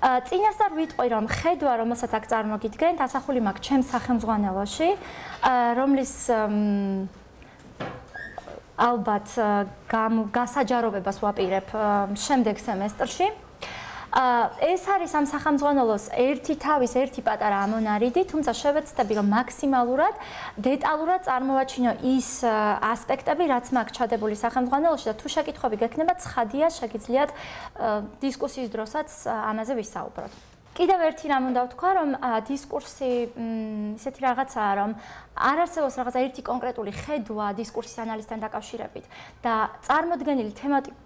წინასწარ ვიტყვი, რომ ხედვა, რომელსაც აქ წარმოგიდგენთ, ასახული მაქვს ჩემს სახელმძღვანელოში, რომლის ალბათ გასაჯაროვებას ვაპირებ შემდეგ სემესტრში. ეს არის ამ სახელმძღვანელოს ერთი თავის, ერთი პატარა ამონარიდი, თუმცა შევეცდები, რომ მაქსიმალურად დეტალურად წარმოვაჩინო ის ასპექტები, რაც მაქვს ჩადებული სახელმძღვანელოში და თუ შეკითხვები გექნება, ცხადია, შეგიძლიათ დისკუსიის დროსაც ამაზე ვისაუბროთ. კიდევ ერთი რამ უნდა ვთქვა, რომ დისკურსი ისეთი რაღაცაა, რომ არ არსებობს რაღაცა ერთი კონკრეტული ხედვა დისკურსის ანალიზთან დაკავშირებით და წარმოდგენილი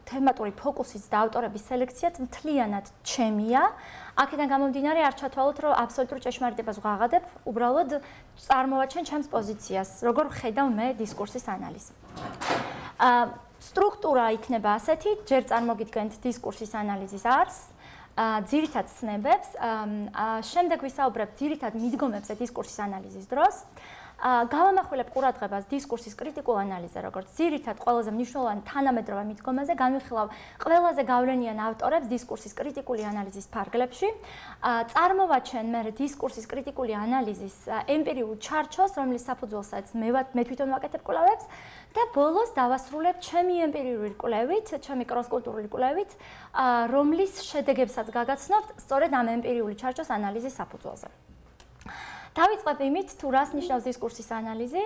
თემატური ფოკუსის და ავტორების სელექციაც მთლიანად ჩემია. აქედან გამომდინარე არ ჩათვალოთ, რომ აბსოლუტურ ჭეშმარიტებას ვღაღადებ, უბრალოდ წარმოვაჩენ ჩემს პოზიციას, როგორ ვხედავ მე დისკურსის ანალიზს. სტრუქტურა იქნება ასეთი, ჯერ წარმოგიდგენთ დისკურსის ანალიზის არსს, ძირითად ცნებებს, შემდეგ ვისაუბრებ ძირითად მიდგომებზე დისკურსის ანალიზის დროს. Გავამახვილებ ყურადღებას დისკურსის კრიტიკულ ანალიზზე, როგორც ძირითად ყველაზე მნიშვნელოვანი თანამედროვე მიდგომაზე, განვიხილავ ყველაზე გავლენიან ავტორებს დისკურსის კრიტიკული ანალიზის ფარგლებში. წარმოვაჩენ მე დისკურსის კრიტიკული ანალიზის ემპირიულ ჩარჩოს, რომლის საფუძველსაც მე თვითონ ვაკეთებ კვლევებს და ბოლოს დავასრულებ ჩემი ემპირიული კვლევით, ჩემი კროსკულტურული კვლევით, რომლის შედეგებსაც გაგაცნობთ სწორედ ამ ემპირიული ჩარჩოს ანალიზის საფუძველზე. დავიწყებ იმით, თუ რას ნიშნავს დისკურსის ანალიზი.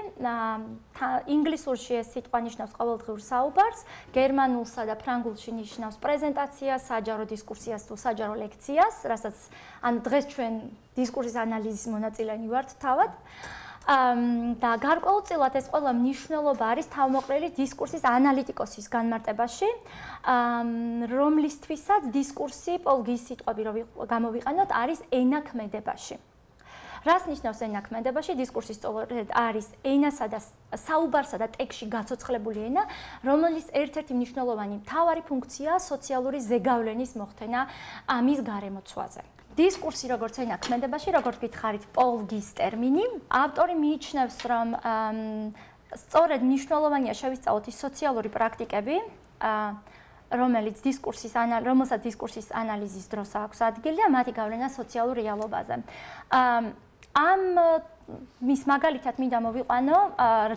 ინგლისურში ეს სიტყვა ნიშნავს ყოველდღიურ საუბარს, გერმანულსა და ფრანგულში ნიშნავს პრეზენტაციას, საჯარო დისკურსიას თუ საჯარო ლექციას, რასაც დღეს ჩვენ დისკურსის ანალიზის მონაწილენი ვართ თავად. და გარკვეულწილად ეს ყველა მნიშვნელობა არის თავმოყრილი დისკურსის ანალიტიკოსის განმარტებაში, რომლისთვისაც დისკურსი, პოლგის სიტყვები რომ გამოვიყენოთ, არის ენაქმედებაში. რას ნიშნავს ენაქმედებაში? დისკურსი სწორედ არის ენასა და საუბარსა და ტექსტში გაცოცხლებული ენა, რომლის ერთ-ერთი მნიშვნელოვანი მთავარი ფუნქციაა სოციალური ზეგავლენის მოხდენა მის გარემოცვაზე. დისკურსი როგორც ენაქმედებაში, როგორც გითხარით, პოლგის ტერმინი, ავტორი მიიჩნევს, რომ სწორედ მნიშვნელოვანია შევისწავლოთ ის სოციალური პრაქტიკები, რომელსაც დისკურსის ანალიზის დროს აქვს ადგილი და მათი გავლენა სოციალურ რეალობაზე. ამ მის მაგალითად მინდა მოვიყვანო,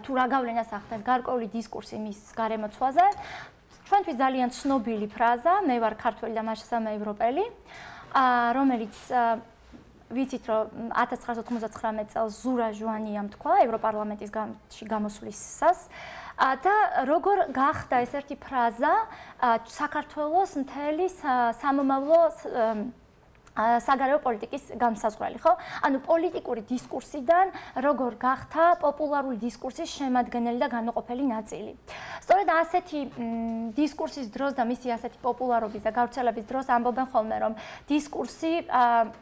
თუ რა გავლენას ახდენს გარკვეული დისკურსი მის გარემოცვაზე. ჩვენთვის ძალიან ცნობილი ფრაზა, მე ვარ ქართველი და მასშტაბი ევროპელი, რომელიც ვიცით, რომ 1999 წელს ზურა ჟუანიამ თქვა ევროპარლამენტში გამოსვლისას და როგორ გახდა ეს ერთი ფრაზა საქართველოს მთელი სამომავლო საგარეო პოლიტიკის განსაზღვრელი, ხო? ანუ პოლიტიკური დისკურსიდან როგორ გახდა პოპულარული დისკურსის შემადგენელი და განუყოფელი ნაწილი. სწორედ ასეთი დისკურსის დროს და მისი ასეთი პოპულარობის და გავრცელების დროს ამბობენ ხოლმე, რომ დისკურსი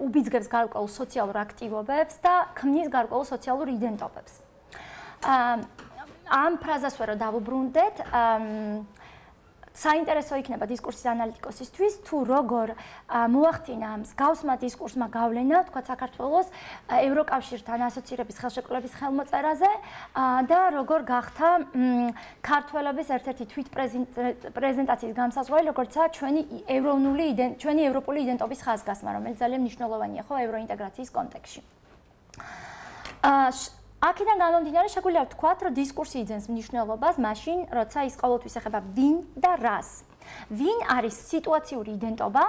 უბიძგებს გარკვეულ სოციალურ აქტივობებს და ქმნის გარკვეულ სოციალურ იდენტობებს. ამ ფრაზას ვერ დავუბრუნდეთ, საინტერესო იქნება დისკურსის ანალიტიკოსისთვის, თუ როგორ მოახდინა მსგავსმა დისკურსმა გავლენა, თქვა საქართველოს ევროკავშირთან ასოცირების ხელშეკრულების ხელმოწერაზე და როგორ გახდა ქართველების ერთ-ერთი თვითპრეზენტაციის განსაზღვრელი, როგორცაა ჩვენი ევროპული იდენტობის ხაზგასმა, რომელიც ძალიან მნიშვნელოვანია ხო ევროინტეგრაციის კონტექსტში. აქედან გამომდინარე შეგვიძლია ვთქვათ, რომ დისკურსი იძენს მნიშვნელობას მაშინ, როცა ის ყოველთვის ეხება ვინ და რას. ვინ არის სიტუაციური იდენტობა?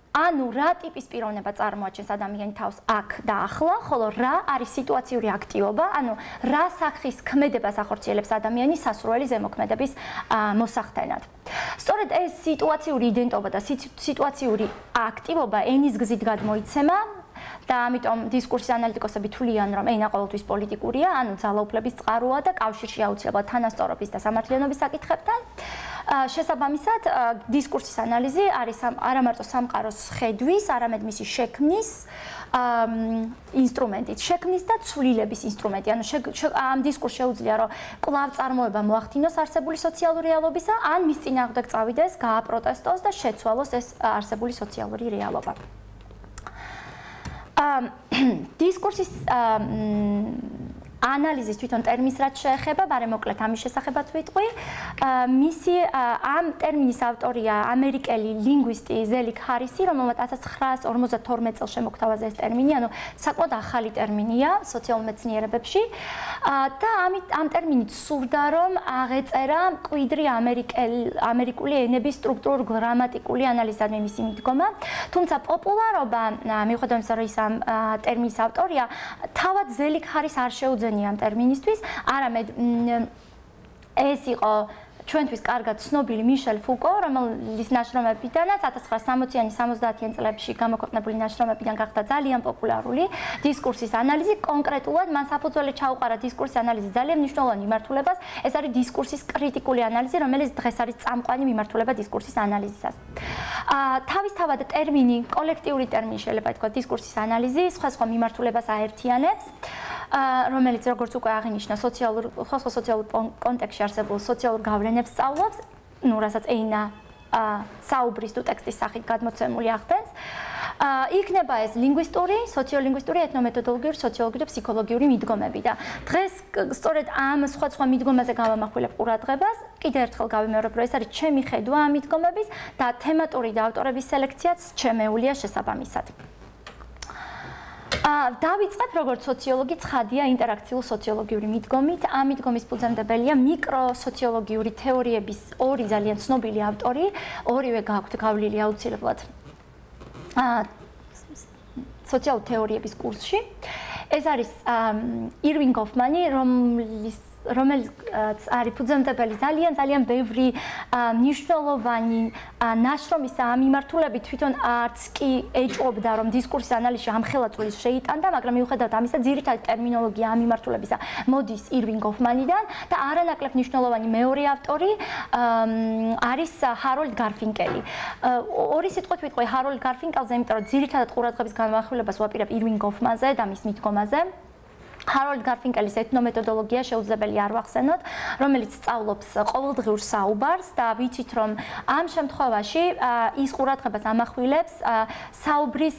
ანუ რა ტიპის პიროვნება წარმოაჩენს ადამიანი თავს აქ და ახლა, ხოლო რა არის სიტუაციური აქტივობა, ანუ რა სახის ქმედებას ახორციელებს ადამიანი სასურველი ზემოქმედების მოსახდენად. სწორედ ეს სიტუაციური იდენტობა და სიტუაციური აქტივობა ენის გზით გადმოიცემა და ამიტომ დისკურსის ანალიტიკოსები თვლიან, რომ ენა ყოველთვის პოლიტიკურია, ანუ ძალაუფლების წყაროა და კავშირში აუცილებლად თანასწორობის და სამართლიანობის საკითხებთან. შესაბამისად, დისკურსის ანალიზი არის არა მარტო სამყაროს ხედვის, არამედ მისი შექმნის ინსტრუმენტი, შექმნის და ცვლილების ინსტრუმენტი. ანუ ამ დისკურსს შეუძლია, რომ კვლავ წარმოება მოახდინოს არსებული სოციალური რეალობისა, ან მის წინააღმდეგ წავიდეს, გააპროტესტოს და შეცვალოს ეს არსებული სოციალური რეალობა. დისკურსის ანალიზის თვითონ ტერმინს რაც შეეხება, მაგრამ მოკლედ ამის შესახებაც ვიტყვი. მისი ამ ტერმინის ავტორია ამერიკელი ლინგვისტი ზელიკ ჰარისი, რომელმაც 1952 წელს შემოგთავაზა ეს ტერმინი, ანუ საკმაოდ ახალი ტერმინია სოციალურ მეცნიერებებში. და ამ ტერმინით სურდა რომ აღეწერა მკვიდრი ამერიკული ენების სტრუქტურულ გრამატიკული ანალიზადმი მისი მიდგომა. თუმცა პოპულარობა მიუხედავად იმისა, რომ ის ამ ტერმინის ავტორია, თავად ზელიკ ჰარის არ შეუძენია ამ ტერმინისთვის, არამედ ეს იყო ჩვენთვის კარგად ცნობილი მიშელ ფუკო, რომელიც ნაშრომებიდანაც 1960-იანი 70-იანი წლებში გამოქვეყნებული ნაშრომებიდან გახდა ძალიან პოპულარული დისკურსის ანალიზი. კონკრეტულად მან საფუძველი ჩაუყარა დისკურსის ანალიზის ძალიან მნიშვნელოვან მიმართულებას. ეს არის დისკურსის კრიტიკული ანალიზი, რომელიც დღეს არის წამყვანი მიმართულება დისკურსის ანალიზისას. თავისთავად ტერმინი, კოლექტიური ტერმინი შეიძლება ითქვას დისკურსის ანალიზი, სხვა მიმართულებას აერთიანებს, რომელიც როგორც უკვე აღინიშნა, სხვა სოციალურ კონტექსტში არსებულ სოციალურ გავლენებს სწავლობს, რასაც ენა საუბრის თუ ტექსტის სახით გადმოცემული ახდენს. იქნება ეს ლინგვისტური, სოციოლინგვისტური, ეთნომეთოდოლოგიური, სოციოლოგიური და ფსიქოლოგიური მიდგომები და დღეს სწორედ ამ სხვა მიდგომაზე გავამახვილებ ყურადღებას. კიდევ ერთხელ გავიმეორებ, რომ ეს არის ჩემი ხედვა ამ მიდგომების და თემატური და ავტორების სელექციაც ჩემეულია შესაბამისად. დავიწყებ როგორც სოციოლოგი ცხადია ინტერაქციულ სოციოლოგიური მიდგომით. ამ მიდგომის ფუძემდებელია მიკროსოციოლოგიური თეორიების ორი ძალიან ცნობილი ავტორი, ორივე გაქვთ გავლილი აუცილებლად სოციალურ თეორიების კურსში. ეს არის ირვინ გოფმანი, რომელიც არის ფუძემდებელი ძალიან ბევრი მნიშვნელოვანი ნაშრომის ამ მიმართულებით, თვითონ არც კი ეჭვობდა რომ დისკურსის ანალიზში ამხელა წვლილს შეიტანდა, მაგრამ მიუხედავად ამისა ძირითადი ტერმინოლოგია ამ მიმართულებისა მოდის ირვინ გოფმანიდან და არანაკლებ მნიშვნელოვანი მეორე ავტორი არის ჰაროლდ გარფინკელი. ორი სიტყვით ვიტყვი ჰაროლდ გარფინკელზე, იმიტომ რომ ძირითადად ყურადღების განმახვილებას ვაპირებ ირვინ გოფმანზე და მის მიდგომაზე. ჰაროლდ გარფინკელის ეთნომეთოდოლოგია შეუძლებელი არ ვახსენოთ, რომელიც სწავლობს ყოველდღიურ საუბარს და ვიცით რომ ამ შემთხვევაში ის ყურადღებას ამახვილებს საუბრის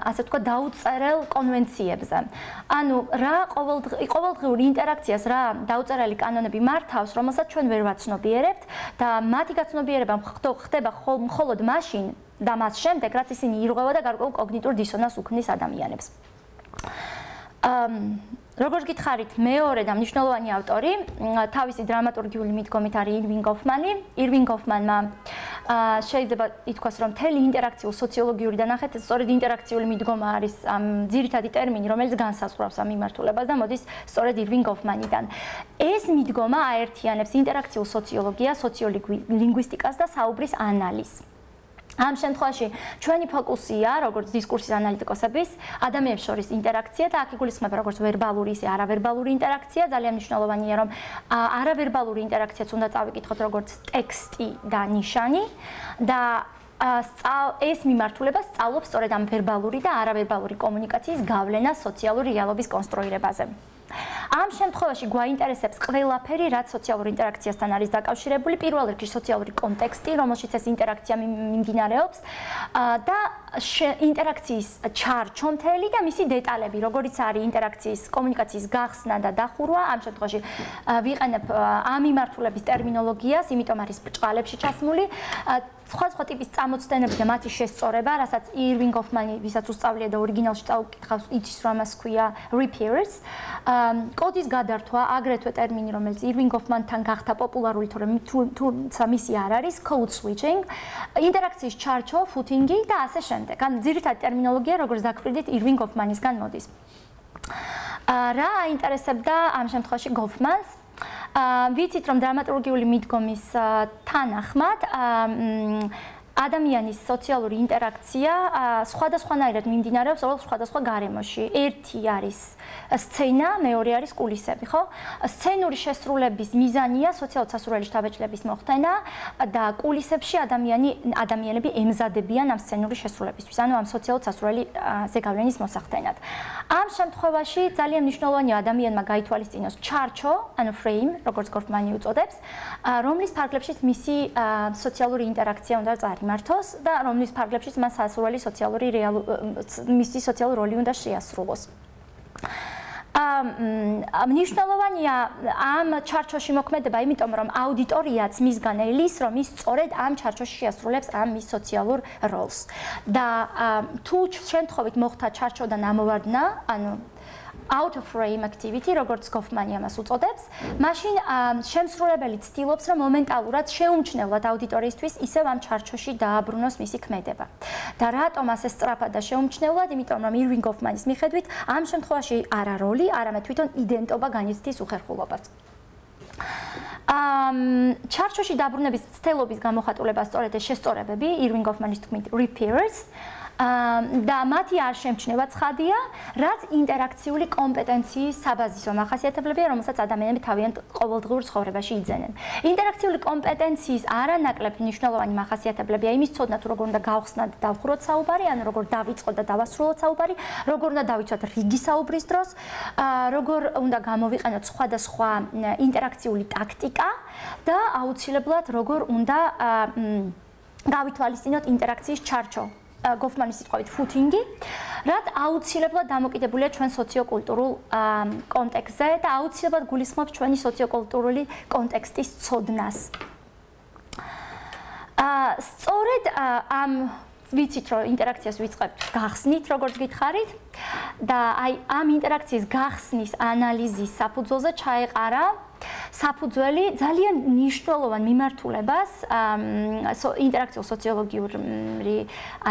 ასე ვთქვათ დაუწერელ კონვენციებზე. ანუ რა ყოველდღიურ ინტერაქციას რა დაუწერელი კანონები მართავს, რომელსაც ჩვენ ვერ ვაცნობიერებთ და მათი გაცნობიერება ხდება მხოლოდ მაშინ და მას შემდეგ, რაც ისინი ირღვევა და გარკვეულ კოგნიტურ დისონანსს უქმნის ადამიანებს. როგორც გითხარით, მეორე და მნიშვნელოვანი ავტორი თავისი დრამატურგიული მიდგომით არის ირვინ გოფმანი. ირვინ გოფმანმა შეიძლება ითქვას, რომ მთელი ინტერაქციულ სოციოლოგიური და ნახეთ, სწორედ ინტერაქციული მიდგომა არის ძირითადი ტერმინი, რომელიც განსაზღვრავს ამ მიმართულებას და მოდის სწორედ ირვინ გოფმანიდან. ეს მიდგომა აერთიანებს ინტერაქციულ სოციოლოგიას, სოციოლინგვისტიკას და საუბრის ანალიზს. ამ შემთხვევაში ჩვენი ფოკუსია, როგორც დისკურსის ანალიტიკოსების, ადამიანებს შორის ინტერაქცია და აქ იგულისხმება როგორც ვერბალური, ისე არავერბალური ინტერაქცია. ძალიან მნიშვნელოვანია, რომ არავერბალური ინტერაქციაც უნდა წავიკითხოთ როგორც ტექსტი და ნიშანი და ეს მიმართულება სწავლობს სწორედ ამ ვერბალური და არავერბალური კომუნიკაციის გავლენას სოციალური რეალობის კონსტრუირებაზე. ამ შემთხვევაში გვაინტერესებს ყველაფერი, რაც სოციალურ ინტერაქციასთან არის დაკავშირებული, პირველ რიგში სოციალური კონტექსტი, რომელშიც ეს ინტერაქცია მიმდინარეობს და ინტერაქციის ჩარჩო მთელი და მისი დეტალები, როგორიც არის ინტერაქციის კომუნიკაციის გახსნა და დახურვა. ამ შემთხვევაში ვიყენებ ამ მიმართულების ტერმინოლოგიას, იმიტომ არის ბრჭყალებში ჩასმული. სხვა ტიპის წამოწდენები და მათი შესწორება, რასაც ირვინ გოფმანი, ვისაც უსწავლია და ორიგინალში წაუკითხავს, იცის რომ ამას ჰქვია repairs. კოდის გადართვა, აგრეთვე ტერმინი, რომელიც ირვინ გოფმანთან გახდა პოპულარული, თუმცა მისი არ არის, code switching, ინტერაქციის ჩარჩო, ფუთინგი და ასე შემდეგ. ან ძირითადი ტერმინოლოგია, როგორც დაგვყიდით, ირვინ გოფმანისგან მოდის. რა აინტერესებდა ამ შემთხვევაში გოფმანს? ვიცით რომ დრამატურგიული მიდგომის თანახმად ადამიანის სოციალური ინტერაქცია სხვადასხვანაირად მიმდინარეობს სხვადასხვა გარემოში. ერთი არის სცენა, მეორე არის კულისები, ხო? სცენური შესრულების მიზანია სოციალურ სასურველი შთაბეჭდების მოხდენა და კულისებში ადამიანები ემზადებიან ამ სცენური შესრულებისთვის, ანუ ამ სოციალურ სასურველი ზეგავლენის მოსახდენად. ამ შემთხვევაში ძალიან მნიშვნელოვანია ადამიანმა გაითვალისწინოს ჩარჩო, ანუ frame, როგორც გოფმანი უწოდებს, რომლის ფარგლებშიც მისი სოციალური ინტერაქცია უნდა წარიმართოს და რომლის ფარგლებშიც მას სასურველი მისი სოციალური როლი უნდა შეასრულოს. მნიშვნელოვანია ამ ჩარჩოში მოქმედება, იმიტომ რომ აუდიტორიაც მისგან ელის, რომ ის სწორედ ამ ჩარჩოში შეასრულებს ამ მის სოციალურ როლს. და თუ შემთხვევით მოხდა ჩარჩოდან ამოვარდნა, ანუ out of frame activity, როგორც გოფმანი ამას უწოდებს, მაშინ შემსრულებელი ცდილობს, რომ მომენტალურად შეუმჩნევლად აუდიტორიისთვის ისევ ამ ჩარჩოში დააბრუნოს მისი ქმედება. და რატომ ასე სწრაფად და შეუმჩნევლად? იმიტომ რომ ირვინ გოფმანის მიხედვით, ამ შემთხვევაში არა როლი, არამედ თვითონ იდენტობა განიცდის უხერხულობას. ჩარჩოში დაბრუნების ცდელობის გამოხატულება სწორედ ეს შესწორებები, ირვინ გოფმანის თქმით reappears, და მათი არ შემჩნევა ცხადია, რაც ინტერაქციული კომპეტენციის საბაზისო მახასიათებლებია, რომელსაც ადამიანები თავიანთ ყოველდღიურ ცხოვრებაში იძენენ. ინტერაქციული კომპეტენციის არანაკლებ მნიშვნელოვანი მახასიათებლებია იმის ცოდნა, თუ როგორ უნდა გავხსნათ და დავხუროთ საუბარი, ანუ როგორ დავიწყოთ და დავასრულოთ საუბარი, როგორ უნდა დავიცვათ რიგი საუბრის დროს, როგორ უნდა გამოვიყენოთ სხვადასხვა ინტერაქციული ტაქტიკა და აუცილებლად როგორ უნდა გავითვალისწინოთ ინტერაქციის ჩარჩო. გოფმანის სიტყვით ფუტინგი, რაც აუცილებლად დამოკიდებულია ჩვენ სოციოკულტურულ კონტექსტზე და აუცილებლად გულისხმობს ჩვენი სოციოკულტურული კონტექსტის ცოდნას. სწორედ ამ ვიცით, რომ ინტერაქციას ვიწყებთ გახსნით, როგორც გითხარით, და აი ამ ინტერაქციის გახსნის ანალიზის საფუძველზე ჩაეყარა საფუძველი ძალიან მნიშვნელოვან მიმართულებას ინტერაქციულ სოციოლოგიური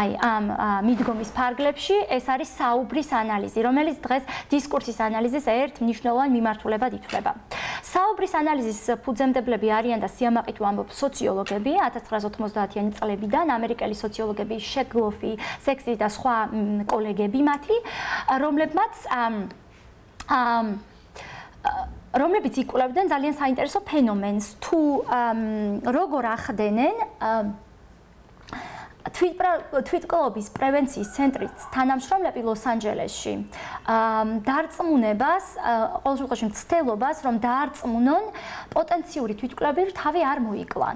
აი ამ მიდგომის ფარგლებში, ეს არის საუბრის ანალიზი, რომელიც დღეს დისკურსის ანალიზის ერთ მნიშვნელოვან მიმართულებად ითვლება. საუბრის ანალიზის ფუძემდებლები არიან და სიამაყით ვამბობ სოციოლოგები 1990-იანი წლებიდან, ამერიკელი სოციოლოგები შეგლოფი, სექსი და სხვა კოლეგები მათი, რომლებიც იკვლევდნენ ძალიან საინტერესო ფენომენს, თუ როგორ ახდენენ თვითმკვლელობის პრევენციის ცენტრის თანამშრომლები ლოს-ანჯელესში დარწმუნებას, ყოველ შემთხვევაში მცდელობას, რომ დაარწმუნონ პოტენციური თვითმკვლელები თავი არ მოიკლან.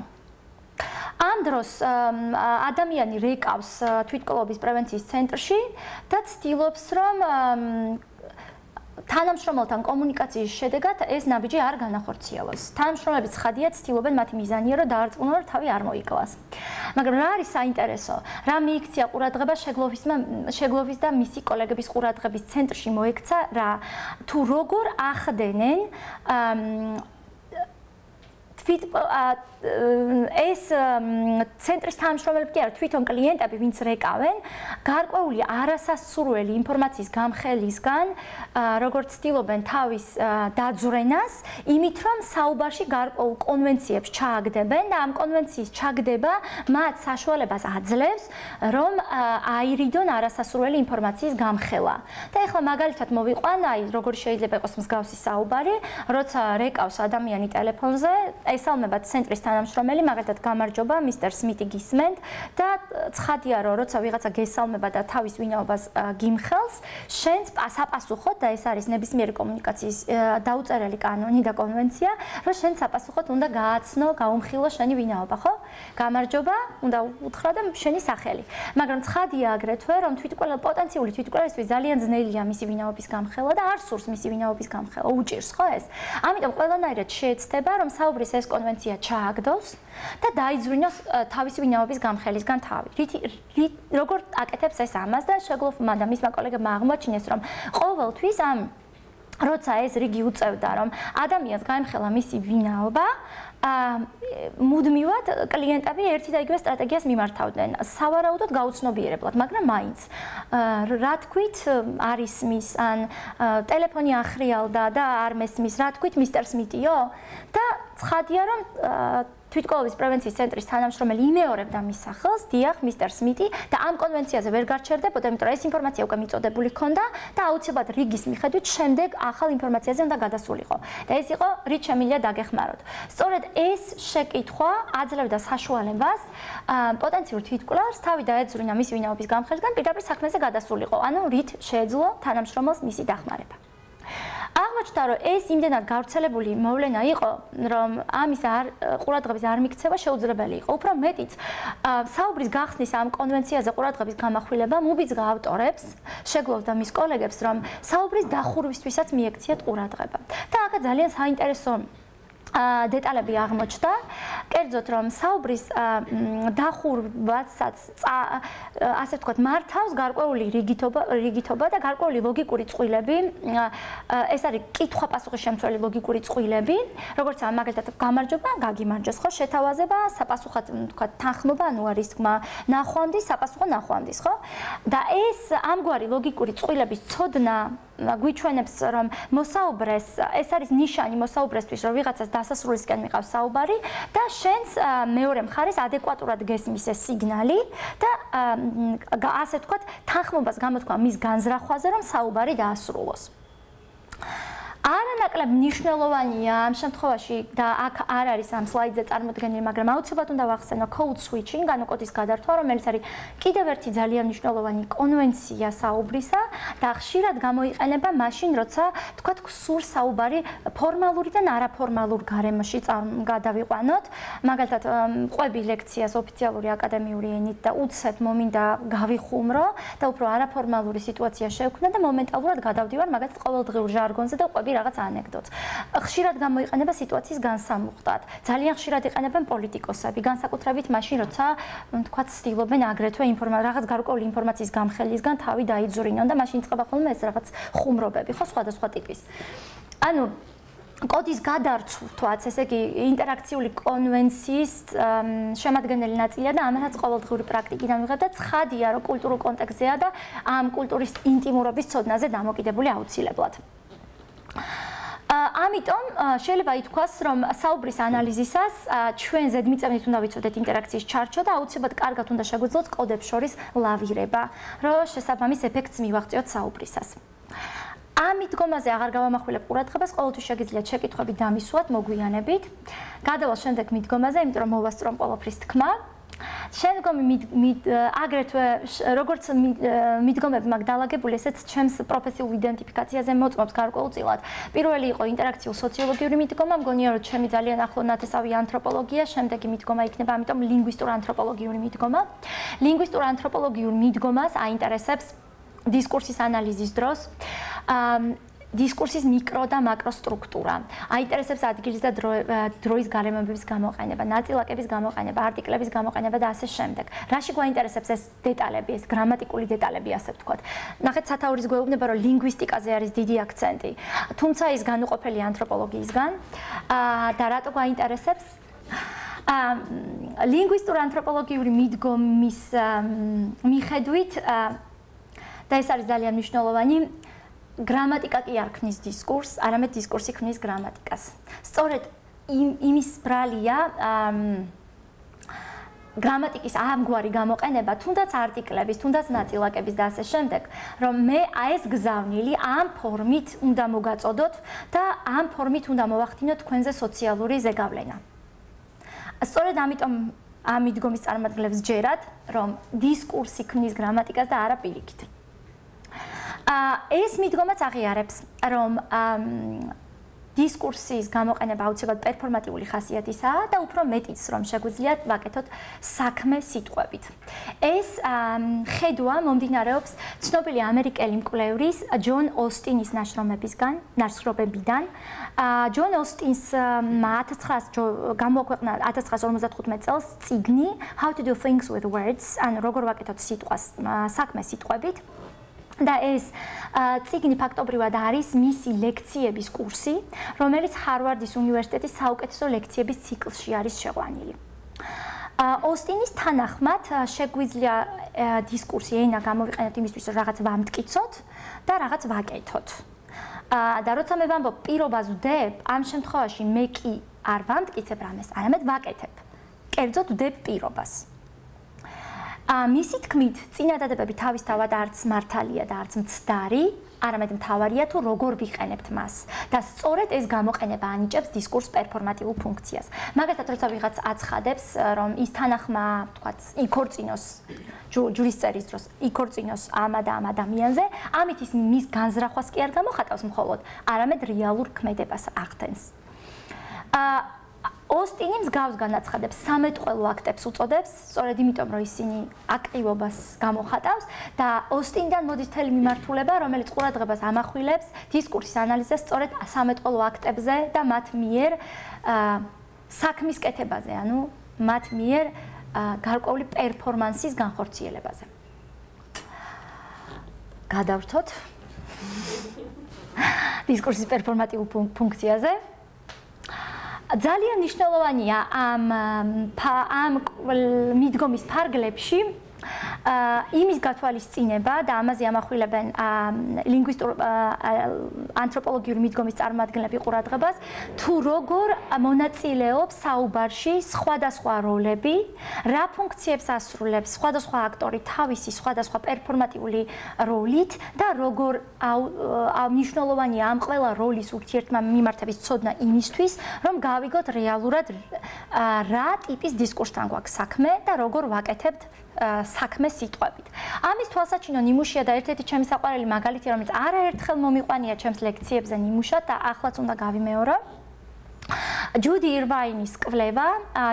ამ დროს ადამიანი რეკავს თვითმკვლელობის პრევენციის ცენტრში და ცდილობს, რომ თანამშრომელთან კომუნიკაციის შედეგად ეს ნაბიჯი არ განახორციელოს. თანამშრომლები ცხადია ცდილობენ მათი მიზანია, რომ დაარწმუნონ, რომ თავი არ მოიკლას. მაგრამ რა არის საინტერესო? რა მიიქცია ყურადღება შეგლოვის და მისი კოლეგების ყურადღების ცენტრში მოექცა რა თუ როგორ ახდენენ ეს ცენტრის თანამშრომლები კი არა, თვითონ კლიენტები, ვინც რეკავენ, გარკვეული არასასურველი ინფორმაციის გამხელისგან, როგორც ცდილობენ თავის დაძვრენას, იმით რომ საუბარში გარკვეულ კონვენციებს ჩააგდებენ და ამ კონვენციის ჩაგდება მათ საშუალებას აძლევს, რომ აირიდონ არასასურველი ინფორმაციის გამხელა. და ეხლა მაგალითად მოვიყვან, აი როგორი შეიძლება იყოს მსგავსი საუბარი, როცა რეკავს ადამიანი ტელეფონზე, ესალმება ცენტრის თანამშრომელი, მაგალითად გამარჯობა, მისტერ სმიტი გისმენთ და ცხადია, რომ როცა ვიღაცა გესალმება და თავის ვინაობას გიმხელს, შენს საპასუხოდ და ეს არის ნებისმიერი კომუნიკაციის დაუწერელი კანონი და კონვენცია, რომ შენ საპასუხოდ უნდა გააცნო, გაუმხილო შენი ვინაობა, ხო? გამარჯობა, უნდა უთხრა და შენი სახელი. მაგრამ ცხადია აგრეთვე, რომ პოტენციური თვითმკვლელისთვის ძალიან ძნელია მისი ვინაობის გამხელა და არ სურს მისი ვინაობის გამხელა, უჭირს, ხო ეს? ამიტომ ყველანაირად შეეცდება, რომ საუბრის ეს კონვენცია ჩააგდოს და დაიძვრინოს თავისი ვინაობის გამხელისგან თავი. როგორ აკეთებს ეს ამას და შეგლოფმა და მისმა კოლეგებმა აღმოაჩინეს, რომ ყოველთვის როცა ეს რიგი უწევდა, რომ ადამიანს გაემხელა მისი ვინაობა, მუდმივად კლიენტები ერთი და იგივე სტრატეგიას მიმართავდნენ. სავარაუდოდ გაუცნობიერებლად, მაგრამ მაინც. რა თქვით, არ ისმის, ან ტელეფონი ახრიალდა და არ მესმის, რა თქვით, მისტერ სმიტიო? და ცხადია, რომ თვითმკვლელობის პრევენციის ცენტრის თანამშრომელი იმეორებდა მის სახელს, დიახ, მისტერ სმიტი და ამ კონვენციაზე ვერ გარჩერდებოდა, იმიტომ რომ ეს ინფორმაცია უკვე მიწოდებული ჰქონდა და აუცილებლად რიგის მიხედვით შემდეგ ახალ ინფორმაციაზე უნდა გადასულიყო. და ეს იყო რით შემიძლია დაგეხმაროთ. სწორედ ეს შეკითხვა აძლევდა საშუალებას პოტენციურ თვითმკვლელს თავი დაეძვριნა მისი ვინაობის გამხელისგან პირდაპირ საქმეზე გადასულიყო, ანუ რით შეეძლო თანამშრომელს მისი დახმარება. აღმოჩნდა, რომ ეს იმდენად გავრცელებული მოვლენა იყო, რომ ამის ყურადღების არ მიქცევა შეუძლებელი იყო. უფრო მეტიც, საუბრის გახსნის ამ კონვენციაზე ყურადღების გამახვილება უბიძგა ავტორებს, შეგვიძლია მის კოლეგებს, რომ საუბრის დახურვისთვისაც მიექციათ ყურადღება. და აქ ძალიან საინტერესო დეტალები აღმოჩნდა, კერძოდ რომ საუბრის დახურვასაც ასე ვთქვათ მართავს გარკვეული რიგითობა და გარკვეული ლოგიკური წყვილები. ეს არის კითხვა-პასუხის შემცველი ლოგიკური წყვილები, როგორც მაგალითად გამარჯობა, გაგიმარჯოს, ხო, შეთავაზება, საპასუხოდ ვთქვათ თანხმობა, ანუ არის თქმა, ნახვამდის, საპასუხო ნახვამდის, ხო? და ეს ამგვარი ლოგიკური წყვილების ცოდნა გვიჩვენებს, რომ მოსაუბრეს, ეს არის ნიშანი მოსაუბრესთვის, რომ ვიღაცას დასასრულისკენ მიყავს საუბარი და შენს მეორე მხარეს ადეკვატურად გესმის ეს სიგნალი და ასე ვთქვათ, თანხმობას გამოთქვა მის განზრახვაზე, რომ საუბარი დაასრულოს. არანაკლებ მნიშვნელოვანია ამ შემთხვევაში და აქ არ არის ამ სლაიდზე წარმოდგენილი, მაგრამ აუცილებლად უნდა ვახსენო code switching, ანუ კოდის გადართვა, რომელიც არის კიდევ ერთი ძალიან მნიშვნელოვანი კონვენცია საუბრისა და ხშირად გამოიყენება მაშინ, როცა თქვათ სურს საუბარი ფორმალური და არაფორმალურ გარემოში გადავიყვანოთ. მაგალითად, ყვები ლექციას ოფიციალური აკადემიური ენით და უცებ მომინდა გავიხუმრო და უფრო არაფორმალური სიტუაცია შევქმნა და მომენტალურად გადავდივარ მაგალითად ყოველდღიურ ჟარგონზე და ყვები რაღაც ანეკდოტს. ხშირად გამოიყენება სიტუაციის განსამუხტად. ძალიან ხშირად იყენებენ პოლიტიკოსები, განსაკუთრებით მაშინ, როცა თქვათ ცდილობენ აგრეთვე რაღაც გარკვეული ინფორმაციის გამხელისგან თავი დაიძვრინონ და მაშინ იწყება ხოლმე ეს რაღაც ხუმრობები, ხო, სხვადასხვა ტიპის. ანუ კოდის გადარცვაც, ესე იგი ინტერაქციული კონვენციის შემადგენელი ნაწილია და ამასაც ყოველდღიური პრაქტიკიდან ვიღებ და ცხადია, რომ კულტურულ კონტექსტზეა და ამ კულტურის ინტიმურობის ცოდნაზე დამოკიდებული აუცილებლად. ამიტომ შეიძლება ითქვას, რომ საუბრის ანალიზისას ჩვენ ზედმიწევნით უნდა ვიცოდეთ ინტერაქციის ჩარჩო და აუცილებლად კარგად უნდა შეგვიძლიათ კოდებს შორის ლავირება, რომ შესაბამის ეფექტს მივაღწიოთ საუბრისას. ამ მიდგომაზე აღარ გავამახვილებ ყურადღებას, ყოველთვის შეგიძლიათ შეკითხვები დამისვათ მოგვიანებით. გადავალ შემდეგ მიდგომაზე, იმიტომ რომ მოვასწრომ ყოველფრის თქმა. შემდგომი აგრეთვე როგორც მიდგომები მაგ დალაგებული, ესეც ჩემს პროფესიულ იდენტიფიკაციაზე მოწმობს გარკვეულწილად. პირველი იყო ინტერაქციულ სოციოლოგიური მიდგომა, მგონია რომ ჩემი ძალიან ახლო ნათესავი ანთროპოლოგია, შემდეგი მიდგომა იქნება, ამიტომ ლინგვისტურ ანთროპოლოგიური მიდგომა. ლინგვისტურ ანთროპოლოგიურ მიდგომას აინტერესებს დისკურსის ანალიზის დროს დისკურსის მიკრო და მაკრო სტრუქტურა. აინტერესებს ადგილის და დროის გარემოებების გამოყენება, ნაწილაკების გამოყენება, არტიკლების გამოყენება და ასე შემდეგ. რაში გვაინტერესებს ეს დეტალები, ეს გრამატიკული დეტალები, ასე ვთქვათ. ნახეთ, სათაურის გვეუბნება, რომ ლინგვისტიკაზე არის დიდი აქცენტი, თუმცა ის განუყოფელი ანთროპოლოგიისგან და რატო გვაინტერესებს? ლინგვისტურ ანთროპოლოგიური მიდგომის მიხედვით და ეს არის ძალიან მნიშვნელოვანი, გრამატიკა კი არ ქმნის დისკურსს, არამედ დისკურსი ქმნის გრამატიკას. სწორედ იმის ბრალია გრამატიკის ამგვარი გამოყენება, თუნდაც არტიკლების, თუნდაც ნაწილაკების და ასე შემდეგ, რომ მე ეს გზავნილი ამ ფორმით უნდა მოგაწოდოთ და ამ ფორმით უნდა მოვახდინოთ თქვენზე სოციალური ზეგავლენა. სწორედ ამიტომ ამ მიდგომის წარმომადგენლებს ჯერათ, რომ დისკურსი ქმნის გრამატიკას და არა პირიქით. ეს მიდგომაც აღიარებს, რომ დისკურსის გამოყენება აუცილებლად პერფორმატიული ხასიათისაა და უფრო მეტიც, რომ შეგვიძლიათ ვაკეთოთ საქმე სიტყვებით. ეს ხედვა მომდინარეობს ცნობილი ამერიკელი მკვლევრის ჯონ ოსტინის ნაშრომებიდან. ჯონ ოსტინს გამოაქვეყნა 1955 წელს წიგნი How to do things with words, ანუ როგორ ვაკეთოთ საქმე სიტყვებით. და ეს წიგნი ფაქტობრივად არის მისი ლექციების კურსი, რომელიც ჰარვარდის უნივერსიტეტის საუკეთესო ლექციების ციკლში არის შეყვანილი. ოსტინის თანახმად შეგვიძლია დისკურსი ენა გამოვიყენოთ იმისთვის, რომ რაღაც ვამტკიცოთ და რაღაც ვაკეთოთ. და როცა მე ვამბობ პირობას ვდებ, ამ შემთხვევაში მე კი არ ვამტკიცებ რამეს, არამედ ვაკეთებ. კერძოდ ვდებ პირობას. მისი თქმით, წინადადებები თავისთავად არც მართალია და არც მცდარი, არამედ მთავარია თუ როგორ ვიყენებთ მას. და სწორედ ეს გამოყენება ანიჭებს დისკურს პერფორმატიულ ფუნქციას. მაგალითად, როცა ვიღაც აცხადებს, რომ ის თანახმა, თქვათ, იქორწინოს ჯურის წერის დროს იქორწინოს ამ და ამ ადამიანზე, ამით ის მის განზრახვას კი არ გამოხატავს მხოლოდ, არამედ რეალურ ქმედებას ახდენს. ოსტინი მსგავს განაცხადებს სამეტყველო აქტებს უწოდებს, სწორედ იმიტომ, რომ ისინი აქტივობას გამოხატავს და ოსტინიდან მოდის მთელი მიმართულება, რომელიც ყურადღებას ამახვილებს დისკურსის ანალიზას სწორედ სამეტყველო აქტებზე და მათ მიერ საქმის კეთებაზე, ანუ მათ მიერ გარკვეული პერფორმანსის განხორციელებაზე. გადავრთოთ დისკურსის პერფორმატიულ ფუნქციაზე. ძალიან მნიშვნელოვანია ამ მიდგომის ფარგლებში იმის გათვალისწინება და ამაზე ამახვილებენ ანთროპოლოგიური მიდგომის წარმოადგენლები ყურადღებას, თუ როგორ მონაწილეობს საუბარში სხვადასხვა როლები, რა ფუნქციებს ასრულებს სხვადასხვა აქტორი თავისი სხვადასხვა პერფორმატიული როლით და როგორ მნიშვნელოვანია ამ ყველა როლის ურთიერთმიმართების ცოდნა იმისთვის, რომ გავიგოთ რეალურად რა ტიპის დისკურსთან გვაქვს საქმე და როგორ ვაკეთებთ საქმე სიტყვებით. ამის თვალსაჩინო ნიმუშია და ერთ-ერთი ჩემი საყვარელი მაგალითი, რომელიც არაერთხელ მომიყვანია ჩემს ლექციებზე ნიმუშად და ახლაც უნდა გავიმეორო. ჯუდი ირვაინის კვლევა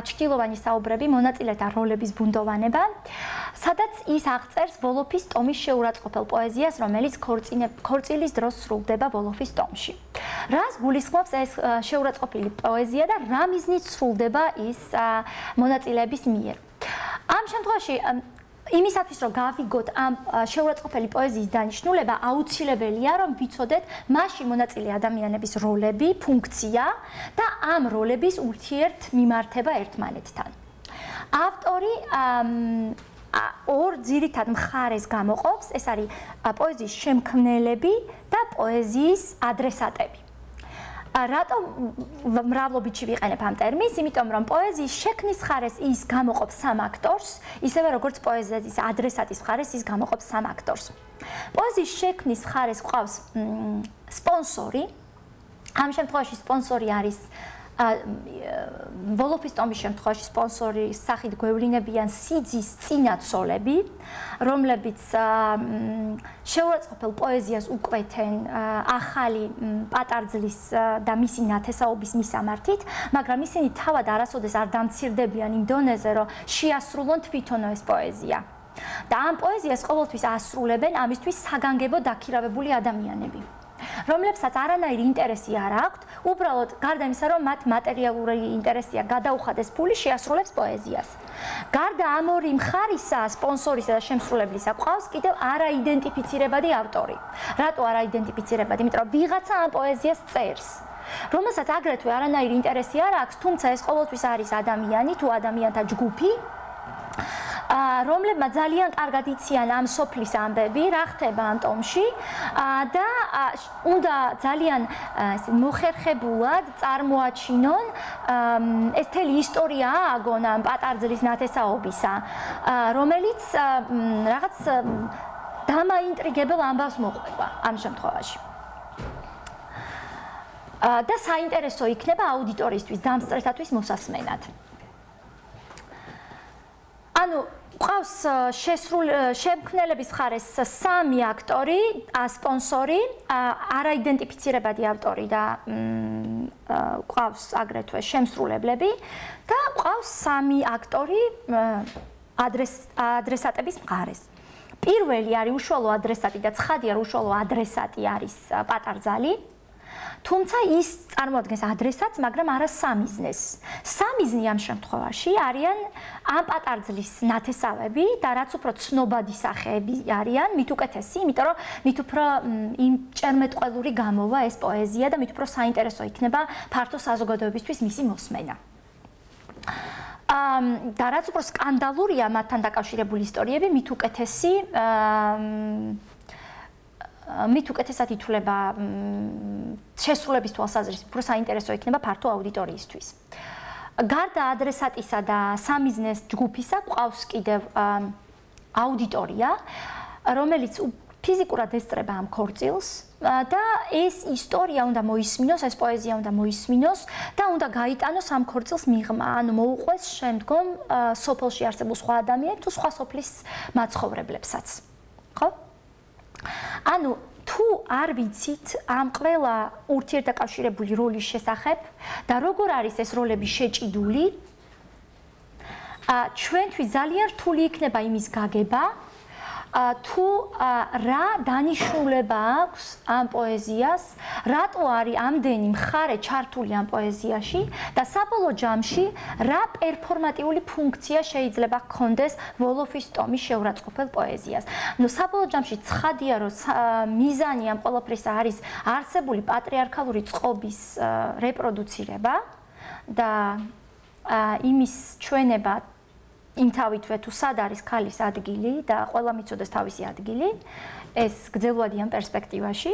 „ჩრდილოვანი საუბრები, მონაწილეთა როლების ბუნდოვანება“, სადაც ის აღწერს ვოლოფის ტომის შეურაცხყოფელ პოეზიას, რომელიც ქორწილის დროს სრულდება ვოლოფის ტომში. რას გულისხმობს ეს შეურაცხყოფილი პოეზია და რა მიზნით სრულდება ის მონაწილეების მიერ? ამ შემთხვევაში იმისათვის რომ გავიგოთ ამ შეურაცხყოფელი პოეზიის დანიშნულება, აუცილებელია რომ ვიცოდეთ მასში მონაწილე ადამიანების როლები, ფუნქცია და ამ როლების ურთიერთმიმართება ერთმანეთთან. ავტორი ორ ძირითად მხარეს გამოყოფს, ეს არის პოეზიის შემქმნელები და პოეზიის ადრესატები. რატომ მრავლობითში ვიყენებ ამ ტერმინს? იმიტომ რომ პოეზიის შექმნის მხარეს ის გამოყოფს სამ აქტორს, ისევე როგორც პოეზიის ადრესატის მხარეს ის გამოყოფს სამ აქტორს. პოეზიის შექმნის მხარეს ყავს სპონსორი. ამ შემთხვევაში სპონსორი არის ვოლოფის ტომის შემთხვევაში სპონსორის სახით გვევლინებიან სიძის წინაცოლები, რომლებიც შეურაცხყოფელ პოეზიას უკვეთენ ახალი პატარძლის და მისი ნათესაობის მისამართით, მაგრამ ისინი თავად არასოდეს არ დამცირდებიან იმ დონეზე, რომ შეასრულონ თვითონ ეს პოეზია. და ამ პოეზიას ყოველთვის ასრულებენ ამისთვის საგანგებო დაქირავებული ადამიანები, რომლებსაც არანაირი ინტერესი არ აქვთ, უბრალოდ გარდა იმისა, რომ მათ მატერიალური ინტერესია გადაუხადეს ფული, შეასრულებს პოეზიას. გარდა ამ ორი მხარისა, სპონსორისა და შემსრულებლისა, ყავს კიდევ არაიდენტიფიცირებადი ავტორი. რატო არაიდენტიფიცირებადი? იმიტომ რომ ვიღაცა ამ პოეზიას წერს, რომელსაც აგრეთვე არანაირი ინტერესი არ აქვს, თუმცა ეს ყოველთვის არის ადამიანი თუ ადამიანთა ჯგუფი, რომლებმა ძალიან კარგად იციან ამ სოფლის ამბები, რა ხდება ამ ტომში და უნდა ძალიან მოხერხებულად წარმოაჩინონ ეს მთელი ისტორია ააგონ ამ პატარძლის ნათესაობისა, რომელიც რაღაც დამაინტრიგებელ ამბავს მოყვება ამ შემთხვევაში. და საინტერესო იქნება აუდიტორისთვის, დამსწრეთათვის მოსასმენად. ანუ ყავს შემქმნელების მხარეს სამი აქტორი, სპონსორი, არაიდენტიფიცირებადი ავტორი და ყავს აგრეთვე შემსრულებლები და ყავს სამი აქტორი ადრესატების მხარეს. პირველი არის უშუალო ადრესატი და ცხადია, რომ უშუალო ადრესატი არის პატარძალი. თუმცა ის წარმოადგენს ადრესატს, მაგრამ არა სამიზნეს. სამიზნი ამ შემთხვევაში არიან ამ პატარძლის ნათესავები და რაც უფრო ცნობადი სახეები არიან, მით უკეთესი, იმიტომ რომ მით უფრო იმჭერმეტყველური გამოვა ეს პოეზია და მით უფრო საინტერესო იქნება ფართო საზოგადოებისთვის მისი მოსმენა. და რაც უფრო სკანდალურია მათთან დაკავშირებული ისტორიები, მით უკეთესად ითვლება შესრულების თვალსაზრისით, უფრო საინტერესო იქნება ფართო აუდიტორიისთვის. გარდა ადრესატისა და სამიზნეს ჯგუფისა, ყავს კიდევ აუდიტორია, რომელიც ფიზიკურად ესწრება ამ ქორწილს და ეს ისტორია უნდა მოისმინოს, ეს პოეზია უნდა მოისმინოს და უნდა გაიტანოს ამ ქორწილს მიღმა, ანუ მოუყვეს შემდგომ სოფელში არსებულ სხვა ადამიანებს თუ სხვა სოფლის მაცხოვრებლებსაც. ხო? ანუ თუ არ ვიცით ამ ყველა ურთიერთდაკავშირებული როლის შესახებ და როგორ არის ეს როლები შეჭიდული, ჩვენთვის ძალიან რთული იქნება იმის გაგება, თუ რა დანიშნულება აქვს ამ პოეზიას, რატო არის ამდენი მხარე ჩართული ამ პოეზიაში და საბოლოო ჯამში რა პერფორმატიული ფუნქცია შეიძლება ჰქონდეს ვოლოფის ტომის შეურაცხყოფელ პოეზიას. ნუ საბოლოო ჯამში ცხადია, რომ მიზანი ამ ყველაფრისა არის არსებული პატრიარქალური წყობის რეპროდუცირება და იმის ჩვენება იმთავითვე თუ სად არის ქალის ადგილი და ყველა მიცოდეს თავისი ადგილი, ეს გრძელვადიან პერსპექტივაში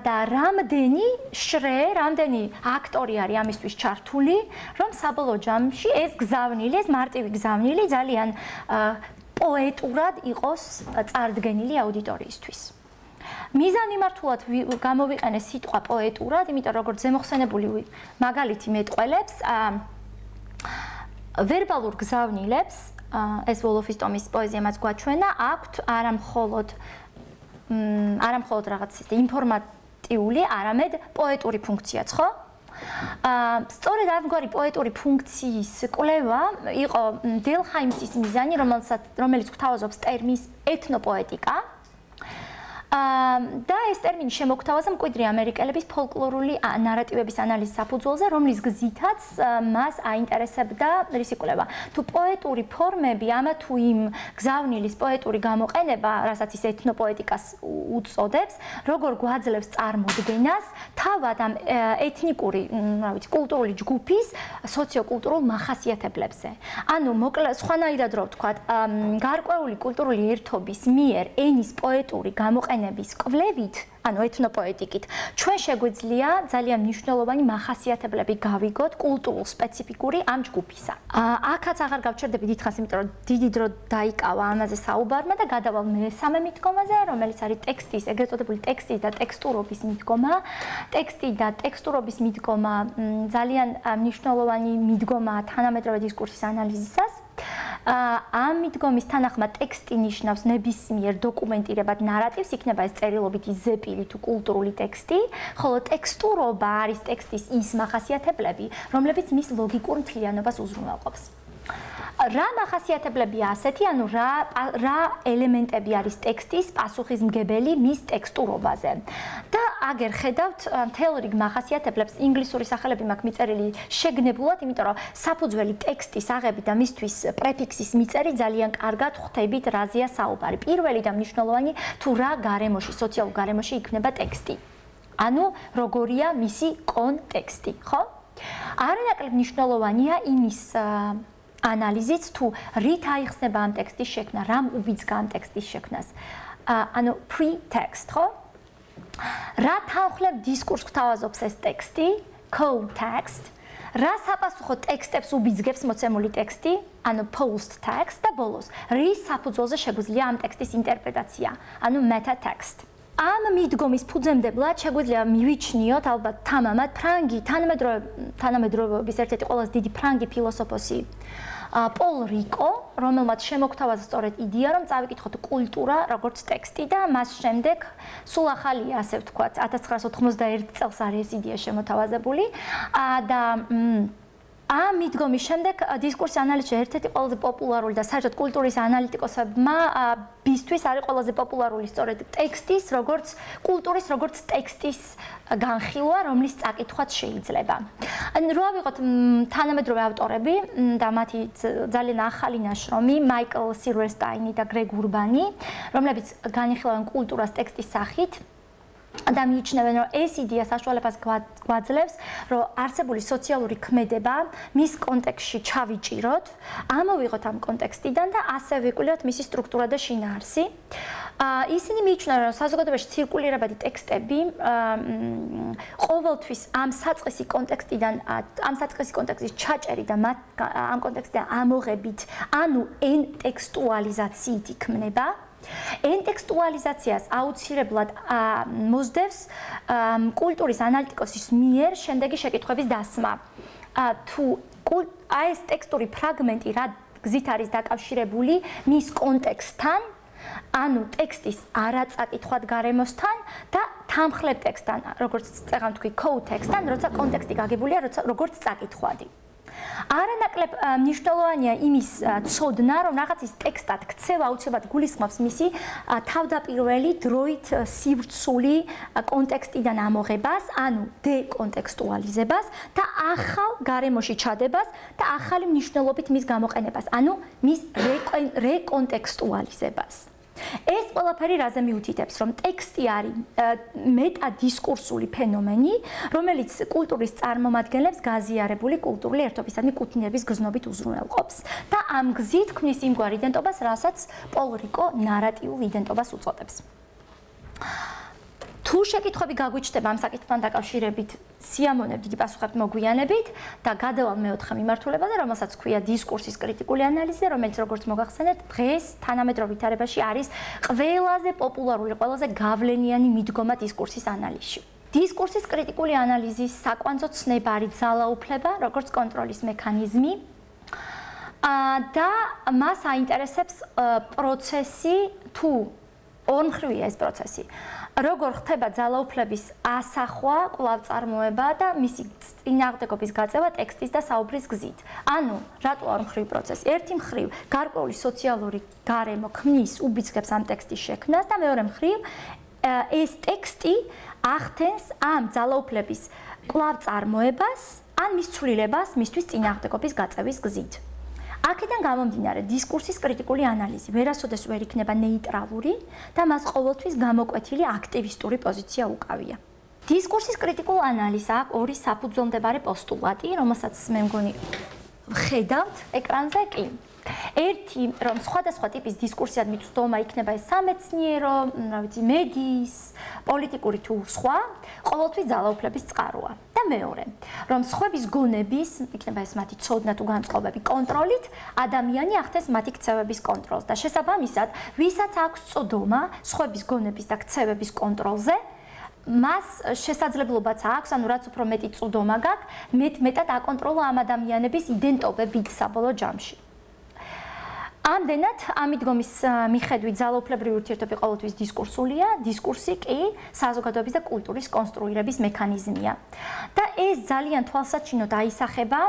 და რამდენი აქტორი არის ამისთვის ჩართული, რომ საბოლოო ჯამში ეს გზავნილი, ეს მარტივი გზავნილი ძალიან პოეტურად იყოს წარდგენილი აუდიტორიისთვის. მიზანმიმართულად გამოვიყენე სიტყვა პოეტურად, იმიტომ როგორც ზემოხსენებული მაგალითი მეტყველებს, ვერბალურ გზავნილებს, ეს ვოლოფის ტომის პოეზიამაც გვაჩვენა, აქვთ არამხოლოდ რაღაც ინფორმატიული, არამედ პოეტური ფუნქციაც, ხო? სწორედ ამგვარი პოეტური ფუნქციის კვლევა იყო დელჰაიმსის მიზანი, რომელიც გვთავაზობს ტერმინს ეთნოპოეტიკა. და ეს ტერმინი შემოგთავაზა მკვიდრი ამერიკელების ფოლკლორული ნარატივების ანალიზის საფუძველზე, რომლის გზითაც მას აინტერესებდა რისი კვლევა. თუ პოეტური ფორმები, ამა თუ იმ გზავნილის პოეტური გამოყენება, რასაც ის ეთნოპოეტიკას უწოდებს, როგორ გვაძლევს წარმოდგენას თავად ამ ეთნიკური, კულტურული ჯგუფის სოციოკულტურულ მახასიათებლებზე. ანუ სხვანაირად რო ვთქვათ, გარკვეული კულტურული ერთობის მიერ ენის პოეტური გამოყენება კვლევით, ანუ ეთნოპოეტიკით, ჩვენ შეგვიძლია ძალიან მნიშვნელოვანი მახასიათებლები გავიგოთ კულტურულ სპეციფიკური ამ ჯგუფისა. აქაც აღარ გავჩერდები დიდხანს, იმიტომ რომ დიდი დრო დაიკავა ამაზე საუბარმა და გადავალ მესამე მიდგომაზე, რომელიც არის ტექსტის, ეგრეთ წოდებული ტექსტის და ტექსტურობის მიდგომა. ტექსტი და ტექსტურობის მიდგომა ძალიან მნიშვნელოვანი მიდგომაა თანამედროვე დისკურსის ანალიზისას. ამ მიდგომის თანახმად ტექსტი ნიშნავს ნებისმიერ დოკუმენტირებად ნარატივს, იქნება ეს წერილობითი ზეპილი თუ კულტურული ტექსტი, ხოლო ტექსტურობა არის ტექსტის ის მახასიათებლები, რომლებიც მის ლოგიკურ მთლიანობას უზრუნველყოფს. რა მახასიათებლებია ასეთი, ანუ რა ელემენტები არის ტექსტის პასუხისმგებელი მის ტექსტურობაზე. და აგერ ხედავთ მთელ რიგ მახასიათებლებს, ინგლისური სახელები მაქვს მიწერილი შეგნებულად, იმიტომ რომ საფუძველი ტექსტის აღები და მისთვის პრეფიქსის მიწერი ძალიან კარგად ხვდებით რაზეა საუბარი. პირველი და მნიშვნელოვანი, თუ რა გარემოში, სოციალურ გარემოში იქნება ტექსტი. ანუ როგორია მისი კონტექსტი, ხო? არანაკლებ მნიშვნელოვანია იმის ანალიზიც, თუ რით აიხსნება ამ ტექსტის შექმნა, რამ უბიძგა ამ ტექსტის შექმნას. ანუ pre-text, ხო? რა თანხლებ დისკურს გვთავაზობს ეს ტექსტი, co-text, რა საპასუხო ტექსტებს უბიძგებს მოცემული ტექსტი, ანუ post-text და ბოლოს, რის საფუძველზე შეგვიძლია ამ ტექსტის ინტერპრეტაცია, ანუ meta-text. ამ მიდგომის ფუძემდებლად შეგვიძლია მივიჩნიოთ ალბათ თამამად ფრანგი თანამედროვეობის ერთ-ერთი ყველაზე დიდი ფრანგი ფილოსოფოსი პოლ რიკო, რომელმაც შემოგთავაზა სწორედ იდეა, რომ წავიკითხოთ კულტურა როგორც ტექსტი და მას შემდეგ სულ ახალია, ასე ვთქვათ, 1991 წელს არის ეს იდეა შემოთავაზებული და ამ მიდგომის შემდეგ დისკურსის ანალიზში ერთ-ერთი ყველაზე პოპულარული და საერთოდ კულტურის ანალიტიკოსებმა ბისთვის არის ყველაზე პოპულარული სწორედ ტექსტის, როგორც კულტურის, როგორც ტექსტის განხილვა, რომლის წაკითხვაც შეიძლება. რო ავიღოთ თანამედროვე ავტორები და მათი ძალიან ახალი ნაშრომი, მაიკლ სილვერსტაინი და გრეგ ურბანი, რომლებიც განიხილავენ კულტურას ტექსტის სახით. და მიიჩნევენ, რომ ეს იდეა საშუალებას გვაძლევს, რომ არსებული სოციალური ქმედება მის კონტექსტში ჩავიჭიროთ, ამოვიღოთ ამ კონტექსტიდან და ასე ვიკვლიოთ მისი სტრუქტურა და შინაარსი. ისინი მიიჩნევენ, რომ საზოგადოებაში ცირკულირებადი ტექსტები ყოველთვის ამ საწყისი კონტექსტის ჩაჭერი და ამ კონტექსტიდან ამოღებით, ანუ ენ ტექსტუალიზაციით იქმნება. ენტექსტუალიზაციას აუცილებლად მოსდევს კულტურის ანალიტიკოსის მიერ შემდეგი შეკითხვების დასმა. თუ ეს ტექსტური ფრაგმენტი რა გზით არის დაკავშირებული მის კონტექსტთან, ანუ ტექსტის არაწაკითხვად გარემოსთან და თანმხლებ ტექსტთან, როგორც წეგან თქვი კოუტექსტთან, როცა კონტექსტი გაგებულია, როგორც წაკითხვადი. არანაკლებ მნიშვნელოვანია იმის ცოდნა, რომ რაღაცის ტექსტად ქცევა აუცილებლად გულისხმობს მისი თავდაპირველი დროით სივრცული კონტექსტიდან ამოღებას, ანუ დეკონტექსტუალიზებას და ახალ გარემოში ჩადებას და ახალი მნიშვნელობით მის გამოყენებას, ანუ მის რეკონტექსტუალიზებას. ეს ყველაფერი რაზე მიუთითებს, რომ ტექსტი არის მეტადისკურსული ფენომენი, რომელიც კულტურის წარმომადგენლებს გაზიარებული კულტურული ერთობისადმი კუთვნილების გზნობით უზრუნველყოფს და ამ გზით ქმნის იმგვარ იდენტობას, რასაც პოლ რიკო ნარატიულ იდენტობას უწოდებს. თუ შეკითხვები გაგვიჩნდება ამ საკითხთან დაკავშირებით, სიამონებ დიდი პასუხებით მოგვიანებით და გადავალ მეოთხე მიმართულებაზე, რომელსაც ქვია დისკურსის კრიტიკული ანალიზი, რომელიც როგორც მოგახსენეთ, დღეს თანამედროვე ვითარებაში არის ყველაზე პოპულარული, ყველაზე გავლენიანი მიდგომა დისკურსის ანალიზში. დისკურსის კრიტიკული ანალიზის საკვანძო ცნება არის ძალაუფლება, როგორც კონტროლის მექანიზმი და მას აინტერესებს პროცესი თუ ორმხრივია ეს პროცესი. როგორ ხდება ძალაუფლების ასახვა, კვლავწარმოება და მისი წინააღმდეგობის გაწევა ტექსტის და საუბრის გზით. ანუ, რატო ორმხრივი პროცესი? ერთი მხრივ, გარკვეული სოციალური გარემო ქმნის უბიძგებს ამ ტექსტის შექმნას და მეორე მხრივ, ეს ტექსტი ახდენს ამ ძალაუფლების კვლავწარმოებას ან მის ცვლილებას მისთვის წინააღმდეგობის გაწევის გზით. აქედან გამომდინარე, დისკურსის კრიტიკული ანალიზი ვერასოდეს ვერ იქნება ნეიტრალური და მას ყოველთვის გამოკვეთილი აქტივისტური პოზიცია უკავია. დისკურსის კრიტიკულ ანალიზს აქვს ორი საფუძვლომდებარე პოსტულატი, რომელსაც მე მგონი ხედავთ ეკრანზე კი. ერთი, რომ სხვადასხვა ტიპის დისკურსიად მიწვდომა იქნება ეს სამეცნიერო, რა ვიცი, მედიის, პოლიტიკური თუ სხვა, ყოველთვის ძალაუფლების წყაროა. და მეორე, რომ სხვების გონების, იქნება ეს მათი ცოდნა თუ განწყობები კონტროლით, ადამიანი ახდენს მათი ქცევების კონტროლს და შესაბამისად, ვისაც აქვს წოდომა სხვების გონების და ქცევების კონტროლზე, მას შესაძლებლობაც აქვს, ანუ რაც უფრო მეტი წოდომა გაქვს, მეტად აკონტროლო ამ ადამიანების იდენტობებით საბოლოო ჯამში. ამდენად, ამ მიდგომის მიხედვით ძალაუფლებრივი ურთიერთობები ყოველთვის დისკურსულია, დისკურსი კი საზოგადოების და კულტურის კონსტრუირების მექანიზმია. და ეს ძალიან თვალსაჩინოდ აისახება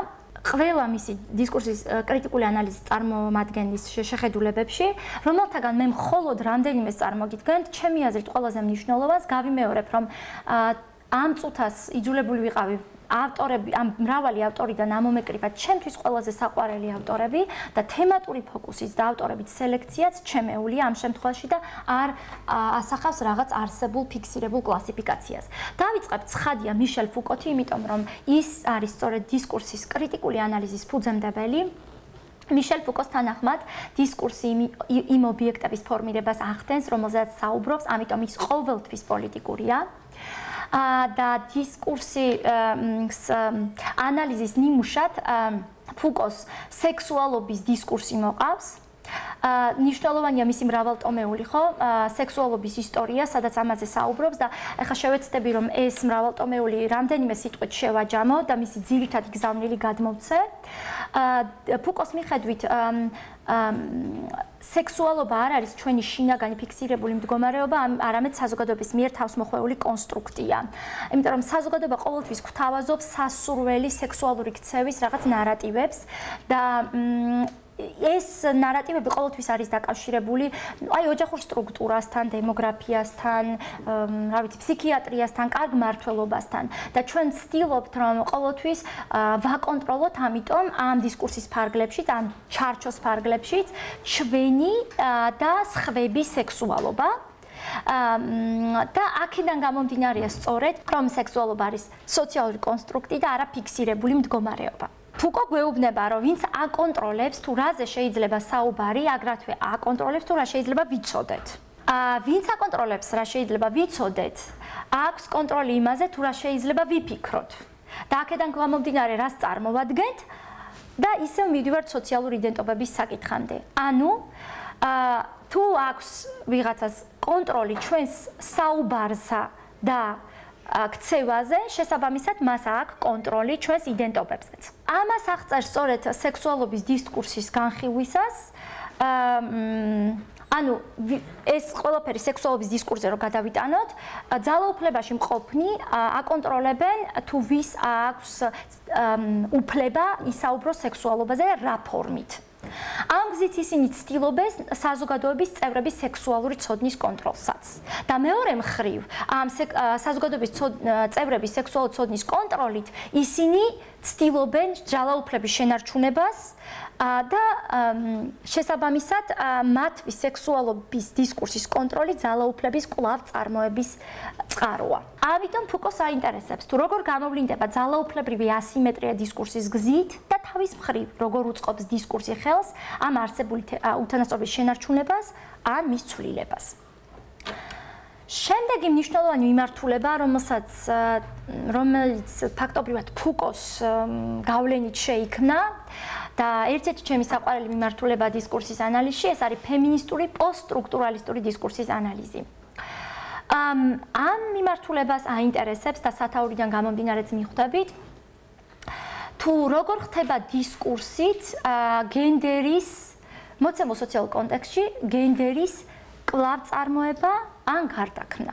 ყველა მისი დისკურსის კრიტიკული ანალიზის წარმომადგენლის შეხედულებებში, რომელთაგან მე მხოლოდ რამდენიმეს წარმოგიდგენთ, ჩემი აზრით ყველაზე მნიშვნელოვანს გავიმეორებ, რომ ამ წუთას იძულებული ვიყავი ავტორები, მრავალი ავტორიდან ამომეკრიბა ჩემთვის ყველაზე საყვარელი ავტორები და თემატური ფოკუსის და ავტორებით სელექციაც ჩემეულია ამ შემთხვევაში და არ ასახავს რაღაც არსებულ ფიქსირებულ კლასიფიკაციას. დავიწყებ ცხადია მიშელ ფუკოთი, იმიტომ რომ ის არის სწორედ დისკურსის კრიტიკული ანალიზის ფუძემდებელი. მიშელ ფუკოს თანახმად დისკურსი იმ ობიექტების ფორმირებას ახდენს, რომელზეც საუბრობს, ამიტომ ის ყოველთვის პოლიტიკურია. და დისკურსი ანალიზის ნიმუშად ფუკოს სექსუალობის დისკურსი მოყავს. ნიშნულოვანია მისი მრავალტომეული, ხო, სექსუალობის ისტორია, სადაც ამაზე საუბრობს და ახლა შევეცდები, რომ ეს მრავალტომეული რამდენიმე სიტყვით შევაჯამო და მისი ძირითადი გზავნილი გადმოვცე. ფუკოს მიხედვით სექსუალობა არ არის ჩვენი შინაგანი ფიქსირებული მდგომარეობა, არამედ საზოგადოების მიერ თავსმოხვეული კონსტრუქტია. იმიტომ რომ საზოგადოება ყოველთვის გვთავაზობს სასურველი სექსუალური ქცევის რაღაც ნარატივებს და ეს ნარატივები ყოველთვის არის დაკავშირებული აი ოჯახურ სტრუქტურასთან, დემოგრაფიასთან, რა ვიცი, ფსიქიატრიასთან, კარგ მმართველობასთან და ჩვენ ვცდილობთ რომ ყოველთვის ვაკონტროლოთ, ამიტომ ამ დისკურსის ფარგლებშიც, ამ ჩარჩოს ფარგლებშიც ჩვენი და სხვების სექსუალობა და აქედან გამომდინარეა სწორედ რომ სექსუალობა არის სოციალური კონსტრუქტი და არა ფიქსირებული მდგომარეობა. ფუკო გვეუბნება, რომ ვინც აკონტროლებს თუ რაზე შეიძლება საუბარი, აგრეთვე აკონტროლებს თუ რა შეიძლება ვიცოდეთ. ვინც აკონტროლებს რა შეიძლება ვიცოდეთ, აქვს კონტროლი იმაზე თუ რა შეიძლება ვიფიქროთ. და აქედან გამომდინარე რას წარმოვადგენთ და ისევ მივიდივართ სოციალური იდენტობების საკითხამდე. ანუ თუ აქვს ვიღაცას კონტროლი ჩვენს საუბარსა და ქცევაზე, შესაბამისად მას აქვს კონტროლი ჩვენს იდენტობებზეც. ამას აღწერს სწორედ სექსუალობის დისკურსის განხილვისას. ანუ ეს ყველაფერი სექსუალობის დისკურსზე რომ გადავიტანოთ, ძალაუფლებაში მყოფნი აკონტროლებენ თუ ვის აქვს უფლება ისაუბროს სექსუალობაზე რა ფორმით. ამ გზით ისინი ცდილობენ საზოგადოების წევრების სექსუალური ცოდნის კონტროლსაც. და მეორე მხრივ, ამ საზოგადოების წევრების სექსუალური ცოდნის კონტროლით ისინი ცდილობენ ძალაუფლების შენარჩუნებას და შესაბამისად მათთვის სექსუალობის დისკურსის კონტროლი ძალაუფლების კვლავ წარმოების წყაროა. ამიტომ ფუკოს აინტერესებს თუ როგორ გამოვლინდება ძალაუფლებრივი ასიმეტრია დისკურსის გზით და თავის მხრივ როგორ უწყობს დისკურსი ხელს ამ არსებული უთანასწორობის შენარჩუნებას ან მის ცვლილებას. შემდეგი მნიშვნელოვანი მიმართულება, რომელიც ფაქტობრივად ფუკოს გავლენით შეიქმნა და ერთ-ერთი ჩემი საყვარელი მიმართულება დისკურსის ანალიზში, ეს არის ფემინისტური პოსტსტრუქტურალისტური დისკურსის ანალიზი. ამ მიმართულებას აინტერესებს და სათაურიდან გამომდინარეც მიხვდებით, თუ როგორ ხდება დისკურსით გენდერის მოცემულ სოციალურ კონტექსტში გენდერის კვლავ წარმოება ან გარდაქმნა.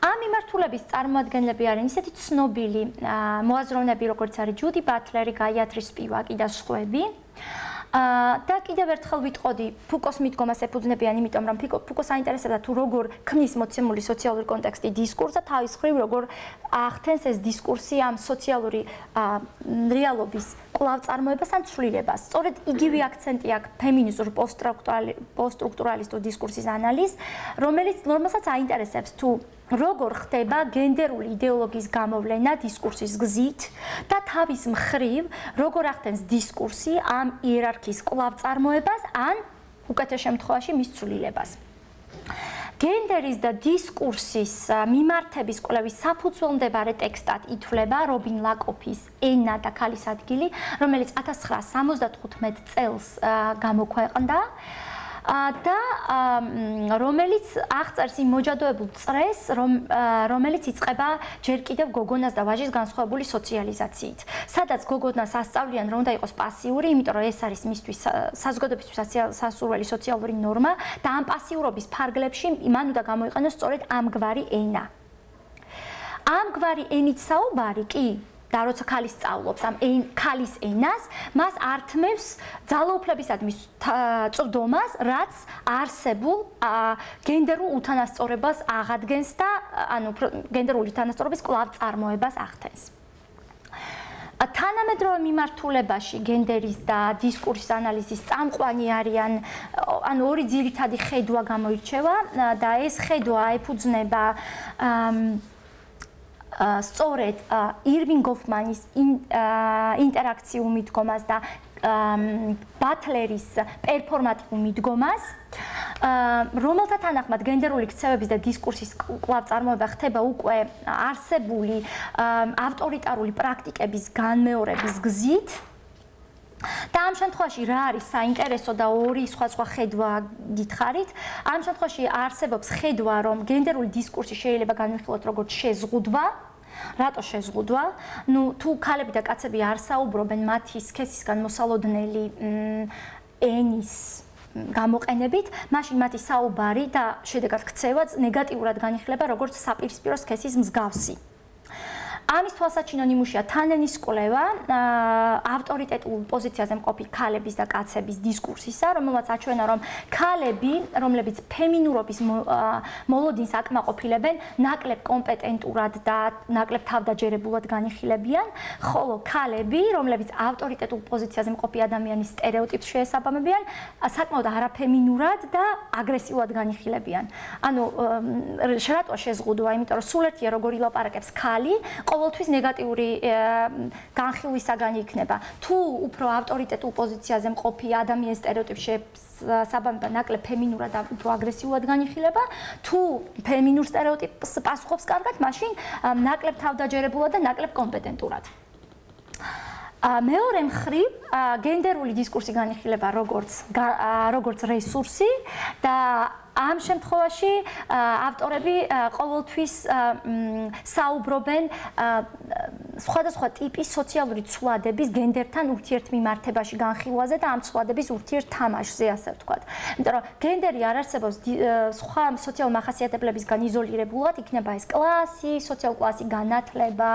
ამ მიმართულების წარმოადგენლები არიან ისეთი ცნობილი მოაზროვნეები, როგორც არის ჯუდი ბატლერი, გაიათრი სპივაკი და სხვები. და კიდევ ერთხელ ვიტყოდი, ფუკოს მიდგომას ეფუძნებიან, იმიტომ რომ ფუკოს აინტერესებდა თუ როგორ ქმნის მოცემული სოციალური კონტექსტი დისკურსს და თავის მხრივ როგორ ახდენს ეს დისკურსი ამ სოციალური რეალობის კვლავ წარმოებას ან ცვლილებას. სწორედ იგივე აქცენტი აქვს ფემინისტურ პოსტსტრუქტურალისტურ დისკურსის ანალიზს, რომელსაც აინტერესებს თუ როგორ ხდება გენდერული იდეოლოგიის გამოვლენა დისკურსის გზით და თავის მხრივ როგორ ახდენს დისკურსი ამ იერარქიის კვლავ წარმოებას ან უკეთეს შემთხვევაში მის ცვლილებას. გენდერის და დისკურსის მიმართების კვლევის საფუძველმდებარე ტექსტად ითვლება რობინ ლაკოფის ენა და ქალის ადგილი, რომელიც 1975 წელს გამოქვეყნდა და რომელიც აღწერს იმ მოჯადოებულ წრეს, რომელიც იწყება ჯერ კიდევ გოგონას და ვაჟის განსხვავებული სოციალიზაციით. სადაც გოგონას ასწავლიან, რომ უნდა იყოს პასიური, იმიტომ რომ ეს არის მისთვის საზოგადოებისთვის სასურველი სოციალური ნორმა და ამ პასიურობის ფარგლებში მან უნდა გამოიყენოს სწორედ ამგვარი ენა. ამგვარი ენით საუბარი კი და როცა ქალი სწავლობს ამ ქალის ენას, მას ართმევს ძალაუფლებისადმი წვდომას, რაც არსებულ გენდერულ უთანასწორობას აღადგენს და ანუ გენდერული უთანასწორობის კვლავ წარმოებას ახდენს. თანამედროვე მიმართულებაში გენდერის და დისკურსის ანალიზის წამყვანი არიან ანუ ორი ძირითადი ხედვა გამოირჩევა და ეს ხედვა ეფუძნება სწორედ ირვინ გოფმანის ინტერაქციულ მიდგომას და ბატლერის პერფორმატიულ მიდგომას, რომელთა თანახმად გენდერული ქცევების და დისკურსის კვლავ წარმოება ხდება უკვე არსებული ავტორიტარული პრაქტიკების განმეორების გზით. და ამ შემთხვევაში რა არის საინტერესო და ორი სხვადასხვა ხედვა გითხარით, ამ შემთხვევაში არსებობს ხედვა, რომ გენდერული დისკურსი შეიძლება განვიხილოთ როგორც შეზღუდვა. რატო შეზღუდვა? ნუ თუ ქალები და კაცები არ საუბრობენ მათი სქესისგან მოსალოდნელი ენის გამოყენებით, მაშინ მათი საუბარი და შედეგად ქცევაც ნეგატიურად განიხილება როგორც საპირისპირო სქესის მსგავსი. ამის თვალსაჩინო ნიმუშია თანენის კვლევა ავტორიტეტულ პოზიციაზე მყოფი ქალების და კაცების დისკურსისა, რომელმაც აჩვენა, რომ ქალები, რომლებიც ფემინურობის მოლოდინს აკმაყოფილებენ, ნაკლებ კომპეტენტურად და ნაკლებ თავდაჯერებულად განიხილებიან, ხოლო ქალები, რომლებიც ავტორიტეტულ პოზიციაზე მყოფი ადამიანის სტერეოტიპს შეესაბამებიან, საკმაოდ არაფემინურად და აგრესიულად განიხილებიან. ანუ რატო შეზღუდვა? იმიტომ რომ სულ ერთია როგორ ილაპარაკებს ქალი, ყოველთვის ნეგატიური განხილვისაგან იქნება. თუ უფრო ავტორიტეტულ პოზიციაზე მყოფი ადამიანის სტერეოტიპს შეესაბამება, ნაკლებ ფემინურად და უფრო აგრესიულად განიხილება, თუ ფემინურ სტერეოტიპს პასუხობს კარგად, მაშინ ნაკლებ თავდაჯერებულად და ნაკლებ კომპეტენტურად. მეორე მხრივ გენდერული დისკურსი განიხილება როგორც რესურსი და ამ შემთხვევაში ავტორები ყოველთვის საუბრობენ სხვადასხვა ტიპის სოციალური ცვლადების გენდერთან ურთიერთმიმართებაში განხილვაზე და ამ ცვლადების ურთიერთთამაშზე, ასე ვთქვათ. იმიტომ რომ გენდერი არ არსებობს სხვა სოციალურ მახასიათებლებისგან იზოლირებულად, იქნება ეს კლასი, სოციალური კლასი, განათლება,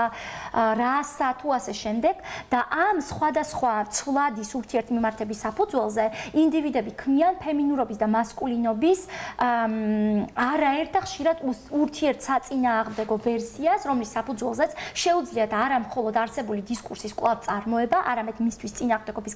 რასა თუ ასე შემდეგ და ამ სხვადასხვა ცვლადის ურთიერთმიმართების საფუძველზე ინდივიდები ქმნიან ფემინურობის და მასკულინობის არაერთ და ხშირად ურთიერთსაწინააღმდეგო ვერსიას, რომლის საფუძველზეც შეუძლიათ არა მხოლოდ არსებული დისკურსის კვლავ წარმოება, არამედ მისთვის წინააღმდეგობის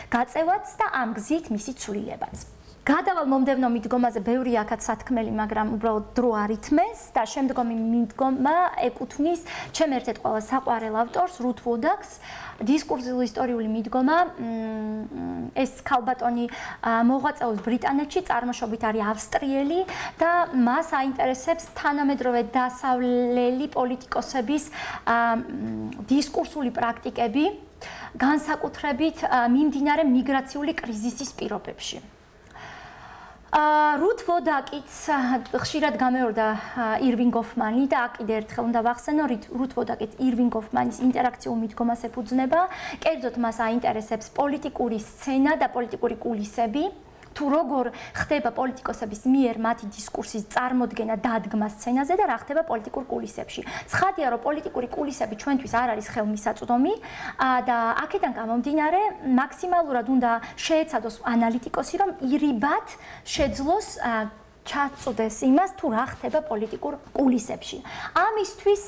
გაწევაც და ამ გზით მისი ცვლილებაც. გადავალ მომდევნო მიდგომაზე ბევრი აქაც სათქმელი, მაგრამ უბრალოდ დრო არ ითმეს და შემდგომი მიდგომა ეკუთვნის ჩემ ერთ-ერთ ყველა საყვარელ ავტორს, რუთ ვოდაკს, დისკურსული ისტორიული მიდგომა. ეს ქალბატონი მოღვაწეობს ბრიტანეთში, წარმოშობით არის ავსტრიელი და მას აინტერესებს თანამედროვე დასავლელი პოლიტიკოსების დისკურსული პრაქტიკები, განსაკუთრებით მიმდინარე მიგრაციული კრიზისის პირობებში. რუთ ვოდაკიც ხშირად გამეორდა ირვინ გოფმანი და კიდე ერთხელ უნდა ვახსენო, რუთ ვოდაკიც ირვინ გოფმანის ინტერაქციულ მიდგომას ეფუძნება, კერძოდ მას აინტერესებს პოლიტიკური სცენა და პოლიტიკური კულისები. თუ როგორ ხდება პოლიტიკოსების მიერ მათი დისკურსის წარმოდგენა დადგმა სცენაზე და რა ხდება პოლიტიკურ კულისებში. ცხადია, რომ პოლიტიკური კულისები ჩვენთვის არ არის ხელმისაწვდომი და აქედან გამომდინარე მაქსიმალურად უნდა შეეცადოს ანალიტიკოსი, რომ ირიბად შეძლოს ჩაწვდეს იმას, თუ რა ხდება პოლიტიკურ კულისებში. ამისთვის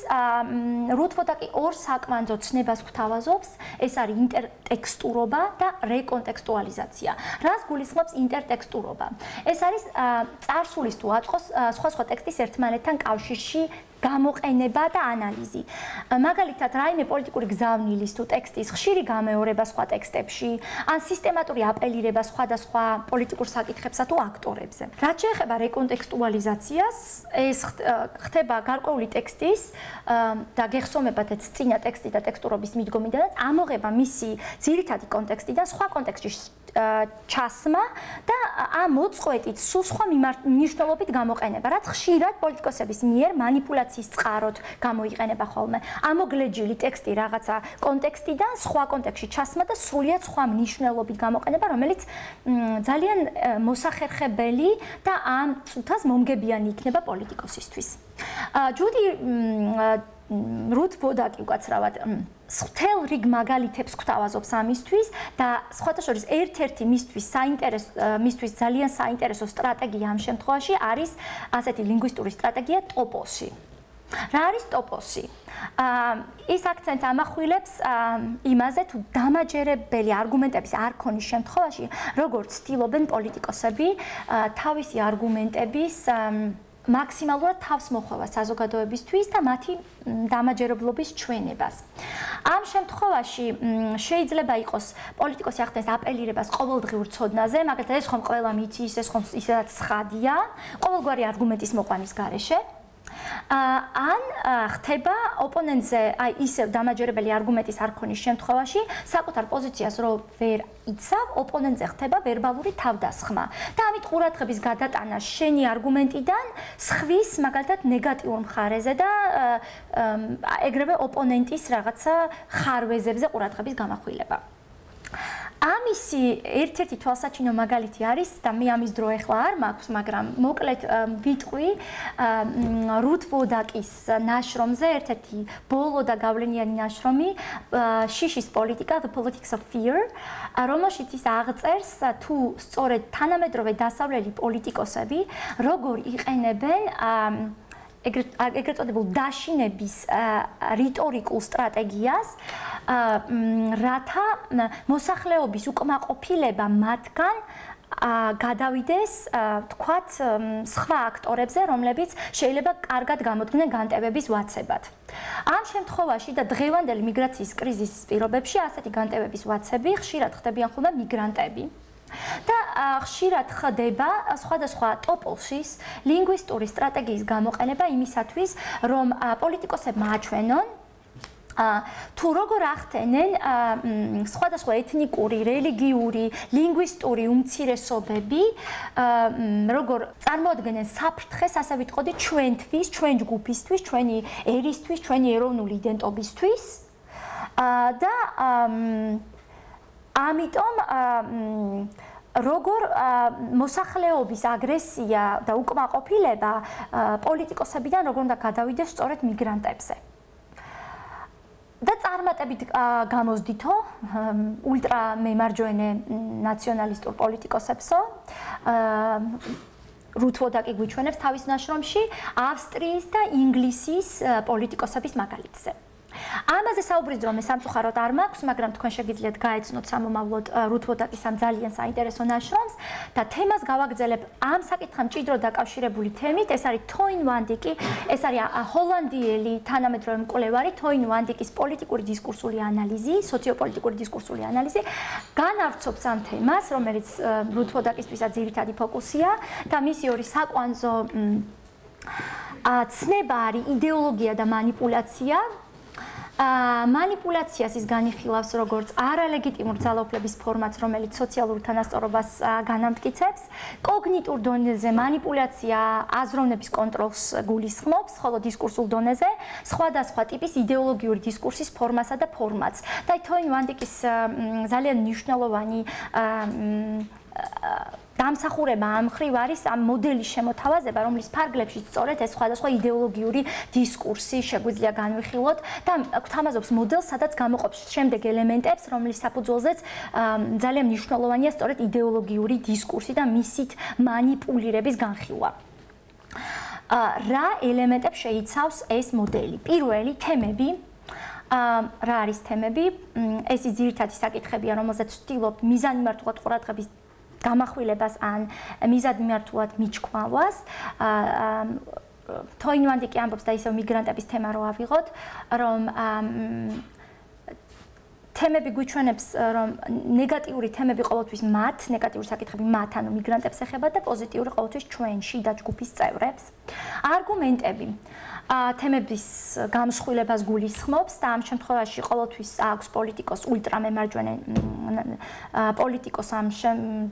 რუთ ვოდაკი ორ საკვანძო ცნებას გვთავაზობს, ეს არის ინტერტექსტურობა და რეკონტექსტუალიზაცია. რას გულისხმობს ინტერტექსტურობა? ეს არის წარსულის თუ აწყოს სხვა ტექსტის ერთმანეთთან კავშირში გამოყენება და ანალიზი. მაგალითად, რაიმე პოლიტიკური გზავნილის თუ ტექსტის ხშირი გამეორება სხვა ტექსტებში, ან სისტემატური აპელირება სხვადასხვა პოლიტიკურ საკითხებსა თუ აქტორებზე. რაც შეეხება რეკონტექსტუალიზაციას, ეს ხდება გარკვეული ტექსტის და გეხსოვებათ წინა ტექსტი და ტექსტურობის მიდგომიდანაც ამოღება მისი ძირითადი კონტექსტიდან სხვა კონტექსტში ჩასმა და ამ მოწყვეტით სულ სხვა მნიშვნელობით გამოყენება, რაც ხშირად პოლიტიკოსების მიერ მანიპულაციის წყაროდ გამოიყენება ხოლმე. ამოგლეჯილი ტექსტი რაღაცა კონტექსტიდან სხვა კონტექსტში ჩასმა და სრულიად სხვა მნიშვნელობით გამოყენება, რომელიც ძალიან მოსახერხებელი და ამ წუთას მომგებიანი იქნება პოლიტიკოსისთვის. ჯუდი რუთ ვოდაკი უკაცრავად მთელ რიგ მაგალითებს გვთავაზობს ამისთვის და სხვათა შორის ერთ-ერთი მისთვის ძალიან საინტერესო სტრატეგია ამ შემთხვევაში არის ასეთი ლინგვისტური სტრატეგია ტოპოსი. რა არის ტოპოსი? ის აქცენტს ამახვილებს იმაზე, თუ დამაჯერებელი არგუმენტების არ ქონის შემთხვევაში, როგორც ცდილობენ პოლიტიკოსები თავისი არგუმენტების მაქსიმალურად თავს მოხვევა საზოგადოებისთვის და მათი დამაჯერებლობის ჩვენებას. ამ შემთხვევაში შეიძლება იყოს პოლიტიკოსი ახდენს აპელირებას ყოველდღიურ ცოდნაზე, მაგალითად ეს ხომ ყველა მიცის, ეს ხომ ისედაც ცხადია, ყოველგვარი არგუმენტის მოყვანის გარეშე. ან ხდება ოპონენტზე აი ისევ დამაჯერებელი არგუმენტის არ ქონის შემთხვევაში საკუთარ პოზიციას რო ვერ იცავ, ოპონენტზე ხდება ვერბალური თავდასხმა და ამით ყურადღების გადატანა შენი არგუმენტიდან სხვის მაგალითად ნეგატიურ მხარეზე და ეგრევე ოპონენტის რაღაცა ხარვეზებზე ყურადღების გამახვილება. ამისი ერთ-ერთი თვალსაჩინო მაგალითი არის და მე ამის დრო ახლა არ მაქვს, მაგრამ მოკლედ ვიტყვი რუთ ვოდაკის ნაშრომზე, ერთ-ერთი ბოლო და გავლენიანი ნაშრომი შიშის პოლიტიკა, The Politics of Fear, რომელშიც ის აღწერს თუ სწორედ თანამედროვე დასავლელი პოლიტიკოსები როგორ იყენებენ ეგრეთ წოდებულ დაშინების რიტორიკულ სტრატეგიას, რათა მოსახლეობის უკმაყოფილება მათგან გადავიდეს, თქვათ, სხვა აქტორებზე, რომლებიც შეიძლება კარგად გამოდგნენ განტევების ვაცებად. ამ შემთხვევაში და დღევანდელი მიგრაციის კრიზისის პირობებში ასეთი განტევების ვაცები ხშირად ხდებიან ხოლმე მიგრანტები. და ხშირად ხდება სხვადასხვა ტოპოსის ლინგვისტური სტრატეგიის გამოყენება იმისათვის, რომ პოლიტიკოსებმა აჩვენონ თუ როგორ ახდენენ სხვადასხვა ეთნიკური, რელიგიური, ლინგვისტური უმცირესობები, როგორ წარმოადგენენ საფრთხეს, ასე ვიტყოდი, ჩვენთვის, ჩვენ ჯგუფისთვის, ჩვენი ერისთვის, ჩვენი ეროვნული იდენტობისთვის და ამიტომ როგორ მოსახლეობის აგრესია და უკმაყოფილება პოლიტიკოსებიდან როგორ უნდა გადავიდეს სწორედ მიგრანტებზე. და წარმატებით გამოსდითო ულტრამემარჯვენე ნაციონალისტურ პოლიტიკოსებსო რუთვოდაკი გვიჩვენებს თავის ნაშრომში ავსტრიის და ინგლისის პოლიტიკოსების მაგალითზე. ამაზე საუბრის დრო მე სამწუხაროდ არ მაქვს, მაგრამ თქვენ შეგიძლიათ გაეცნოთ სამომავლოდ რუთვოდაკის ამ ძალიან საინტერესო ნაშრომს და თემას გავაგრძელებ ამ საკითხთან მჭიდროდ დაკავშირებული თემით. ეს არის თოინ ვანდიკი, ეს არის ჰოლანდიელი თანამედროვე მკვლევარი თოინ ვანდიკის პოლიტიკური დისკურსული ანალიზი, სოციოპოლიტიკური დისკურსული ანალიზი. განავრცობს ამ თემას, რომელიც რუთვოდაკისთვისაც ძირითადი ფოკუსია და მისი ორი საკვანძო ცნება არის იდეოლოგია და манипуляция. манипуляციას ის განიხილავს როგორც არალეგიტიმურ ძალაუფლების ფორმატს, რომელიც სოციალურ თანასწორობას განამტკიცებს. კოგნიტურ დონეზე манипуляция აზროვნების კონტროლს გულისხმობს, ხოლო დისკურსულ დონეზე სხვადასხვა ტიპის იდეოლოგიური დისკურსის ფორმასა და ფორმატს. და თოინ ვანდიკის ძალიან მნიშვნელოვანი დამსახურება ამ მხრივ არის ამ მოდელის შემოთავაზება, რომლის ფარგლებშიც სწორედ ეს სხვადასხვა იდეოლოგიური დისკურსი შეგვიძლია განვიხილოთ და გვთავაზობს მოდელს, სადაც გამოყოფს შემდეგ ელემენტებს, რომლის საფუძველზეც ძალიან მნიშვნელოვანია სწორედ იდეოლოგიური დისკურსი და მისით манипуლირების განხილვა. რა ელემენტებს შეიცავს ეს მოდელი? პირველი თემები რა არის თემები? ეს ძირითადი საკითხებია, რომელზეც ვცდილობ მიზანმიმართულად ყურადღების გამახვილებას ან მიზანმიმართულად მიჩქმავას. თოინ ვანდიკი ამბობს და ისევ მიგრანტების თემა რო ავიღოთ, რომ თემები გვიჩვენებს, რომ ნეგატიური თემები ყოველთვის მათ, ნეგატიური საკითხები მათ, ანუ მიგრანტებს ეხება და პოზიტიური ყოველთვის ჩვენში და ჯგუფის წევრებს. არგუმენტები თემების გამსხვილებას გულისხმობს და ამ შემთხვევაში ყოველთვის აქვს პოლიტიკოს ულტრამემარჯვენე პოლიტიკოს ამ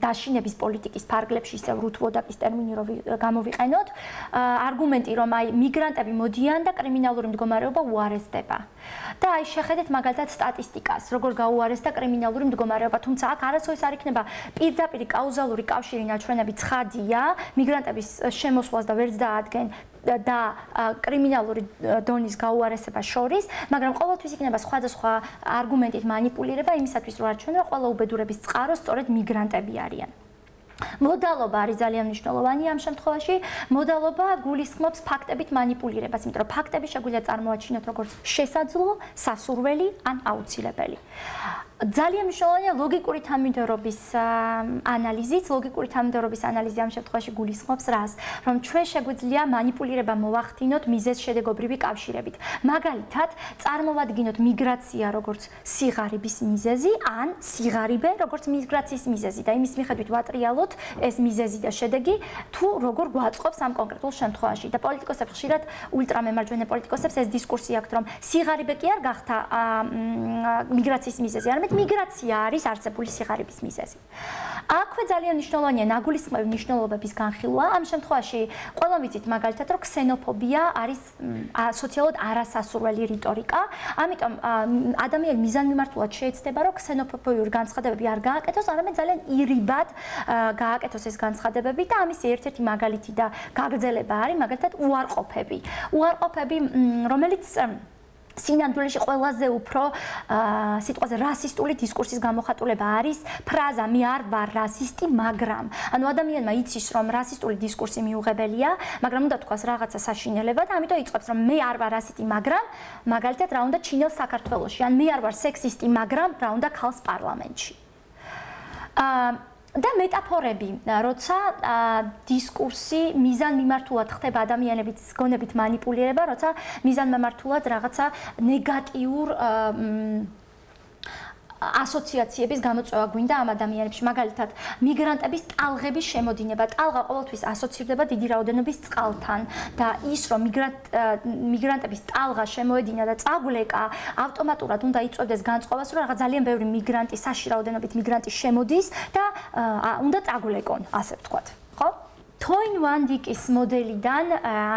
დაშინების პოლიტიკის ფარგლებში ისევ რუთვოდაკის ტერმინი რო გამოვიყენოთ. არგუმენტი, რომ აი მიგრანტები მოდიან და კრიმინალური მდგომარეობა უარესდება. და აი შეხედეთ მაგალითად სტატისტიკას, როგორ გაუარესდა კრიმინალური მდგომარეობა, თუმცა აქ არასოდეს არ იქნება პირდაპირი კაუზალური კავშირი ნაჩვენები ცხადია მიგრანტების შემოსვლას და ვერც დაადგენ და კრიმინალური დონის გაუარესება შორის, მაგრამ ყოველთვის იქნება სხვადასხვა არგუმენტით манипуლირება იმისათვის, რომ არჩევნო ყველა უბედურების წყარო სწორედ მიგრანტები არიან. მოდალობა არის ძალიან მნიშვნელოვანი ამ შემთხვევაში. მოდალობა გულისხმობს ფაქტებით манипуლირებას, იმიტომ რომ ფაქტები შეგვიძლია წარმოაჩინოთ როგორც შესაძლო, სასურველი ან აუცილებელი. ძალიან მნიშვნელოვანია ლოგიკური თანმიმდევრობის ანალიზიც. ლოგიკური თანმიმდევრობის ანალიზი ამ შემთხვევაში გულისხმობს რას? რომ ჩვენ შეგვიძლია манипуლირება მოვახდინოთ მიზეზ-შედეგობრივი კავშირებით. მაგალითად, წარმოვადგინოთ მიგრაცია როგორც სიღარიბის მიზეზი ან სიღარიბე როგორც მიგრაციის მიზეზი და იმის მიხედვით ვატრიალოთ ეს მიზეზი და შედეგი თუ როგორ გვაწყობს ამ კონკრეტულ შემთხვევაში. და პოლიტიკოსებს ხშირად ულტრამემარჯვენე პოლიტიკოსებს ეს დისკურსი აქვთ, რომ სიღარიბე კი არ გახდა მიგრაციის მიზეზი, არამედ მიგრაცია არის არსებული სიღარიბის მიზეზი. აქვე ძალიან მნიშვნელოვანია ნაგულისხმევი მნიშვნელობების განხილვა. ამ შემთხვევაში ყველამ ვიცით მაგალითად, რომ ქსენოფობია არის სოციალურად არასასურველი რიტორიკა. ამიტომ ადამიანი მიზანმიმართულად შეეცდება, რომ ქსენოფობიური განცხადებები არ გააკეთოს, არამედ ძალიან ირიბად გააკეთოს ეს განცხადებები და ამის ერთ-ერთი მაგალითი და გაგრძელება არის მაგალითად უარყოფები. უარყოფები, რომელიც სინამდვილეში ყველაზე უფრო სიტყვაზე რასისტული დისკურსის გამოხატულება არის ფრაზა მე არ ვარ რასისტი, მაგრამ ანუ ადამიანმა იცის რომ რასისტული დისკურსი მიუღებელია, მაგრამ უნდა თქვას რაღაცა საშინელება და ამიტომ იწყებს რომ მე არ ვარ რასისტი, მაგრამ მაგალითად რა უნდა ჩინელს საქართველოში, ან მე არ ვარ სექსისტი, მაგრამ რა უნდა ქალს პარლამენტში. და მეტაფორები, როცა დისკურსი მიზანმიმართულად ხდება ადამიანების გონებით манипуლირება, როცა მიზანმიმართულად რაღაცა ნეგატიურ ასოციაციების გამოწვევა გვინდა ამ ადამიანებში, მაგალითად, მიგრანტების ტალღების შემოდინება. ტალღა ყოველთვის ასოცირდება დიდი რაოდენობის წყალთან და ის, რომ მიგრანტების ტალღა შემოედინა და წაგვლეკა, ავტომატურად უნდა იწვევდეს განწყობას, რომ რაღაც ძალიან ბევრი მიგრანტი, საში რაოდენობით მიგრანტი შემოდის და უნდა წაგვლეკონ, ასე ვთქვათ, ხო? თოინ-ვან-დიკის მოდელიდან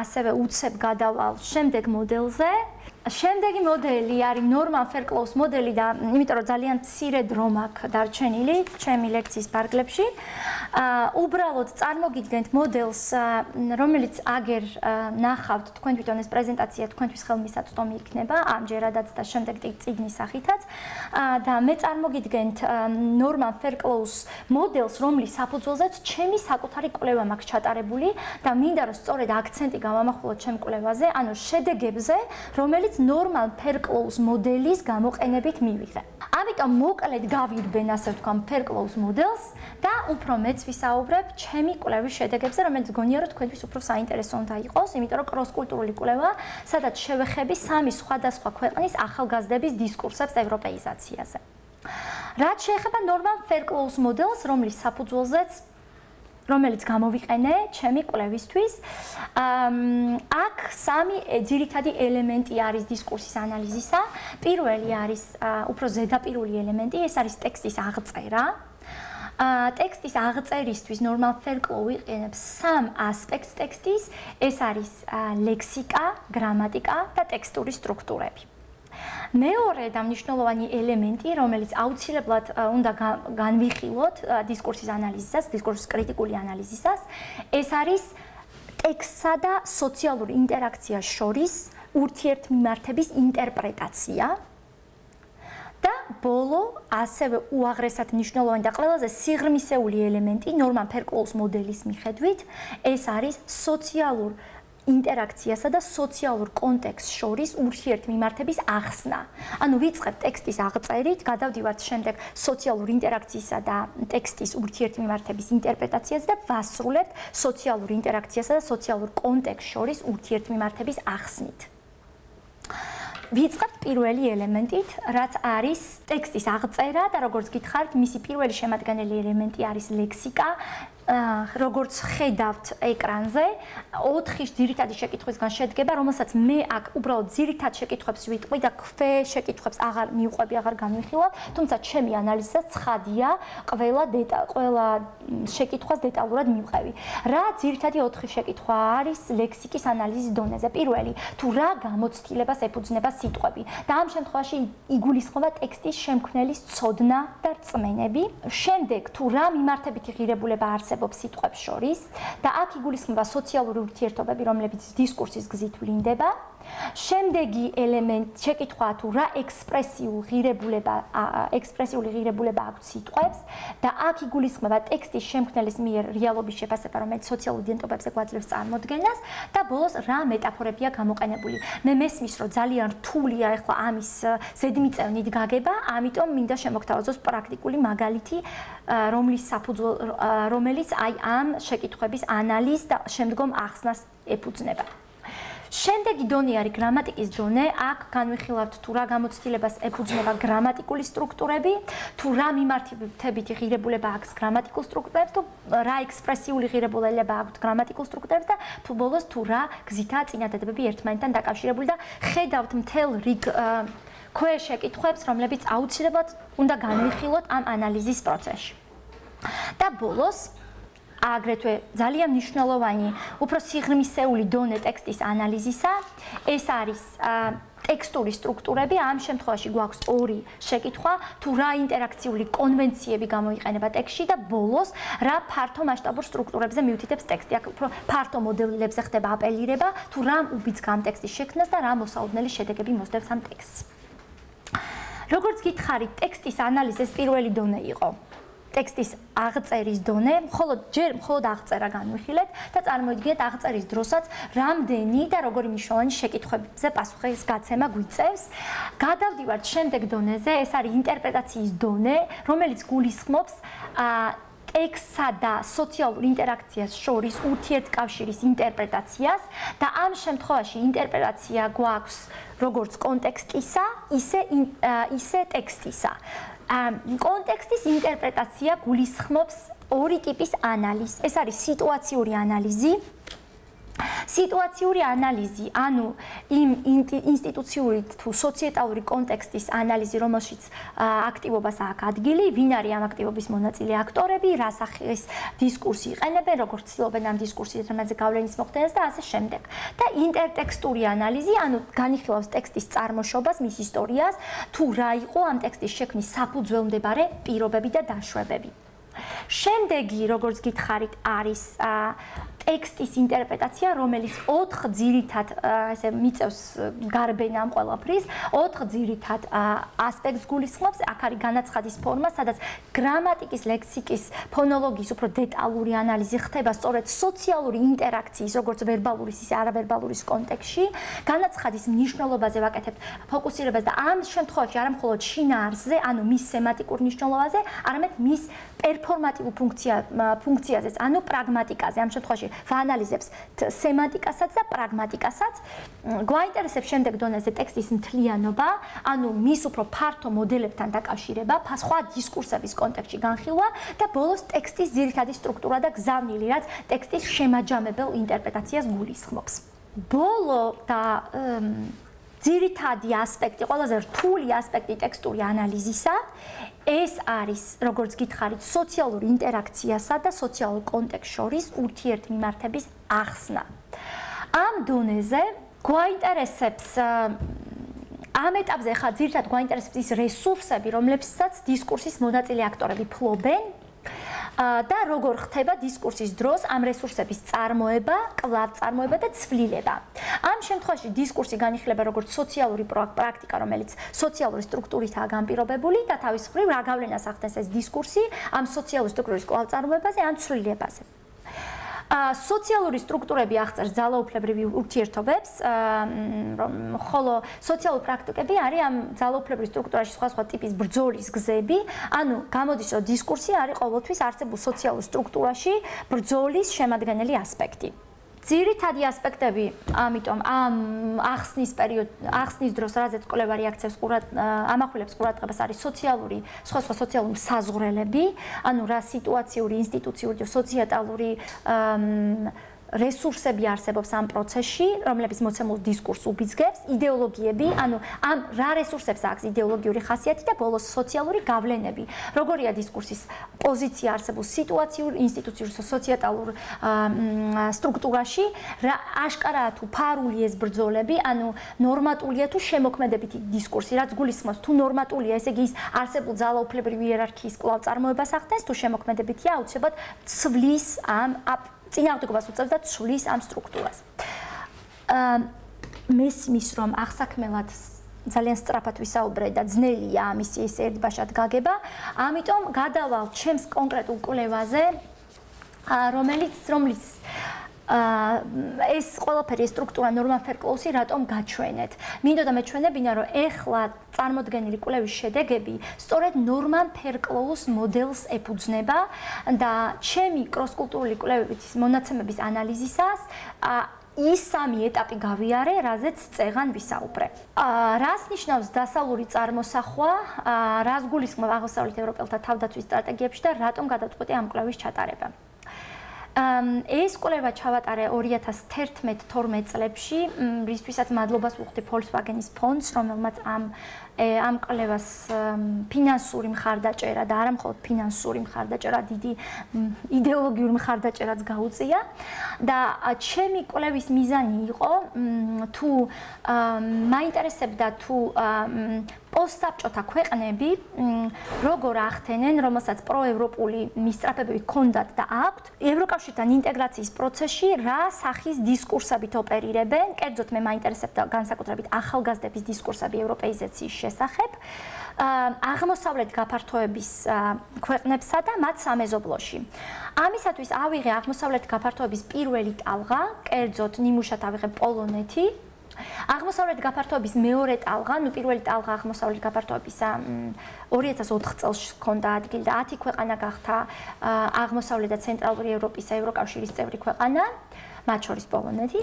ასევე უცებ გადავალ შემდეგ მოდელზე. შემდეგი მოდელი არის ნორმან ფერკლოუს მოდელი და იმიტომ რომ ძალიან მცირე დრო მაქვს დარჩენილი ჩემი ლექციის ფარგლებში, უბრალოდ წარმოგიდგენთ მოდელს, რომელიც აგერ ნახავთ თქვენ თვითონ ეს პრეზენტაცია თქვენთვის ხელმისაწვდომი იქნება ამჯერადაც და შემდეგ წიგნის სახითაც და მე წარმოგიდგენთ ნორმან ფერკლოუს მოდელს, რომლის საფუძველზეც ჩემი საკუთარი კვლევა მაქვს ჩატარებული და მინდა რომ სწორედ აქცენტი გამამახვილოთ ჩემ კვლევაზე, ანუ შედეგებზე, რომელიც ნორმან ფერკლოუს მოდელის გამოყენებით მივიღე. ამიტომ მოკლედ გავირბენ, ასე ვთქვამ, ფერკლოუს მოდელს და უფრო მეც ვისაუბრებ ჩემი კვლევის შედეგებზე, რომელიც გონია რომ თქვენთვის უფრო საინტერესო უნდა იყოს, იმიტომ რომ კროს-კულტურული კვლევა, სადაც შევეხები სამი სხვადასხვა ქვეყნის ახალგაზრდების დისკურსებს ევროპეიზაციაზე. რაც შეეხება ნორმან ფერკლოუს მოდელს, რომლის საფუძველზეც რომელიც გამოვიყენე ჩემი კვლევისთვის. აქ სამი ძირითადი ელემენტი არის დისკურსის ანალიზისა. პირველი არის უფრო ზედაპირული ელემენტი, ეს არის ტექსტის აღწერა. ტექსტის აღწერისთვის ნორმან ფერკლოუ იყენებს სამ ასპექტს ტექსტის, ეს არის ლექსიკა, გრამატიკა და ტექსტური სტრუქტურები. მეორე და მნიშვნელოვანი ელემენტი, რომელიც აუცილებლად უნდა განვიხილოთ დისკურსის ანალიზისას, დისკურსის კრიტიკული ანალიზისას, ეს არის ტექსტსა და სოციალური ინტერაქციას შორის ურთიერთმიმართების ინტერპრეტაცია. და ბოლო, ასევე უაღრესად მნიშვნელოვანი და ყველაზე სიღრმისეული ელემენტი ნორმან ფერკლოუს მოდელის მიხედვით, ეს არის სოციალურ ინტერაქციასა და სოციალურ კონტექსტს შორის ურთიერთმიმართების ახსნა. ანუ ვიწყებ ტექსტის აღწერით, გადავდივართ შემდეგ სოციალურ ინტერაქციისა და ტექსტის ურთიერთმიმართების ინტერპრეტაციაზე და ვასრულებთ სოციალურ ინტერაქციასა და სოციალურ კონტექსტს შორის ურთიერთმიმართების ახსნით. ვიწყებთ პირველი ელემენტით, რაც არის ტექსტის აღწერა და როგორც გითხარით, მისი პირველი შემადგენელი ელემენტი არის ლექსიკა. როგორც ხედავთ ეკრანზე, 4 ძირითადი შეკითხვისგან შედგება, რომელსაც მე აქ უბრალოდ ძირითად შეკითხვებს ვიტყვი და ქვე შეკითხვებს აღარ მივყვები, აღარ განვიხილავ, თუმცა ჩემი ანალიზისას ცხადია, ყველა შეკითხვას დეტალურად მივყევი. რა ძირითადი 4 შეკითხვა არის ლექსიკის ანალიზის დონეზე? პირველი, თუ რა გამოცდილებას ეფუძნება სიტყვები და ამ შემთხვევაში იგულისხმება ტექსტის შემქმნელის ცოდნა და რწმენები. შემდეგ, თუ რა მიმართებითი ღირებულება არსებობს სიტყვებს შორის და აქ იგულისხმება სოციალური ურთიერთობები, რომლებიც დისკურსის გზით ვლინდება. შემდეგი ელემენტი შეკითხვაა თუ რა ექსპრესიული ღირებულება აქვს სიტყვებს და აქ იგულისხმება ტექსტის შემქმნელის მიერ რეალობის შეფასება, რომელიც სოციალურ იდენტობებზე გვაძლევს წარმოდგენას და ბოლოს რა მეტაფორებია გამოყენებული. მე მესმის, რომ ძალიან რთულია ახლა ამის ზედმიწევნით გაგება, ამიტომ მინდა შემოგთავაზოს პრაქტიკული მაგალითი, რომელიც აი ამ შეკითხვების ანალიზს და შემდგომ ახსნას ეფუძნება. შემდეგი დონე არის გრამატიკის დონე. აქ განვიხილავთ თუ რა გამოცდილებას ეფუძნება გრამატიკული სტრუქტურები, თუ რა მიმართებითი ღირებულება აქვს გრამატიკულ სტრუქტურებს, თუ რა ექსპრესიული ღირებულება აქვს გრამატიკულ სტრუქტურებს და თუ ბოლოს თუ რა გზითაა წინადადებები ერთმანეთთან დაკავშირებული და ხედავთ მთელ რიგ ქვე შეკითხვებს, რომლებიც აუცილებლად უნდა განვიხილოთ ამ ანალიზის პროცესში. და ბოლოს აგრეთვე ძალიან მნიშვნელოვანი, უფრო სიღრმისეული დონე ტექსტის ანალიზისა, ეს არის ტექსტური სტრუქტურები. ამ შემთხვევაში გვაქვს 2 შეკითხვა, თუ რა ინტერაქციული კონვენციები გამოიყენება ტექსტში და ბოლოს რა ფართო მასშტაბურ სტრუქტურებზე მიუთითებს ტექსტი. აქ უფრო ფართო მოდელებზე ხდება აპელირება, თუ რა უბიძგა ამ ტექსტის შექმნას და რა მოსაოდნელი შედეგები მოსდევს ამ ტექსტს. როგორც გითხარით, ტექსტის ანალიზის პირველი დონე იყო ტექსტის აღწერის დონე, მხოლოდ აღწერა განვიხილეთ და წარმოიდგინეთ აღწერის დროსაც რამდენი და როგორი მნიშვნელოვანი შეკითხვებზე პასუხის გაცემა გვიწევს. გადავდივართ შემდეგ დონეზე, ეს არის ინტერპრეტაციის დონე, რომელიც გულისხმობს ტექსტსა და სოციალურ ინტერაქციას შორის ურთიერთკავშირის ინტერპრეტაციას და ამ შემთხვევაში ინტერპრეტაცია გვაქვს როგორც კონტექსტისა, ისე ტექსტისა. კონტექსტის ინტერპრეტაცია გულისხმობს ორი ტიპის ანალიზს. ეს არის სიტუაციური ანალიზი. სიტუაციური ანალიზი, ანუ იმ ინსტიტუციური თუ სოციალური კონტექსტის ანალიზი, რომელშიც აქტივობას აქვს ადგილი, ვინ არის ამ აქტივობის მონაწილე აქტორები, რა სახის დისკურსი იყენებენ, როგორც ცდილობენ ამ დისკურსის თემაზე გავლენის მოხდენას და ასე შემდეგ. და ინტერთექსტური ანალიზი, ანუ განიხილავს ტექსტის წარმოშობას, მის ისტორიას, თუ რა იყო ამ ტექსტის შექმნის საფუძველმდებარე პირობები და დაშვებები. შემდეგი, როგორც გითხარით, არის ტექსტის ინტერპრეტაცია, რომელიც 4 ძირითად ესე მიწევს გარბენა ამ ყველაფრის, 4 ძირითად ასპექტს გულისხმობს. აქ არის განაცხადის ფორმა, სადაც გრამატიკის, ლექსიკის, ფონოლოგიის უფრო დეტალური ანალიზი ხდება სწორედ სოციალური ინტერაქციის, როგორც ვერბალურის, ისე არავერბალურის კონტექსტში. განაცხადის მნიშვნელობაზე ვაკეთებთ ფოკუსირებას და ამ შემთხვევაში არა მხოლოდ შინაარსზე, ანუ მის სემანტიკურ მნიშვნელობაზე, არამედ მის პერფორმატიულ ფუნქციაზეც, ანუ პრაგმატიკაზე. ამ შემთხვევაში ვაანალიზებს სემანტიკასაც და პრაგმატიკასაც. გვაინტერესებს შემდეგ დონეზე ტექსტის მთლიანობა, ანუ მის უფრო ფართო მოდელებთან დაკავშირება, სხვა დისკურსების კონტექსტში განხილვა და ბოლოს ტექსტის ძირითადი სტრუქტურა და გზავნილი, რაც ტექსტის შემაჯამებელ ინტერპრეტაციას გულისხმობს. ბოლო და ძირითადი ასპექტი, ყველაზე რთული ასპექტი ტექსტური ანალიზისა, ეს არის, როგორც გითხარით, სოციალური ინტერაქციასა და სოციალურ კონტექსტ შორის ურთიერთმიმართების ახსნა. ამ დონეზე გვაინტერესებს ამ ეტაპზე ხა ძირითადად გვაინტერესებს ის რესურსები, რომლებსაც დისკურსის მონაწილე აქტორები ფლობენ და როგორ ხდება დისკურსის დროს ამ რესურსების წარმოება, კვლავ-წარმოება და ცვლილება. ამ შემთხვევაში დისკურსი განიხილება როგორც სოციალური პრაქტიკა, რომელიც სოციალური სტრუქტურითაა განპირობებული და თავის მხრივ რა გავლენას ახდენს ეს დისკურსი ამ სოციალური სტრუქტურის კვლავ-წარმოებაზე, ან ცვლილებაზე. სოციალური სტრუქტურები აღწერს ძალაუფლებრივ ურთიერთობებს, ხოლო სოციალური პრაქტიკები არის ამ ძალაუფლებრივ სტრუქტურაში სხვადასხვა ტიპის ბრძოლის გზები, ანუ გამოდის, რომ დისკურსი არის ყოველთვის არსებულ სოციალურ სტრუქტურაში ბრძოლის შემადგენელი ასპექტი. ძირითადი ასპექტები, ამიტომ ამ ახსნის დროს, რაზეც კვლევარი აქცევს ამახვილებს ყურადღებას, არის სოციალური, სხვა სოციალური საზღვრელები, ანუ რა სიტუაციური, ინსტიტუციური და სოციალური რესურსები არსებობს ამ პროცესში, რომლებიც მოცემულ დისკურსს უბიძგებს, იდეოლოგიები, ანუ ამ რა რესურსებს აქვს იდეოლოგიური ხასიათი და ბოლოს სოციალური გავლენები. როგორია დისკურსის პოზიცია არსებულ სიტუაციურ, ინსტიტუციურ, სოციალურ სტრუქტურაში, რა აშკარაა თუ ფარული ეს ბრძოლები, ანუ ნორმატულია თუ შემოქმედებითი დისკურსი, რაც გულისხმობს თუ ნორმატულია, ესე იგი ის არსებულ ძალაუფლებრივი იერარქიის კვლავ-წარმოებას ახდენს, თუ შემოქმედებითია, აუცილებლად ცვლის ამ წინააღმდეგობას უწევს და ცვლის ამ სტრუქტურას. მესმის, რომ აღსაქმელად ძალიან სწრაფად ვისაუბრე და ძნელია ამის ეს ერთბაშად გაგება, ამიტომ გადავალ ჩემს კონკრეტულ კვლევაზე, რომელიც ეს ყველაფერი სტრუქტურა ნორმალ-ფერკლოუსი რატომ გაჩვენეთ. მინდოდა მეჩვენებინა, რომ ეხლა წარმოდგენილი კვლევის შედეგები სწორედ ნორმალ-ფერკლოუს მოდელს ეფუძნება და ჩემი კროსკულტურული კვლევების მონაცემების ანალიზისას ის სამი ეტაპი გავიარე, რაზეც წეღან ვისაუბრე. რას ნიშნავს დასავლური წარმოსახვა, რას გულისხმობ აღმოსავლეთ ევროპელთა თავდაცვის სტრატეგიებში და რატომ გადავწყვეტე ამ კვლევის ჩატარება. ეს კვლევა ჩავატარე 2011-12 წლებში, რისთვისაც მადლობას ვუხდი Volkswagen-ის ფონდს, რომელმაც ამ კვლევას ფინანსური მხარდაჭერა და არა მხოლოდ ფინანსური მხარდაჭერა, დიდი იდეოლოგიური მხარდაჭერაც გაუწია და ჩემი კვლევის მიზანი იყო თუ მაინტერესებდა თუ პოსტსაბჭოთა ქვეყნები როგორ ახდენენ, რომელსაც პროევროპული მისწრაფებები ჰქონდათ და აქვთ, ევროკავშირთან ინტეგრაციის პროცესში რა სახის დისკურსებით ოპერირებენ, კერძოდ მე მაინტერესებდა განსაკუთრებით ახალგაზრდების დისკურსები ევროპეიზაციის შესახებ, აღმოსავლეთ გაფართოების ქვეყნებსა და მათ სამეზობლოში. ამისათვის ავიღე აღმოსავლეთ გაფართოების პირველი ტალღა, კერძოდ ნიმუშად ავიღე პოლონეთი, აღმოსავლეთ გაფართოების მეორე ტალღა, პირველი ტალღა აღმოსავლეთ გაფართოების 2004 წელს ჰქონდა ადგილი და 10 ქვეყანა გახდა აღმოსავლეთ და ცენტრალური ევროპის ევროკავშირის წევრი ქვეყანა. მათ შორის პოლონეთი.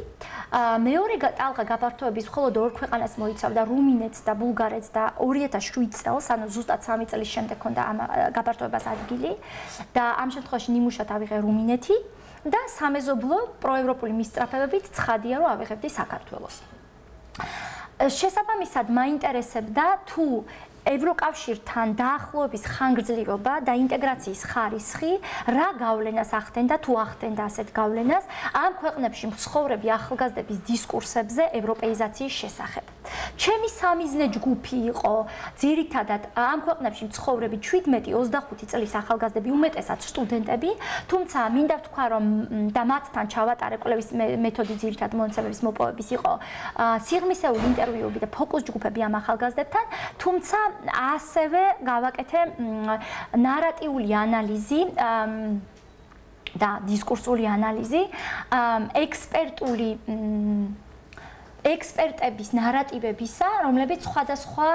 მეორე ტალღა გაფართოების მხოლოდ 2 ქვეყანას მოიცავდა, რუმინეთს და ბულგარეთს და 2007 წელს, ანუ ზუსტად 3 წლის შემდეგ ჰქონდა ამ გაფართოებას ადგილი და ამ შემთხვევაში ნიმუშად ავიღე რუმინეთი და სამეზობლო პროევროპული მისწრაფებებით ცხადია, რომ ავიღებდი საქართველოს. შესაბამისად მაინტერესებდა თუ ევროკავშირთან დაახლოების ხანგრძლივობა და ინტეგრაციის ხარისხი რა გავლენას ახდენდა თუ ახდენდა ასეთ გავლენას ამ ქვეყნებში მცხოვრები ახალგაზრდების დისკურსებზე ევროპეიზაციის შესახებ. ჩემი სამიზნე ჯგუფი იყო ძირითადად ამ ქვეყნებში მცხოვრები 17-25 წლის ახალგაზრდები, უმეტესად სტუდენტები, თუმცა მინდა ვთქვა, რომ და მათთან ჩავატარე კვლევის მეთოდი ძირითადად მონაცემების მოპოვების იყო სიღრმისეული ინტერვიუები და ფოკუს ჯგუფები ამ ახალგაზრდებთან, თუმცა ასევე გავაკეთე ნარატიული ანალიზი და დისკურსული ანალიზი, ექსპერტების ნარატივებისა, რომლებიც სხვადასხვა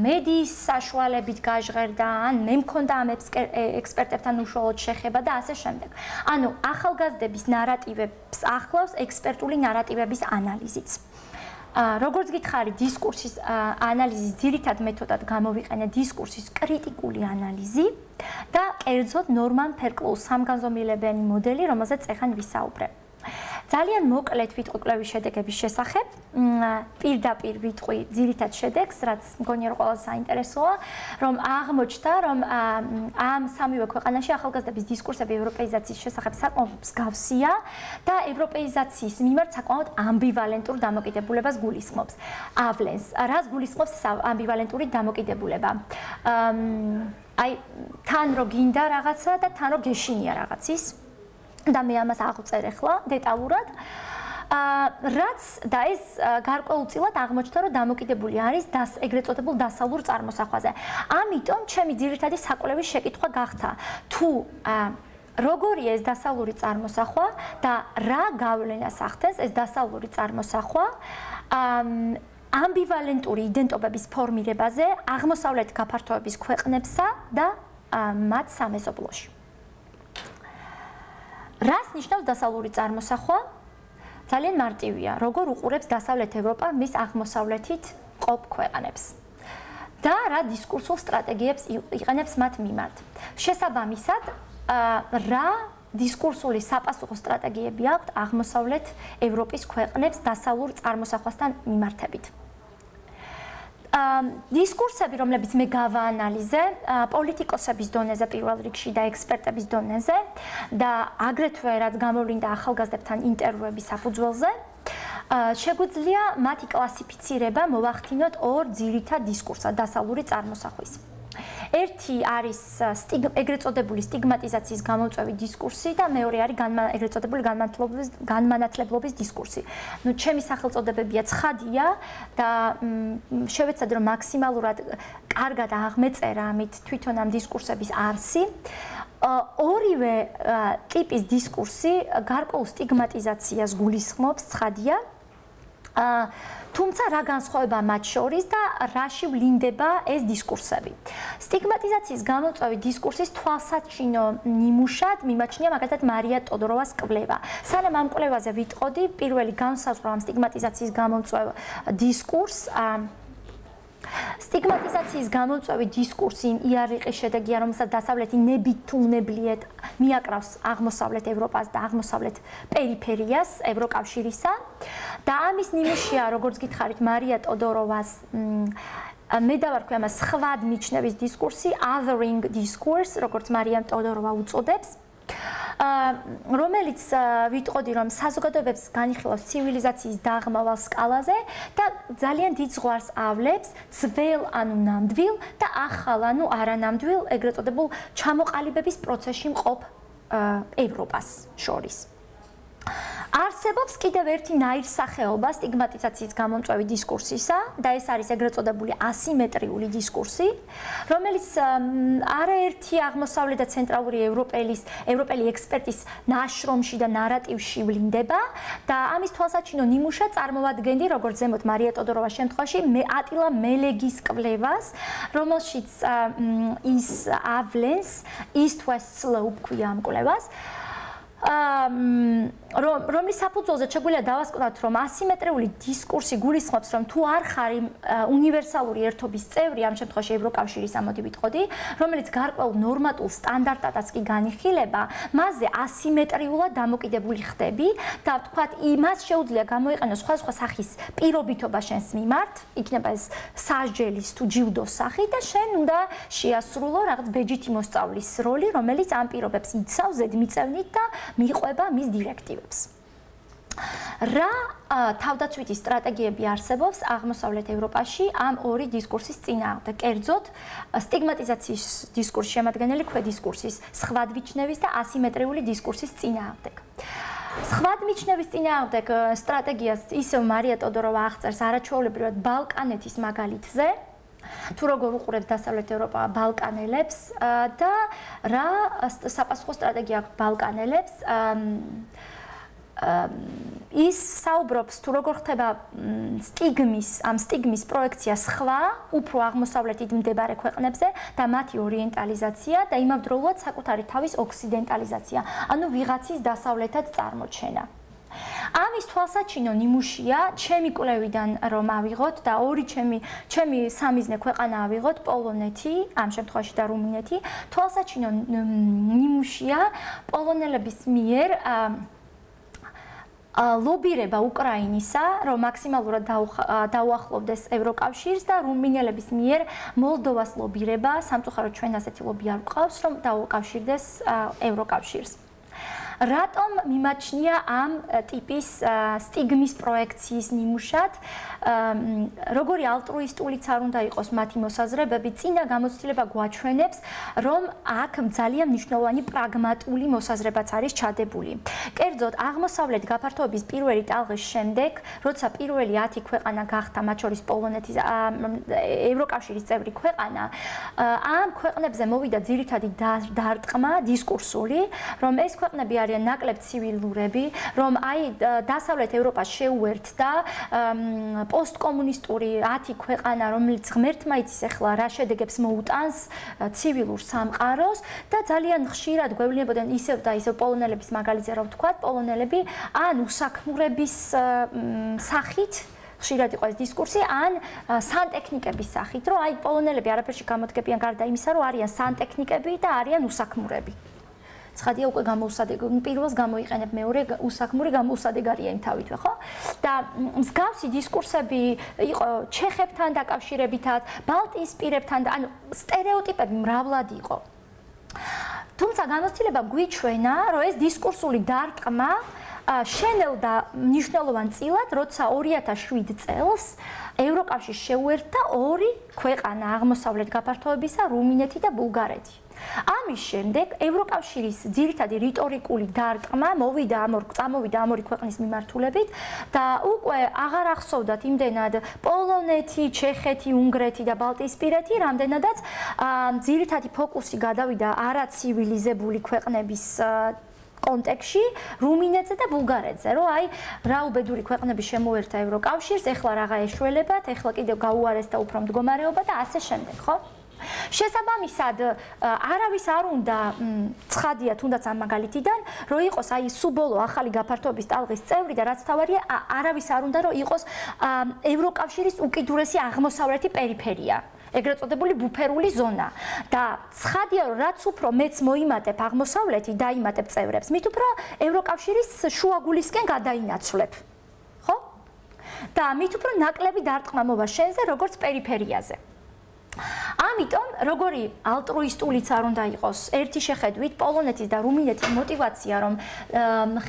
მედიის საშუალებით გაჟღერდა, ან მე მქონდა ამ ექსპერტებთან უშუალოდ შეხება და ასე შემდეგ. ანუ ახალგაზრდების ნარატივებს ახლავს ექსპერტული ნარატივების ანალიზიც. როგორც გითხარი, დისკურსის ანალიზის ძირითად მეთოდად გამოვიყენე დისკურსის კრიტიკული ანალიზი და კერძოდ ნორმან ფერკლოუს სამგანზომილებიანი მოდელი, რომელზეც ეხან ვისაუბრებ. ძალიან მოკლედ ვიტყვი კვლევის შედეგების შესახებ. პირდაპირ ვიტყვი ძირითად შედეგს, რაც მგონია რომ ყველაზე საინტერესოა, რომ აღმოჩნდა, რომ ამ სამივე ქვეყანაში ახალგაზრდების დისკურსები ევროპეიზაციის შესახებ საკმაოდ მსგავსია და ევროპეიზაციის მიმართ საკმაოდ ამბივალენტურ დამოკიდებულებას გულისხმობს. ავლენს, რას გულისხმობს ეს ამბივალენტური დამოკიდებულება? აი, თან რო გინდა რაღაცა და თან რო გეშინია რაღაცის. და მე ამას აღვწერ ახლა დეტალურად. რაც და ეს გარკვეულწილად აღმოჩნდა, რომ დამოკიდებული არის ეგრეთ წოდებულ დასავლურ წარმოსახვაზე. ამიტომ ჩემი ძირითადი საკვლევის შეკითხვა გახდა, თუ როგორია ეს დასავლური წარმოსახვა და რა გავლენას ახდენს ეს დასავლური წარმოსახვა ამბივალენტური იდენტობების ფორმირებაზე აღმოსავლეთ გაფართოების ქვეყნებსა და მათ სამეზობლოში. რას ნიშნავს დასავლური წარმოსახვა? ძალიან მარტივია, როგორ უყურებს დასავლეთ ევროპა მის აღმოსავლეთით მყოფ ქვეყნებს და რა დისკურსულ სტრატეგიებს იყენებს მათ მიმართ. შესაბამისად, რა დისკურსული საპასუხო სტრატეგიები აქვთ აღმოსავლეთ ევროპის ქვეყნებს დასავლურ წარმოსახვასთან მიმართებით. დისკურსები, რომლებიც მე გავაანალიზე, პოლიტიკოსების დონეზე პირველ რიგში და ექსპერტების დონეზე და აგრეთვე რაც გამოვლინდა ახალგაზრდებთან ინტერვიუების საფუძველზე, შეგვიძლია მათი კლასიფიცირება მოვახდინოთ ორ ძირითად დისკურსად დასავლური წარმოსახვის. ერთი არის ეგრეთ წოდებული სტიგმატიზაციის გამომწვევი დისკურსი და მეორე არის ეგრეთ წოდებული განმანათლებლობის დისკურსი. ნუ ჩემი სახელწოდებებია ცხადია და შევეცადე რომ მაქსიმალურად კარგად აღმეწერა ამით თვითონ ამ დისკურსების არსი. ორივე ტიპის დისკურსი გარკვეულ სტიგმატიზაციას გულისხმობს, ცხადია. თუმცა რა განსხვავება მათ შორის და რაში ვლინდება ეს დისკურსები. სტიგმატიზაციის გამომწვევი დისკურსის თვალსაჩინო ნიმუშად მიმაჩნია მაგალითად მარია ტოდოროვას კვლევა. სანამ ამ კვლევაზე ვიტყოდი, პირველი განსაზღვრა ამ სტიგმატიზაციის გამომწვევ დისკურსს სტიგმატიზაციის გამომწვევი დისკურსი იარიყის შედეგია, რომელსაც დასავლეთი ნებით თუ უნებლიეთ მიაკრავს აღმოსავლეთ ევროპას და აღმოსავლეთ პერიფერიას ევროკავშირისა და ამის ნიმუშია, როგორც გითხარით, მარია ტოდოროვას მე დავარქვი ამას სხვად მიჩნევის დისკურსი, othering discourse, როგორც მარია ტოდოროვა უწოდებს. რომელიც ვიტყოდი რომ საზოგადოებებს განიხილავს ცივილიზაციის დაღმავალ სკალაზე და ძალიან დიდ ზღვარს ავლებს ძველ ანუ ნამდვილ და ახალ ანუ არანამდვილ ეგრეთ წოდებულ ჩამოყალიბების პროცესში მყოფ ევროპას შორის. არსებობს კიდევ ერთი ნაირსახეობა სტიგმატიზაციის გამომწვევი დისკურსისა და ეს არის ეგრეთ წოდებული ასიმეტრიული დისკურსი, რომელიც არაერთი აღმოსავლეთ და ცენტრალური ევროპელი ექსპერტის ნაშრომში და ნარატივში ვლინდება და ამის თვალსაჩინო ნიმუშად წარმოვადგენდი, როგორც ზემოთ მარია ტოდოროვას შემთხვევაში, ატილა მელეგის კვლევას, რომელშიც ის ავლენს East-West Slope ქვია ამ კვლევას. რომლის საფუძველზე შეგვიძლია დავასკვნათ, რომ ასიმეტრიული დისკურსი გულისხმობს, რომ თუ არ ხარი უნივერსალური ერთობის წევრი, ამ შემთხვევაში ევროკავშირის ამოდი ვიტყოდი, რომელიც გარკვეულ ნორმატულ სტანდარტადაც კი განიხილება, მასზე ასიმეტრიულად დამოკიდებული ხდები და ვთქვათ, იმას შეუძლია გამოიყენოს სხვადასხვა სახის პირობითობა შენს მიმართ, იქნება ეს სასჯელის თუ ჯილდოს სახი და შენ უნდა შეასრულო რაღაც ბეჯითი მოსწავლის როლი, რომელიც ამ პირობებს იცავს ზედმიწევნით და მიყვება მის დირექტივებს. რა თავდაცვითი სტრატეგიები არსებობს აღმოსავლეთ ევროპაში ამ ორი დისკურსის წინააღმდეგ, კერძოდ სტიგმატიზაციის დისკურსის შემადგენელი ქვედისკურსის, სხვადმიჩნევის და ასიმეტრიული დისკურსის წინააღმდეგ. სხვადმიჩნევის წინააღმდეგ სტრატეგიას ისევ მარია ტოდოროვა აღწერს არაჩვეულებრივად ბალკანეთის მაგალითზე, თუ როგორ უყურებს დასავლეთ ევროპა ბალკანელებს და რა საპასუხო სტრატეგია აქვს ბალკანელებს. ის საუბრობს თუ როგორ ხდება ამ სტიგმის პროექცია სხვა, უფრო აღმოსავლეთით მდებარე ქვეყნებზე და მათი ორიენტალიზაცია და იმავდროულად საკუთარი თავის ოქსიდენტალიზაცია, ანუ ვიღაცის დასავლეთად წარმოჩენა. ამის თვალსაჩინო ნიმუშია ჩემი კვლევიდან რომ ავიღოთ და ორი ჩემი სამიზნე ქვეყანა ავიღოთ, პოლონეთი, ამ შემთხვევაში და რუმინეთი, თვალსაჩინო ნიმუშია პოლონელების მიერ ლობირება უკრაინისა, რომ მაქსიმალურად დაუახლოვდეს ევროკავშირს და რუმინელების მიერ მოლდოვას ლობირება, სამწუხაროდ ჩვენ ასეთი ლობი არ გვყავს, რომ დაუკავშირდეს ევროკავშირს. რატომ მიმაჩნია ამ ტიპის სტიგმის პროექციის ნიმუშად, როგორი ალტრუისტულიც არ უნდა იყოს მათი მოსაზრებები, წინა გამოცდილება გვაჩვენებს, რომ აქ ძალიან მნიშვნელოვანი პრაგმატული მოსაზრებაც არის ჩადებული. კერძოდ, აღმოსავლეთ გაფართოების პირველი ტალღის შემდეგ, როცა პირველი 10 ქვეყანა გახდა, მათ შორის პოლონეთი, ევროკავშირის წევრი ქვეყანა, ამ ქვეყნებზე მოვიდა ძირითადი დარტყმა დისკურსული, რომ ეს ქვეყნები არიან ნაკლებ ცივილურები, რომ აი დასავლეთ ევროპას შეუერთდა პოსტკომუნისტური 10 ქვეყანა, რომელიც ღმერთმა იცის ახლა რა შედეგებს მოუტანს ცივილურ სამყაროს და ძალიან ხშირად გვევლინებოდნენ ისევ და ისევ პოლონელების მაგალითზე რა ვთქვათ, პოლონელები ან უსაქმურების სახით ხშირად იყო ეს დისკურსი, ან სანტექნიკების სახით, რომ აი პოლონელები არაფერში გამოდგებიან გარდა იმისა, რომ არიან სანტექნიკები და არიან უსაქმურები. ცხადია უკვე გამოუსადეგარი, პირველს გამოიყენებ, მეორე უსაქმური გამოუსადეგარია იმ თავითვე, ხო? და მსგავსი დისკურსები იყო ჩეხებთან დაკავშირებითაც, ბალტიისპირებთან, ანუ სტერეოტიპები მრავლად იყო. თუმცა გამოცდილება გვიჩვენა, რომ ეს დისკურსული დარტყმა შენელდა მნიშვნელოვან წილად, როცა 2007 წელს ევროკავშირს შეუერთდა ორი ქვეყანა აღმოსავლეთ გაფართოებისა, რუმინეთი და ბულგარეთი. ამის შემდეგ ევროკავშირის ძირითადი რიტორიკული დარტყმა წამოვიდა ამ ორი ქვეყნის მიმართულებით და უკვე აღარ ახსოვდათ იმდენად პოლონეთი, ჩეხეთი, უნგრეთი და ბალტიისპირეთი, რამდენადაც ძირითადი ფოკუსი გადავიდა არაცივილიზებული ქვეყნების კონტექსში, რუმინეთზე და ბულგარეთზე, რომ აი რა უბედური ქვეყნები შემოერთა ევროკავშირს, ეხლა რაღა ეშველებათ, ეხლა კიდევ გაუარეს და უფრო მდგომარეობა და ასე შემდეგ, ხო? შესაბამისად, არავის არ უნდა ცხადია თუნდაც ამ მაგალითიდან, რომ იყოს აი სუბოლო ახალი გაფართოების ტალღის წევრი და რაც თავარია, არავის არ უნდა რომ იყოს ევროკავშირის უკიდურესი აღმოსავლეთი პერიფერია. ეგრეთ წოდებული ბუფერული ზონა და ცხადია რომ რაც უფრო მეც მოიმატებ აღმოსავლეთი დაიმატებ წევრებს, მით უფრო ევროკავშირის შუაგულისკენ გადაინაცვლებ. ხო? და მით უფრო ნაკლები დარტყმა მოვა შენზე როგორც პერიფერიაზე. ამიტომ როგორი ალტრუისტულიც არ უნდა იყოს ერთი შეხედვით პოლონეთის და რუმინეთის мотиваცია რომ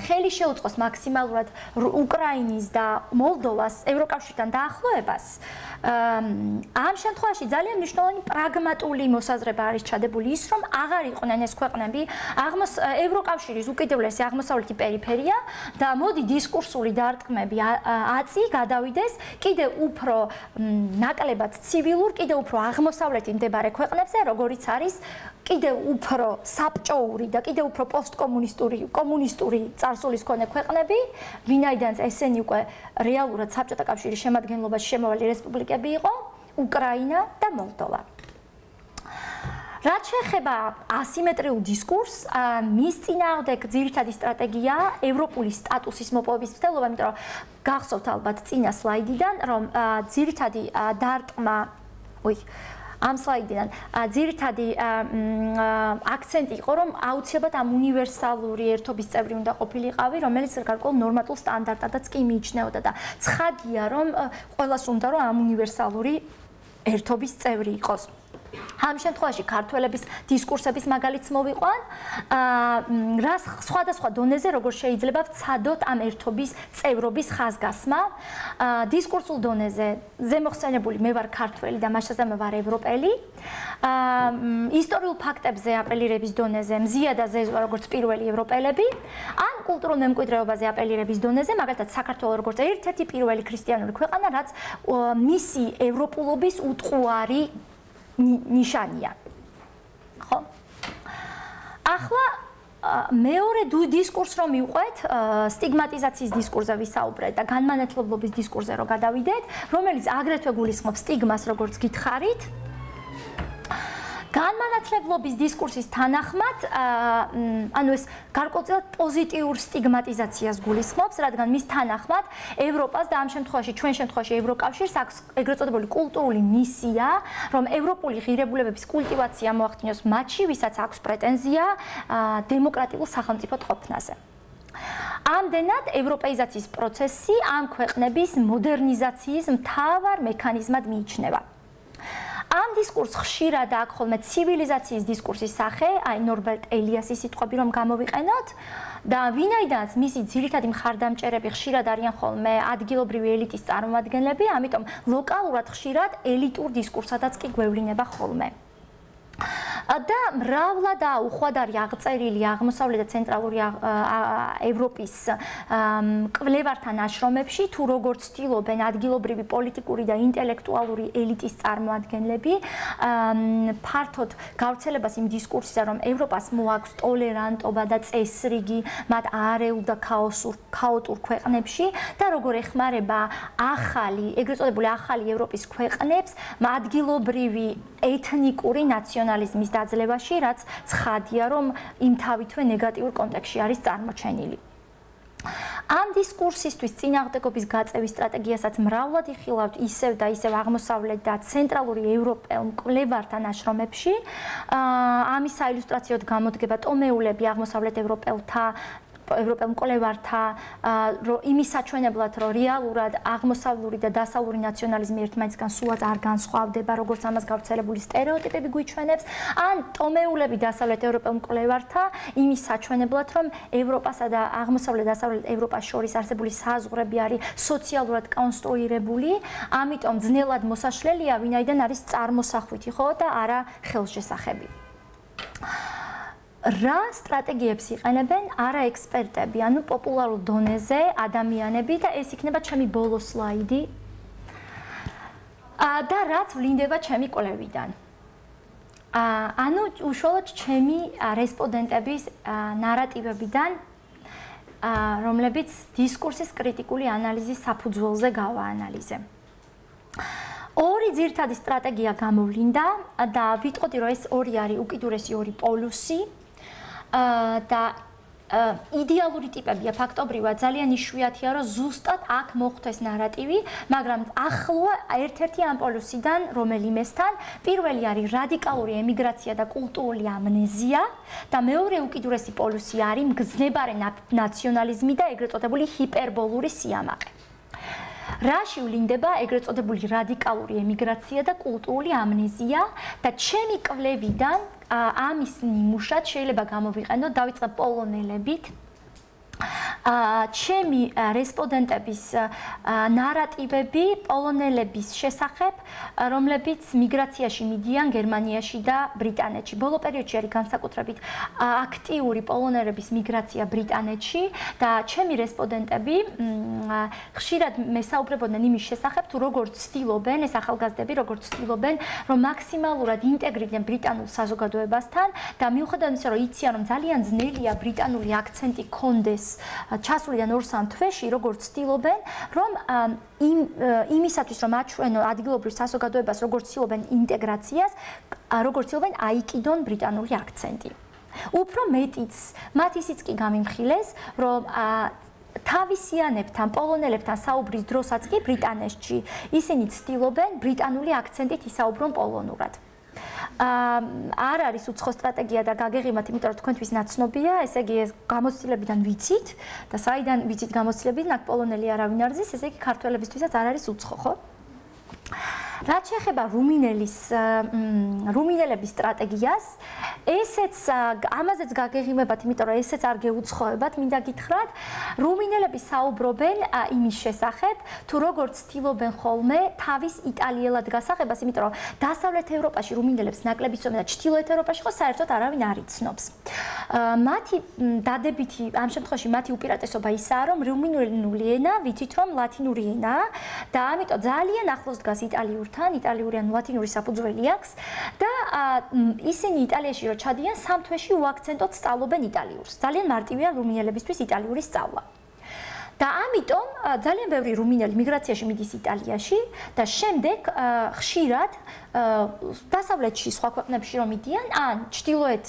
ხელი შეუწყოს მაქსიმალურად უკრაინის და მოლდოვას ევროკავშირთან დაახლოებას ამ შემთხვევაში ძალიან მნიშვნელოვანი პრაგმატული მოსაზრება არის ჩადებული ის რომ აღარ იყვნენ ეს ქვეყნები ევროკავშირის უკიდურესი აღმოსავლეთი პერიფერია და მოდი დისკურსული დარტყმები აწი გადავიდეს კიდევ უფრო ნაკლებად ცივილურ კიდევ უფრო აღმოსავლეთი მდებარე ქვეყნებზე, როგორიც არის კიდევ უფრო საბჭოური და კიდევ უფრო პოსტკომუნისტური წარსულის მქონე ქვეყნები, ვინაიდან ესენი უკვე რეალურად საბჭოთა კავშირის შემადგენლობაში შემავალი რესპუბლიკები იყო, უკრაინა და მოლდოვა. რაც შეეხება ასიმეტრიულ დისკურსს, მის წინააღმდეგ ძირითადი სტრატეგიაა ევროპული სტატუსის მოპოვების მცდელობა, იმიტომ რომ გახსოვთ ალბათ წინა სლაიდიდან, რომ ძირითადი დარტყმა, ამ სლაიდიდან ძირითადი აქცენტი იყო, რომ აუცილებლად ამ უნივერსალური ერთობის წევრი უნდა ყოფილიყავი, რომელიც გარკვეულ ნორმატულ სტანდარტადაც კი მიიჩნეოდა და ცხადია, რომ ყველას უნდა რომ ამ უნივერსალური ერთობის წევრი იყოს. ამ შემთხვევაში ქართველების დისკურსების მაგალითს მოვიყვან, რას სხვადასხვა დონეზე როგორ შეიძლება ვცადოთ ამ ერთობის წევრობის ხაზგასმა. დისკურსულ დონეზე ზემოხსენებული მე ვარ ქართველი და მასშტაბზე ვარ ევროპელი. ისტორიულ ფაქტებზე აპელირების დონეზე მზია და ზეზვა როგორც პირველი ევროპელები, ან კულტურულ მემკვიდრეობაზე აპელირების დონეზე, მაგალითად საქართველო როგორც ერთ-ერთი პირველი ქრისტიანული ქვეყანა, რაც მისი ევროპულობის უტყუარი ნიშანია. ხო? ახლა მეორე დისკურს რომ მივყვეთ, სტიგმატიზაციის დისკურსზე ვისაუბრეთ და განმანათლებლობის დისკურსზე რო გადავიდეთ, რომელიც აგრეთვე გულისხმობს სტიგმას, როგორც გითხარით. განმანათლებლობის დისკურსის თანახმად, ანუ ეს გარკვეულწილად პოზიტიურ სტიგმატიზაციას გულისხმობს, რადგან მის თანახმად ევროპას და ამ შემთხვევაში ჩვენ შემთხვევაში ევროკავშირს აქვს ეგრეთ წოდებული კულტურული მისია, რომ ევროპული ღირებულებების კულტივაცია მოახდინოს მათში, ვისაც აქვს პრეტენზია დემოკრატიულ სახელმწიფოდ ყოფნაზე. ამდენად ევროპეიზაციის პროცესი ამ ქვეყნების მოდერნიზაციის მთავარ მექანიზმად მიიჩნევა. ამ დისკურსს ხშირად აქვს ხოლმე ცივილიზაციის დისკურსის სახე, აი ნორბერტ ელიასის სიტყვები რომ გამოვიყენოთ და ვინაიდანაც მისი ძირითადი მხარდამჭერები ხშირად არიან ხოლმე ადგილობრივი ელიტის წარმომადგენლები, ამიტომ ლოკალურად ხშირად ელიტურ დისკურსადაც კი გვევლინება ხოლმე. და მრავლადაა უხვადარი აღწერილი აღმოსავლეთ და ცენტრალური ევროპის კვლევართა ნაშრომებში, თუ როგორ ცდილობენ ადგილობრივი პოლიტიკური და ინტელექტუალური ელიტის წარმოადგენლები ფართოდ გავრცელებას იმ დისკურსისა, რომ ევროპას მოაქვს ტოლერანტობა და წესრიგი მათ არეულ და ქაოტურ ქვეყნებში და როგორ ეხმარება ეგრეთ წოდებული ახალი ევროპის ქვეყნებს ადგილობრივი ეთნიკური ნაციონალიზმის დაძლევაში, რაც ცხადია, რომ იმთავითვე ნეგატიურ კონტექსტში არის წარმოჩენილი. ამ დისკურსისთვის წინააღმდეგობის გაწევის სტრატეგიასაც მრავლად იხილავთ ისევ და ისევ აღმოსავლეთ და ცენტრალური ევროპელ მკვლევართა ნაშრომებში. ამის საილუსტრაციოდ გამოდგება ტომეულები აღმოსავლეთ ევროპელ მკვლევართა იმის საჩვენებლად, რომ რეალურად აღმოსავლური და დასავლური ნაციონალიზმი ერთმანეთისგან სულაც არ განსხვავდება, როგორც ამას გავრცელებული სტერეოტიპები გვიჩვენებს, ან ტომეულები დასავლეთ ევროპელ მკვლევართა იმის საჩვენებლად, რომ ევროპასა და აღმოსავლეთ და დასავლეთ ევროპას შორის არსებული საზღვრები არის სოციალურად კონსტრუირებული, ამიტომ ძნელად მოსაშლელია, ვინაიდან არის წარმოსახვითი, ხო და არა ხელშესახები. რა სტრატეგიებს იყენებენ არა ექსპერტები, ანუ პოპულარულ დონეზე ადამიანები და ეს იქნება ჩემი ბოლო სლაიდი. და რაც ვლინდება ჩემი კვლევიდან. ანუ უშუალოდ ჩემი რესპონდენტების ნარატივებიდან, რომლებიც დისკურსის კრიტიკული ანალიზის საფუძველზე გავაანალიზე. ორი ძირითადი სტრატეგია გამოვლინდა და ვიტყოდი, რომ ეს ორი არის უკიდურესი ორი პოლუსი. და იდეალური ტიპებია ფაქტობრივად ძალიან იშვიათია, რომ ზუსტად აქ მოხვდეს ნარატივი, მაგრამ ახლოა ერთ-ერთი ამ პოლუსიდან რომელიმესთან. პირველი არის რადიკალური ემიგრაცია და კულტურული ამნეზია და მეორე უკიდურესი პოლუსი არის მგზნებარე ნაციონალიზმი და ეგრეთ წოდებული ჰიპერბოლური სიამაყე. რაში ვლინდება ეგრეთ წოდებული რადიკალური ემიგრაცია და კულტურული ამნეზია და ჩემი კვლევიდან ამის ნიმუშად შეიძლება გამოვიყენოთ, დავიწყებ პოლონელებით. ჩემი რესპონდენტების ნარატივები პოლონელების შესახებ, რომლებიც მიგრაციაში მიდიან გერმანიაში და ბრიტანეთში. ბოლო პერიოდში არის განსაკუთრებით აქტიური პოლონელების მიგრაცია ბრიტანეთში და ჩემი რესპონდენტები ხშირად მესაუბრებოდნენ იმის შესახებ, თუ როგორ ცდილობენ ეს ახალგაზრდები, როგორ ცდილობენ, რომ მაქსიმალურად ინტეგრირდნენ ბრიტანულ საზოგადოებასთან და მიუხედავად იმისა, რომ იციან, რომ ძალიან ძნელია ბრიტანული აქცენტი კონდეს ჩასვლიდან 2-3 თვეში როგორც ცდილობენ, რომ იმისათვის რომ აჩვენონ ადგილობრივ საზოგადოებას, როგორც ცდილობენ ინტეგრაციას, როგორც ცდილობენ აიკიდონ ბრიტანული აქცენტი. უფრო მეტიც მათ ისიც კი გამიმხილეს, რომ თავისიანებთან, პოლონელებთან საუბრის დროსაც კი ბრიტანეთში ისინი ცდილობენ ბრიტანული აქცენტით ისაუბრონ პოლონურად. არ არის უცხო სტრატეგია და გაგეღიმათ, იმიტომ რომ თქვენთვის ნაცნობია, ესე იგი ეს გამოცდილებიდან ვიცით და საიდან ვიცით გამოცდილებიდან, აქ პოლონელი არავინ არ ზის, ესე იგი ქართველებისთვისაც არ არის უცხო, ხო? რაც შეეხება რუმინელების სტრატეგიას, ესეც ამაზეც გაგეღიმებათ, იმიტომ რომ ესეც არ გეუცხოებათ, მინდა გითხრათ, რუმინელები საუბრობენ იმის შესახებ, თუ როგორ ცდილობენ ხოლმე თავის იტალიელად გასაღებას, იმიტომ რომ დასავლეთ ევროპაში რუმინელებს ნაკლები ცნობენ და ჩრდილოეთ ევროპაში ხო საერთოდ არავინ არ იცნობს. მათი დადებითი, ამ შემთხვევაში მათი უპირატესობა ისაა, რომ რუმინული ენა ვიცით რომ ლათინური ენაა და ამიტომ ძალიან ახლოს დგას იტალიურთან, იტალიური ან ლათინური საფუძველი აქვს და ისინი იტალიაში რო ჩადიან, 3 თვეში უაქცენტოდ სწავლობენ იტალიურს. ძალიან მარტივია რუმინელებისთვის იტალიური სწავლა. და ამიტომ ძალიან ბევრი რუმინელი მიგრაციაში მიდის იტალიაში და შემდეგ ხშირად დასავლეთში სხვა ქვეყნებში რომ მიდიან, ან ჩრდილოეთ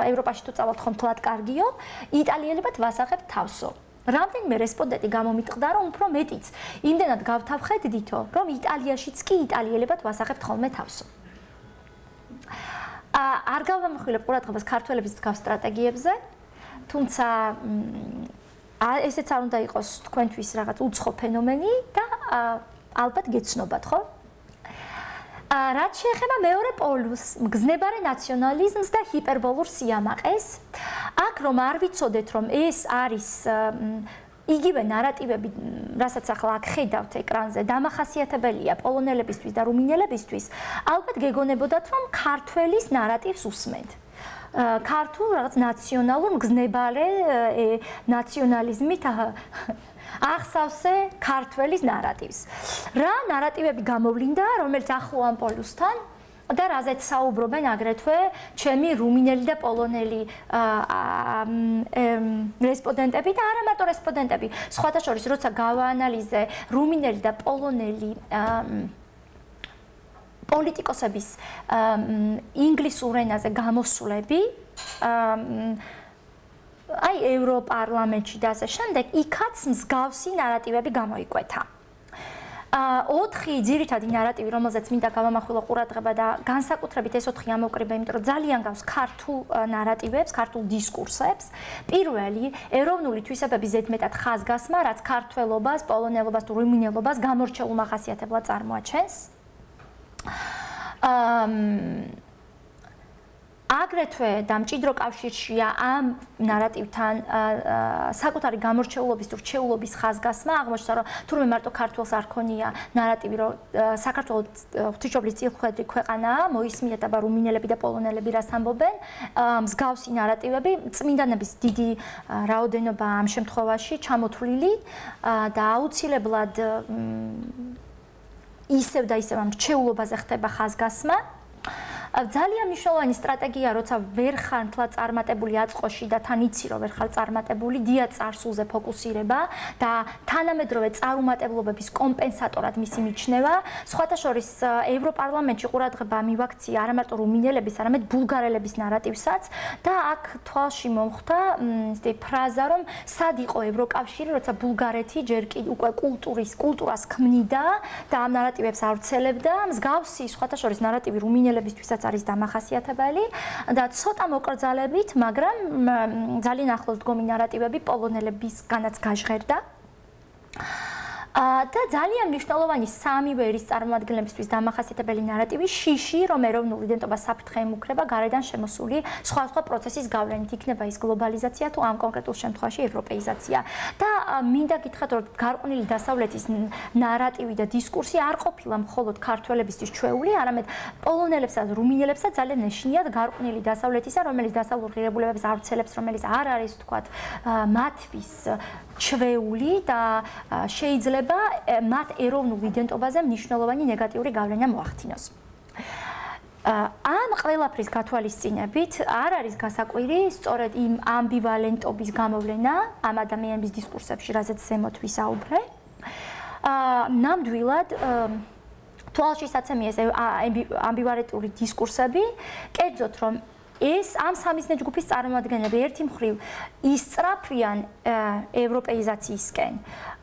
ევროპაში თუ წავალთ ხომ თლად კარგიო, იტალიელებად ვასახებთ თავსო. რამდენიმე რესპონდენტი გამომიტყდა, რომ უფრო მეტიც იმდენად გავთავხედდითო, რომ იტალიაშიც კი იტალიელებად ვასახებთ ხოლმე თავსო. არ გავამახვილებ ყურადღებას ქართველების მსგავს სტრატეგიებზე, თუმცა ესეც არ უნდა იყოს თქვენთვის რაღაც უცხო ფენომენი და ალბათ გეცნობათ, ხო? რაც შეეხება მეორე პოლუსს, მგზნებარე ნაციონალიზმს და ჰიპერბოლურ სიამაყეს, აქ რომ არ ვიცოდეთ, რომ ეს არის იგივე ნარატივები, რასაც ახლა აქ ხედავთ ეკრანზე, დამახასიათებელია პოლონელებისთვის და რუმინელებისთვის, ალბათ გეგონებოდათ, რომ ქართველის ნარატივს უსმენთ. ქართულ რაღაც ნაციონალურ მგზნებარე ნაციონალიზმით ახსავსე ქართველის ნარატივს. რა ნარატივები გამოვლინდა, რომელიც ახლო ამ პოლუსთან და რაზეც საუბრობენ აგრეთვე ჩემი რუმინელი და პოლონელი რესპონდენტები და არა მარტო რესპონდენტები. სხვათა შორის, როცა გავაანალიზე რუმინელი და პოლონელი პოლიტიკოსების ინგლისურ ენაზე გამოსვლები, აი ევროპარლამენტში და ასე შემდეგ, იქაც მსგავსი ნარატივები გამოიკვეთა. 4 ძირითადი ნარატივი, რომელზეც მინდა გავამახვილო ყურადღება და განსაკუთრებით ეს 4 ამოკრიბე, იმიტომ რომ ძალიან გავს ქართულ ნარატივებს, ქართულ დისკურსებს. პირველი, ეროვნული თვისებების ზედმეტად ხაზგასმა, რაც ქართველობას, პოლონელობას თუ რუმინელობას გამორჩეულ მახასიათებლად წარმოაჩენს. აგრეთვე და მჭიდრო კავშირშია ამ ნარატივთან საკუთარი გამორჩეულობის თუ რჩეულობის ხაზგასმა, აღმოჩნდა რომ თურმე მარტო ქართველს არ ქონია ნარატივი, რომ საქართველოს ღვთისმშობლის წილხვედრი ქვეყანაა, მოისმინეთ აბა რუმინელები და პოლონელები რას ამბობენ, მსგავსი ნარატივები, წმინდანების დიდი რაოდენობა ამ შემთხვევაში ჩამოთვლილი და აუცილებლად ისევ და ისევ ამ რჩეულობაზე ხდება ხაზგასმა. ძალიან მნიშვნელოვანი სტრატეგია, როცა ვერ ხარ მთლად წარმატებული აწყოში და თან იცი რომ ვერ ხარ წარმატებული, დია წარსულზე ფოკუსირება და თანამედროვე წარუმატებლობების კომპენსატორად მისი მიჩნევა. სხვათა შორის ევროპარლამენტში ყურადღება მივაქცია არა მარტო რუმინელების, არამედ ბულგარელების ნარატივსაც და აქ თვალში მომხვდა ისეთი ფრაზა, რომ სად იყო ევროკავშირი, როცა ბულგარეთი ჯერ კიდევ უკვე კულტურას ქმნიდა და ამ ნარატივებს ავრცელებდა. მსგავსი სხვათა შორის ნარატივი რუმინელებისთვისაც არის დამახასიათებელი და ცოტა მოკრძალებით, მაგრამ ძალიან ახლოს დგომი ნარატივები პოლონელებისგანაც გაჟღერდა. და ძალიან მნიშვნელოვანი სამივე ერის წარმომადგენლებისთვის დამახასიათებელი ნარატივი შიში, რომ ეროვნული იდენტობა საფრთხე ემუქრება გარედან შემოსული სხვადასხვა პროცესის გავლენით, იქნება ის გლობალიზაცია თუ ამ კონკრეტულ შემთხვევაში ევროპეიზაცია. და მინდა გითხრათ, რომ გარყვნილი დასავლეთის ნარატივი და დისკურსი არ ყოფილა მხოლოდ ქართველებისთვის ჩვეული, არამედ პოლონელებსა და რუმინელებსაც ძალიან ეშინიათ გარყვნილი დასავლეთისა, რომელიც დასავლურ ღირებულებებს ავრცელებს, რომელიც არ არის თქვათ მათთვის ჩვეული და შეიძლება მათ ეროვნულ იდენტობაზე მნიშვნელოვანი ნეგატიური გავლენა მოახდინოს. ამ ყველაფრის გათვალისწინებით არ არის გასაკვირი სწორედ იმ ამბივალენტობის გამოვლენა ამ ადამიანების დისკურსებში, რასაც ზემოთ ვისაუბრე. ნამდვილად თვალშისაცემი ეს ამბივალენტური დისკურსები, კერძოდ რომ ეს ამ სამიზნე ჯგუფის წარმომადგენლები ერთი მხრივ ისწრაფვიან ევროპეიზაციისკენ,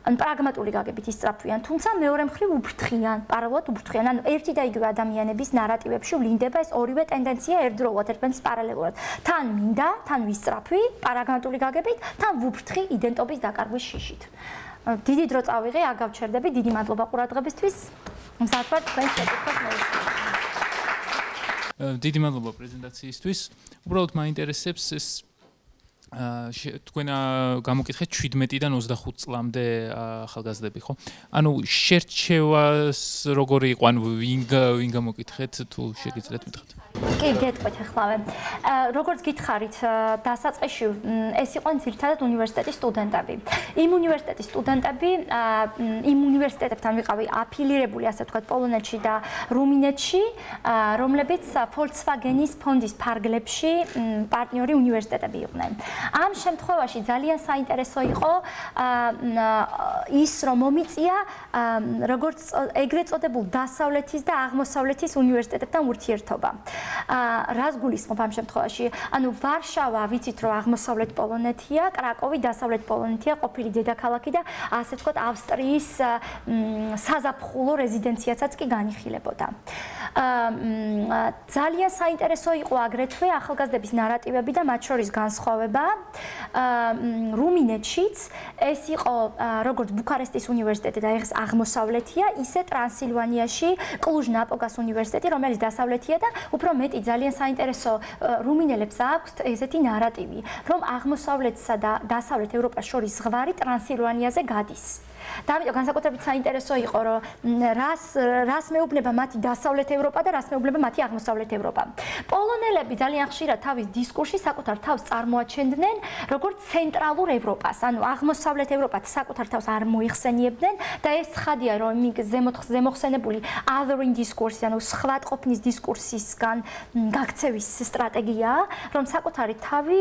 ან პრაგმატული გაგებით ისწრაფვიან, თუმცა მეორე მხრივ უფრთხიან, პარალელურად უფრთხიან, ანუ ერთი და იგივე ადამიანების ნარატივებში ვლინდება ეს ორივე ტენდენცია ერთდროულად, ერთმანეთის პარალელურად. თან მინდა, თან ვისწრაფვი, პრაგმატული გაგებით, თან ვუფრთხი იდენტობის დაკარგვის შიშით. დიდი დრო წავიღე, აგავჩერდები, დიდი მადლობა ყურადღებისთვის. მზად ვარ თქვენ შეკითხვას მოვისმინოთ. დიდი მადლობა პრეზენტაციისთვის. უბრალოდ მაინტერესებს ეს თქვენ გამოკითხეთ 17-დან 25 წლამდე ახალგაზრდები, ხო? ანუ შერჩევას როგორი იყო, ანუ ვინ გამოკითხეთ, თუ შეგიძლიათ მითხრათ? კი, გეტყვით ახლავე. როგორც გითხარით, დასაწყისში ეს იყვნენ ძირითადად უნივერსიტეტის სტუდენტები. იმ უნივერსიტეტებთან ვიყავი აფილირებული, ასე ვთქვათ, პოლონეთში და რუმინეთში, რომლებიც Volkswagen-ის ფონდის ფარგლებში პარტნიორი უნივერსიტეტები იყვნენ. ამ შემთხვევაში ძალიან საინტერესო იყო ის, რომ მომიწია როგორც ეგრეთ წოდებულ დასავლეთის და აღმოსავლეთის უნივერსიტეტებთან ურთიერთობა. რას გულისხმობ ამ შემთხვევაში? ანუ ვარშავა, ვიცით რომ აღმოსავლეთ პოლონეთია, კრაკოვი დასავლეთ პოლონეთია, ყოფილი დედაქალაქი და ასე ვთქვათ ავსტრიის საზაფხულო რეზიდენციაცაც კი განიხილებოდა. ძალიან საინტერესო იყო აგრეთვე ახალგაზრდების ნარატივები და მათ შორის განსხვავება. რუმინეთშიც ეს იყო როგორც ბუქარესტის უნივერსიტეტი და ეს აღმოსავლეთია, ისე ტრანსილვანიაში კლუჟ-ნაპოგას უნივერსიტეტი, რომელიც დასავლეთია და უფრო მეტი ძალიან საინტერესო რუმინელებს აქვს ესეთი ნარატივი, რომ აღმოსავლეთსა და დასავლეთ ევროპას შორის ზღვარი ტრანსილვანიაზე გადის. და ამიტომ განსაკუთრებით საინტერესო იყო, რომ რას მეუბნება მათი დასავლეთ ევროპა და რას მეუბნება მათი აღმოსავლეთ ევროპა. პოლონელები ძალიან ხშირად თავის დისკურსში საკუთარ თავს წარმოაჩენდნენ როგორც ცენტრალურ ევროპას, ანუ აღმოსავლეთ ევროპას საკუთარ თავს არ მოიხსენიებდნენ და ეს ცხადია, რომ ზემოხსენებული othering discourse, ანუ სხვადყოფნის დისკურსისგან გაქცევის სტრატეგიაა, რომ საკუთარი თავი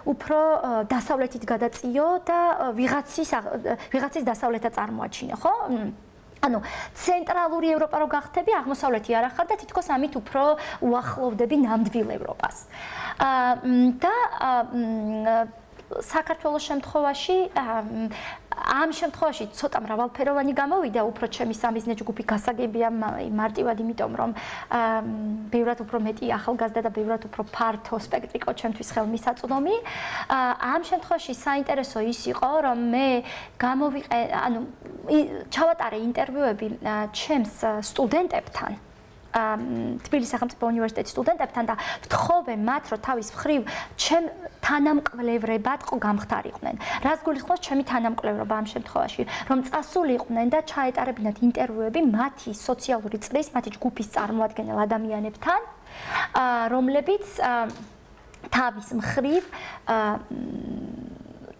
უფრო დასავლეთით გადაწიო და ვიღაცის დასავლეთად წარმოაჩინე, ხო? ანუ ცენტრალური ევროპა რო გახდები, აღმოსავლეთი არ ახარ და თითქოს ამით უფრო უახლოვდები ნამდვილ ევროპას. და საქართველოს შემთხვევაში ამ შემთხვევაში ცოტა მრავალფეროვანი გამოვიდა, უფრო ჩემი სამიზნე ჯგუფი გასაგებია მარტივად, იმიტომ რომ ბევრად უფრო მეტი ახალგაზრდა და ბევრად უფრო ფართო სპექტრი იყო ჩემთვის ხელმისაწვდომი. ამ შემთხვევაში საინტერესო ის იყო, რომ მე ჩავატარე ინტერვიუები ჩემს სტუდენტებთან, თბილისის სახელმწიფო უნივერსიტეტის სტუდენტებთან და ვთხოვე მათ, რომ თავის მხრივ ჩემ თანამკვლევრებად გამხდარიყვნენ. რას გულისხმობს ჩემი თანამკვლევრობა ამ შემთხვევაში, რომ წასულიყვნენ და ჩაეტარებინათ ინტერვიუები მათი სოციალური წრის, მათი ჯგუფის წარმოადგენელ ადამიანებთან, რომლებიც თავის მხრივ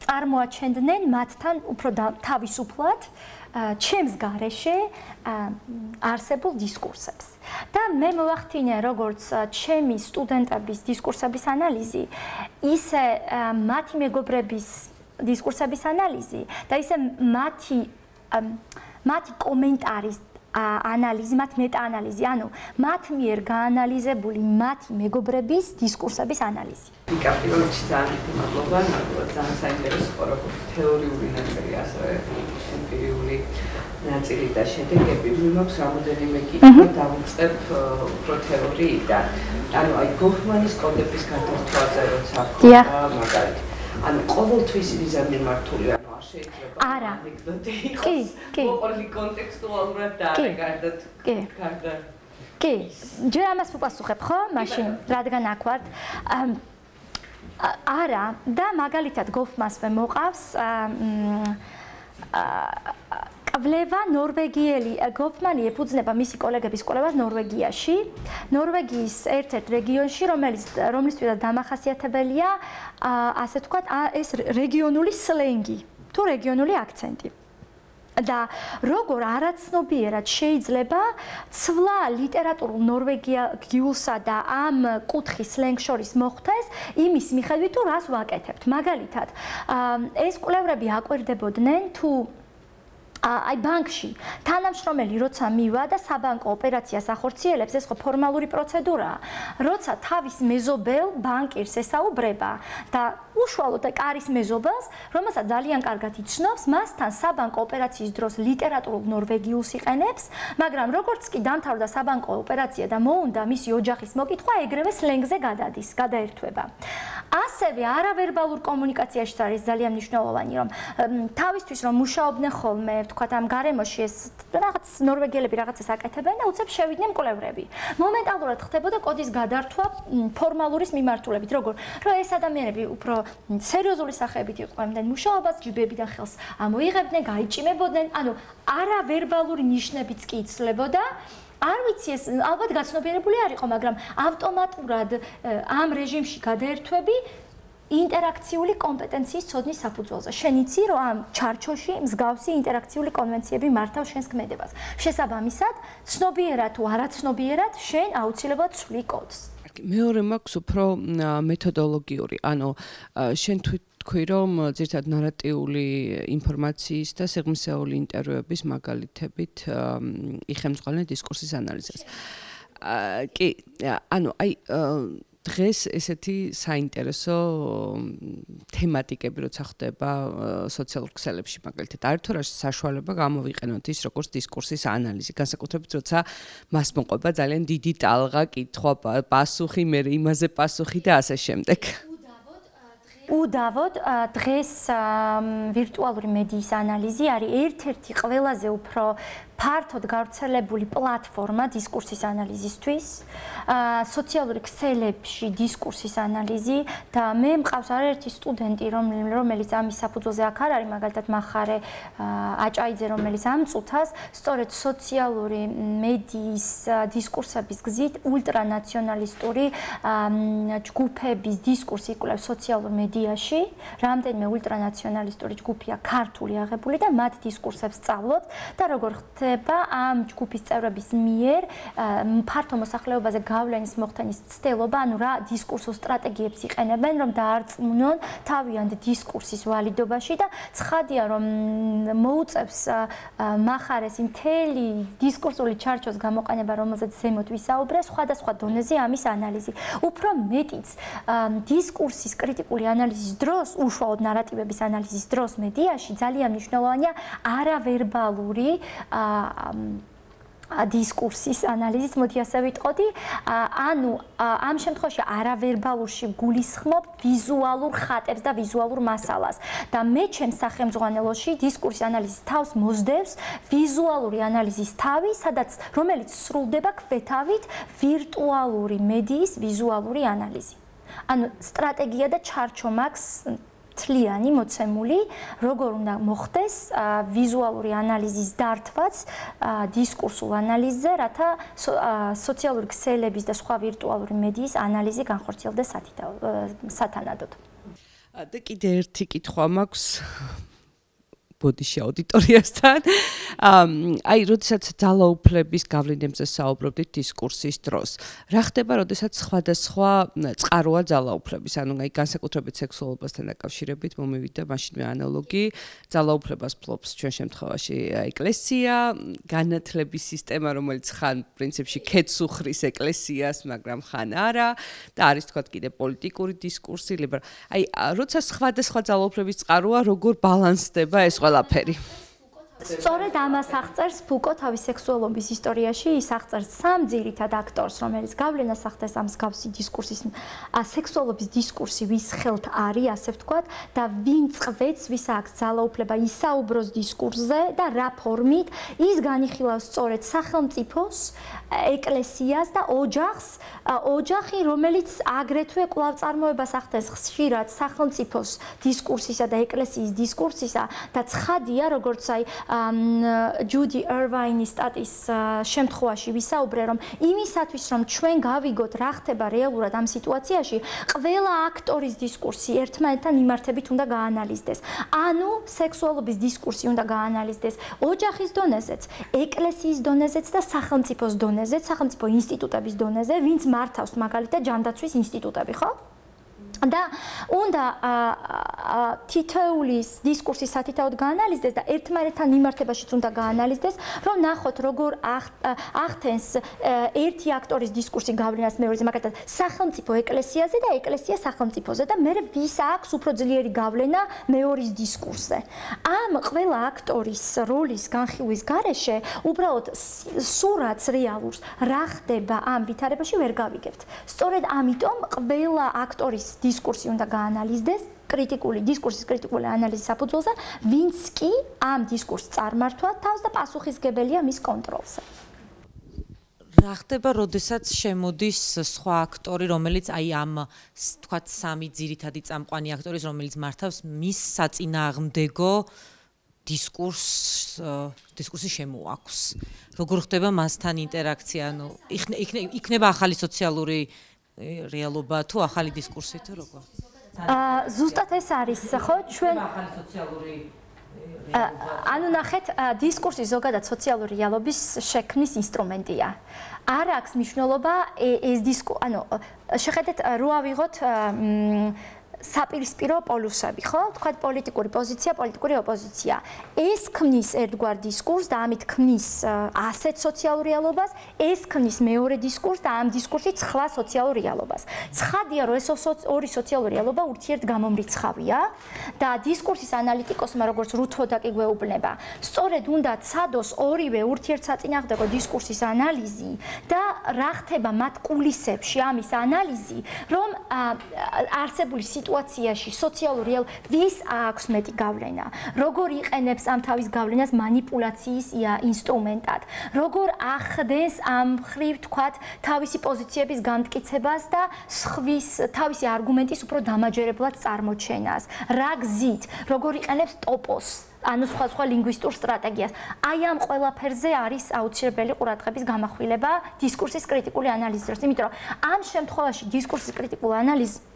წარმოაჩენდნენ მათთან უფრო თავისუფლად ჩემს გარეშე არსებულ დისკურსებს. და მე მოვახდინე როგორც ჩემი სტუდენტების დისკურსების ანალიზი, ისე მათი მეგობრების დისკურსების ანალიზი და ისე მათი კომენტარის ანალიზი, მათ მეტაანალიზი, ანუ მათ მიერ გაანალიზებული მათი მეგობრების დისკურსების ანალიზი. პირველში ძალიან მადლობა, ძალიან საინტერესო იყო როგორც თეორიული ნაწილი, ასევე ემპირიული ნაწილი და შედეგები. მე მაქვს რამოდენიმე კითხვა დავიწყებ უფრო თეორიიდან. ანუ აი გოფმანის კოდების გადართვაზე როცა ხდება მაგალითად. ანუ ყოველთვის ვიზა მიმართულია, ანუ არ შეიძლება ანეკდოტი იყოს. ყოველი კონტექსტუალურად და გარდათ. კი. ჯერ ამას ვუპასუხებ, ხო? მაშინ რადგან აქ ვართ. არა, და მაგალითად გოფმასვე მოყავს კვლევა ნორვეგიელი გოფმანი ეფუძნება მისი კოლეგების კვლევას ნორვეგიაში. ნორვეგიის ერთ-ერთ რეგიონში, რომლისთვისაც დამახასიათებელია, ასე ვთქვათ, ეს რეგიონული სლენგი, თუ რეგიონული აქცენტი. და როგორ არაცნობიერად შეიძლება ცვლა ლიტერატურულ ნორვეგიულსა და ამ კუთხის სლენგ შორის მოხდეს იმის მიხედვით თუ რას ვაკეთებთ. მაგალითად, ეს კვლევრები აკვირდებოდნენ თუ აი ბანკში თანამშრომელი როცა მივა და საბანკო ოპერაციას ახორციელებს, ეს ხო ფორმალური პროცედურაა. როცა თავის მეზობელ ბანკირს ესაუბრება და უშუალოდ კარის მეზობელს, რომელსაც ძალიან კარგად იცნობს, მასთან საბანკო ოპერაციის დროს ლიტერატურულ ნორვეგიულს იყენებს, მაგრამ როგორც კი დამთავრდა საბანკო ოპერაცია და მოუნდა მისი ოჯახის მოკითხვა, ეგრევე სლენგზე გადადის, გადაერთვება. ასევე არავერბალურ კომუნიკაციაში არის ძალიან მნიშვნელოვანი, რომ თავისთვის რომ მუშაობდნენ ხოლმე, ვთქვათ, ამ გარემოში ეს რაღაც ნორვეგიელები რაღაცას აკეთებენ და უცებ შევიდნენ კვლევრები. მომენტალურად ხდებოდა კოდის გადართვა ფორმალურის მიმართულებით, რომ ეს ადამიანები უფრო სერიოზული სახეებით იყვნენ მუშაობას, ჯიბებიდან ხელს ამოიღებდნენ, გაიჭიმებოდნენ, ანუ არავერბალური ნიშნებიც კი იცვლებოდა. არ ვიცი ეს ალბათ გაცნობიერებული არ იყო, მაგრამ ავტომატურად ამ რეჟიმში გადაერთვები ინტერაქციული კომპეტენციის ცოდნის საფუძველზე. შენ იცი, რომ ამ ჩარჩოში მსგავსი ინტერაქციული კონვენციები მართავს შენს ქმედებას. შესაბამისად, ცნობიერად თუ არაცნობიერად, შენ აუცილებლად ცვლი კოდს. მეორე მაქვს უფრო მეთოდოლოგიური, ანუ შენ თქვი, რომ ძირითადად ნარატიული ინფორმაციის და სიღრმისეული ინტერვიუების მაგალითებით იხემძღვანე დისკურსის ანალიზას. კი, ანუ აი დღეს ესეთი საინტერესო თემატიკები როცა ხდება სოციალურ ქსელებში, მაგალითად, არის თუ რა საშუალება გამოვიყენოთ ის როგორც დისკურსის ანალიზი, განსაკუთრებით როცა მას მოყვება ძალიან დიდი ტალღა, კითხვა, პასუხი, მე იმაზე პასუხი და ასე შემდეგ. უდავოდ დღეს ვირტუალური მედიის ანალიზი არის ერთ-ერთი ყველაზე უფრო ფართოდ გავრცელებული პლატფორმა დისკურსის ანალიზისთვის, სოციალური ქსელებში დისკურსის ანალიზი და მე მყავს არაერთი სტუდენტი, რომელიც ამის საფუძველზე აქ არ არის, მაგალითად მახარე აჭაიძე, რომელიც ამ წუთას სწორედ სოციალური მედიის დისკურსების გზით ულტრანაციონალისტური ჯგუფების დისკურსი იკვლევს სოციალურ მედიაში, რამდენიმე ულტრანაციონალისტური ჯგუფია ქართული აღებული და მათ დისკურსებს სწავლობთ და როგორ ამ ჯგუფის წევრების მიერ ფართო მოსახლეობაზე გავლენის მოხდენის ცდილობა, ანუ რა დისკურსულ სტრატეგიებს იყენებენ, რომ დაარწმუნონ თავიანთ დისკურსის ვალიდობაში და ცხადია, რომ მოუწევს მახარეს მთელი დისკურსული ჩარჩოს გამოყენება, რომელზეც ზემოთ ვისაუბრე, სხვადასხვა დონეზე ამის ანალიზი. უფრო მეტიც დისკურსის კრიტიკული ანალიზის დროს, უშუალოდ ნარატივების ანალიზის დროს მედიაში ძალიან მნიშვნელოვანია არავერბალური დისკურსის ანალიზის, მოდი ასე ვიტყოდი, ანუ ამ შემთხვევაში არავერბალურში გულისხმობ ვიზუალურ ხატებს და ვიზუალურ მასალას და მე ჩემს სახელმძღვანელოში დისკურსის ანალიზის თავს მოსდევს ვიზუალური ანალიზის თავი, რომელიც სრულდება ქვეთავით ვირტუალური მედიის ვიზუალური ანალიზი. ანუ სტრატეგია და ჩარჩო მაქვს თლიანი მოცემული, როგორ უნდა მოხდეს ვიზუალური ანალიზის დართვაც დისკურსულ ანალიზზე, რათა სოციალური ქსელების და სხვა ვირტუალური მედიის ანალიზი განხორციელდეს სათანადოდ. და კიდე ერთი კითხვა მაქვს ბოდიში აუდიტორიასთან. აი, როდესაც ძალაუფლების გავლენებზე საუბრობდით დისკურსის დროს, რა ხდება, როდესაც სხვადასხვა წყაროა ძალაუფლების, ანუ აი განსაკუთრებით სექსუალობასთან დაკავშირებით მომივიდა მაშინვე ანალოგი, ძალაუფლებას ფლობს ჩვენ შემთხვევაში ეკლესია, განათლების სისტემა, რომელიც ხან პრინციპში ქეთს უხრის ეკლესიას, მაგრამ ხან არა და არის თქვა კიდე პოლიტიკური დისკურსი, აი, როცა სხვადასხვა ძალაუფლების წყაროა, როგორ ბალანსდება ეს ყველაფერი? სწორედ ამას აღწერს ფუკო თავის სექსუალობის ისტორიაში, ის აღწერს სამ ძირითად აქტორს, რომელიც გავლენას ახდენს ამ მსგავსი დისკურსის, სექსუალობის დისკურსი ვის ხელთ არის, ასე ვთქვათ, და ვინ წვეთს, ვის აქვს ძალაუფლება ისაუბროს დისკურსზე და რა ფორმით ის განიხილავს სწორედ სახელმწიფოს, ეკლესიას და ოჯახს, ოჯახი, რომელიც აგრეთვე კვლავ წარმოებას ახდენს ხშირად სახელმწიფოს დისკურსისა და ეკლესიის დისკურსისა და ცხადია, როგორც აი ჯუდი ერვაინის სტატის შემთხვევაში ვისაუბრე, რომ იმისათვის, რომ ჩვენ გავიგოთ რა ხდება რეალურად ამ სიტუაციაში, ყველა აქტორის დისკურსი ერთმანეთთან მიმართებით უნდა გაანალიზდეს. ანუ სექსუალობის დისკურსი უნდა გაანალიზდეს ოჯახის დონეზეც, ეკლესიის დონეზეც და სახელმწიფოს დონეზეც, სახელმწიფო ინსტიტუტების დონეზე, ვინც მართავს მაგალითად ჯანდაცვის ინსტიტუტები, ხო? და უნდა თითოეული დისკურსი სათითაოდ გაანალიზდეს და ერთმანეთთან მიმართებაშიც უნდა გაანალიზდეს, რომ ნახოთ როგორ ახდენს ერთი აქტორის დისკურსი გავლენას მეორეზე, მაგალითად სახელმწიფო ეკლესიაზე და ეკლესია სახელმწიფოზე და მე ვის აქვს უფრო ძლიერი გავლენა მეორის დისკურსზე. ამ ყველა აქტორის როლის განხილვის გარეშე უბრალოდ სურათს რეალურს რა ხდება ამ ვითარებაში ვერ გავიგებთ. სწორედ ამიტომ ყველა აქტორის დისკურსი უნდა გაანალიზდეს დისკურსის კრიტიკული ანალიზის საფუძველზე, ვინც კი ამ დისკურსს წარმართვა თავს და პასუხისგებელია მის კონტროლზე. რა ხდება, როდესაც შემოდის სხვა აქტორი, რომელიც ამ თქვათ სამი ძირითადი წამყვანი აქტორის, რომელიც მართავს მის საწინააღმდეგო დისკურსი შემოაქვს. როგორ ხდება მასთან ინტერაქცია, ანუ იქნება ახალი სოციალური რეალობა თუ ახალი დისკურსი თუ როგორ? ზუსტად ეს არის, ხო, ჩვენ ახალი სოციალური ანუ ნახეთ, დისკურსი ზოგადად სოციალური რეალობის შექმნის ინსტრუმენტია. არ აქვს მნიშვნელობა ეს ანუ შეხედეთ რო ავიღოთ საპირისპირო პოლუსები, ხო? თქვათ პოლიტიკური პოზიცია, პოლიტიკური ოპოზიცია. ეს ქმნის ერთგვარ დისკურსს და ამით ქმნის ასეთ სოციალურ რეალობას, ეს ქმნის მეორე დისკურსს და ამ დისკურსით სხვა სოციალურ რეალობას. ცხადია, რომ ეს ორი სოციალური რეალობა ურთიერთგამომრიცხავია და დისკურსის ანალიტიკოსმა, როგორც რუთოდაკი გვეუბნება, სწორედ უნდა ცადოს ორივე ურთიერთსაწინააღმდეგო დისკურსის ანალიზი და რა ხდება მათ კულისებში ამის ანალიზი, რომ არსებული სიტუაციაში სოციალურ ვის აქვს მეტი გავლენა, როგორ იყენებს ამ თავის გავლენას манипуляციის ინსტრუმენტად, როგორ ახდენს ამ ხრივ თქვათ თავისი პოზიციების განმტკიცებას და თავისი არგუმენტის უფრო დამაჯერებლად წარმოჩენას, რა გზით, როგორ იყენებს ტოპოს, ანუ სხვა ლინგვისტურ სტრატეგიას. აი ამ ყველაფერზე არის აუცილებელი ყურადღების გამახვილება დისკურსის კრიტიკული ანალიზის დროს, იმიტომ რომ ამ შემთხვევაში დისკურსის კრიტიკული ანალიზი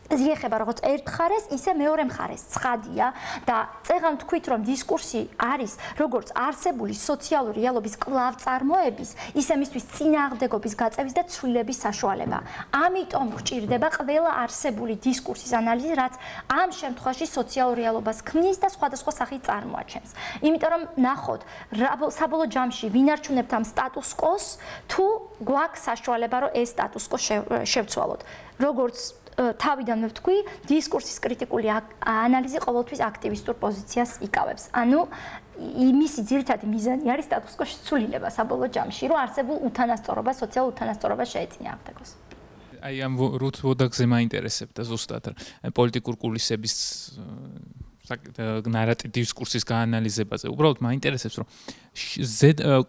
ეხება როგორც ერთ მხარეს, ისე მეორე მხარეს. ცხადია და წეღან თქვით, რომ დისკურსი არის როგორც არსებული სოციალური რეალობის კვლავ-წარმოების, ისე მისთვის წინააღმდეგობის გაწევის და ცვლილების საშუალება. ამიტომ გვჭირდება ყველა არსებული დისკურსის ანალიზი, რაც ამ შემთხვევაში სოციალურ რეალობას ქმნის და სხვადასხვა სახით წარმოაჩენს. იმიტომ რომ ნახოთ, საბოლოო ჯამში ვინარჩუნებთ ამ სტატუს-კვოს, თუ გვაქვს საშუალება, რომ ეს სტატუს-კვო შევცვალოთ. როგორც თავიდანვე ვთქვი, დისკურსის კრიტიკული ანალიზი ყოველთვის აქტივისტურ პოზიციას იკავებს. ანუ მისი ძირითადი მიზანი არის სტატუს-კვოს ცვლილება საბოლოო ჯამში, რომ არსებულ უთანასწორობას, სოციალურ უთანასწორობას შეეწინააღმდეგოს. აი ამ რუთ ვოდაგზე მაინტერესებდა ზუსტად პოლიტიკურ კულისების ნარატივ დისკურსის გაანალიზებაზე. უბრალოდ მაინტერესებს, რომ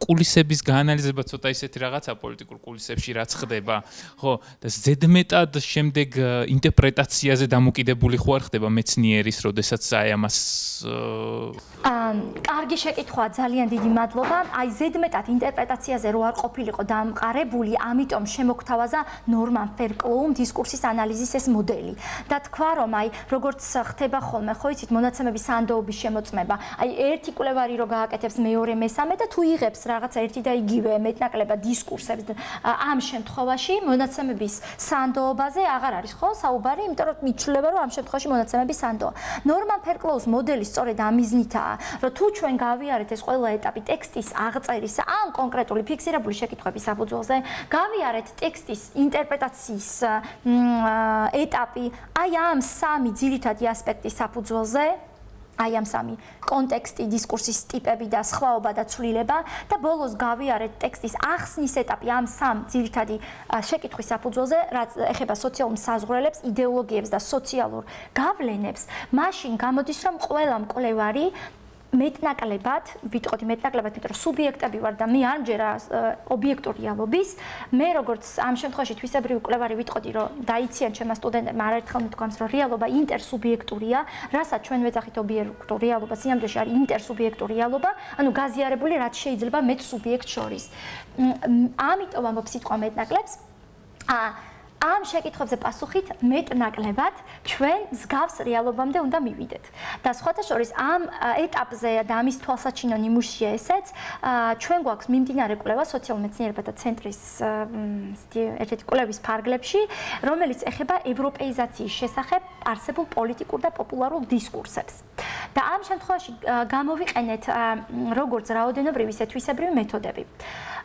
კულისების გაანალიზება ცოტა ისეთი რაღაცა პოლიტიკურ კულისებში რაც ხდება, ხო? და ზედმეტად შემდეგ ინტერპრეტაციაზე დამოკიდებული ხო არ ხდება მეცნიერის, როდესაც აი ამას კარგი შეკითხვაა, ძალიან დიდი მადლობა. აი ზედმეტად ინტერპრეტაციაზე რო არ ყოფილიყო დამყარებული, ამიტომ შემოგთავაზა ნორმან ფერკლოუმ დისკურსის ანალიზის ეს მოდელი. და თქვა, რომ აი როგორც ხდება ხოლმე, ხო იცით, მონაცემების სანდოობის შემოწმება. აი ერთი კვლევარი რო გააკეთებს მეორე მესამე და თუ იღებს რაღაცა ერთი და იგივე მეტნაკლებად დისკურსებს ამ შემთხვევაში მონაცემების სანდოობაზე აღარ არის ხო საუბარი, იმიტომ რომ მიცვლება რომ ამ შემთხვევაში მონაცემების სანდოა. ნორმან ფერკლოუს მოდელი სწორედ ამ მიზნითაა, რომ თუ ჩვენ გავიარეთ ეს ყველა ეტაპი ტექსტის აღწერის ამ კონკრეტული ფიქსირებული შეკითხვების საფუძველზე, გავიარეთ ტექსტის ინტერპრეტაციის ეტაპი აი ამ სამი ძირითადი ასპექტის საფუძველზე, აი ამ სამი კონტექსტი, დისკურსის ტიპები და სხვაობა და ცვლილება და ბოლოს გავიარეთ ტექსტის ახსნის ეტაპი ამ სამ ძირითადი შეკითხვის საფუძველზე, რაც ეხება სოციალურ საზღვრელებს, იდეოლოგიებს და სოციალურ გავლენებს, მაშინ გამოდის, რომ ყველა მკვლევარი მეტნაკლებად, ვიტყოდი მეტნაკლებად, იმიტომ რომ სუბიექტები ვარ და მე ამჯერა ობიექტურ რეალობის, მე როგორც ამ შემთხვევაში თვისებრივი კვლევარი ვიტყოდი, რომ დაიციან ჩემმა სტუდენტებმა არაერთხელ მithქვამს, რომ რეალობა ინტერსუბიექტურია, რასაც ჩვენ ვეძახით ობიექტურ რეალობას, სიამოვნებაში არის ინტერსუბიექტური რეალობა, ანუ გაზიარებული რაც შეიძლება მეტ სუბიექტ შორის. ამიტომ ამბობ სიტყვა მეტნაკლებს. ამ შეკითხვებზე პასუხით მეტნაკლებად ჩვენ მსგავს რეალობამდე უნდა მივიდეთ. და სხვათა შორის ამ ეტაპზე და ამის თვალსაჩინო ნიმუშია ესეც, ჩვენ გვაქვს მიმდინარე კვლევა სოციალურ მეცნიერებათა ცენტრის ერთ-ერთი კვლევის ფარგლებში, რომელიც ეხება ევროპეიზაციის შესახებ არსებულ პოლიტიკურ და პოპულარულ დისკურსებს. და ამ შემთხვევაში გამოვიყენეთ როგორც რაოდენობრივი, ისე თვისებრივი მეთოდები.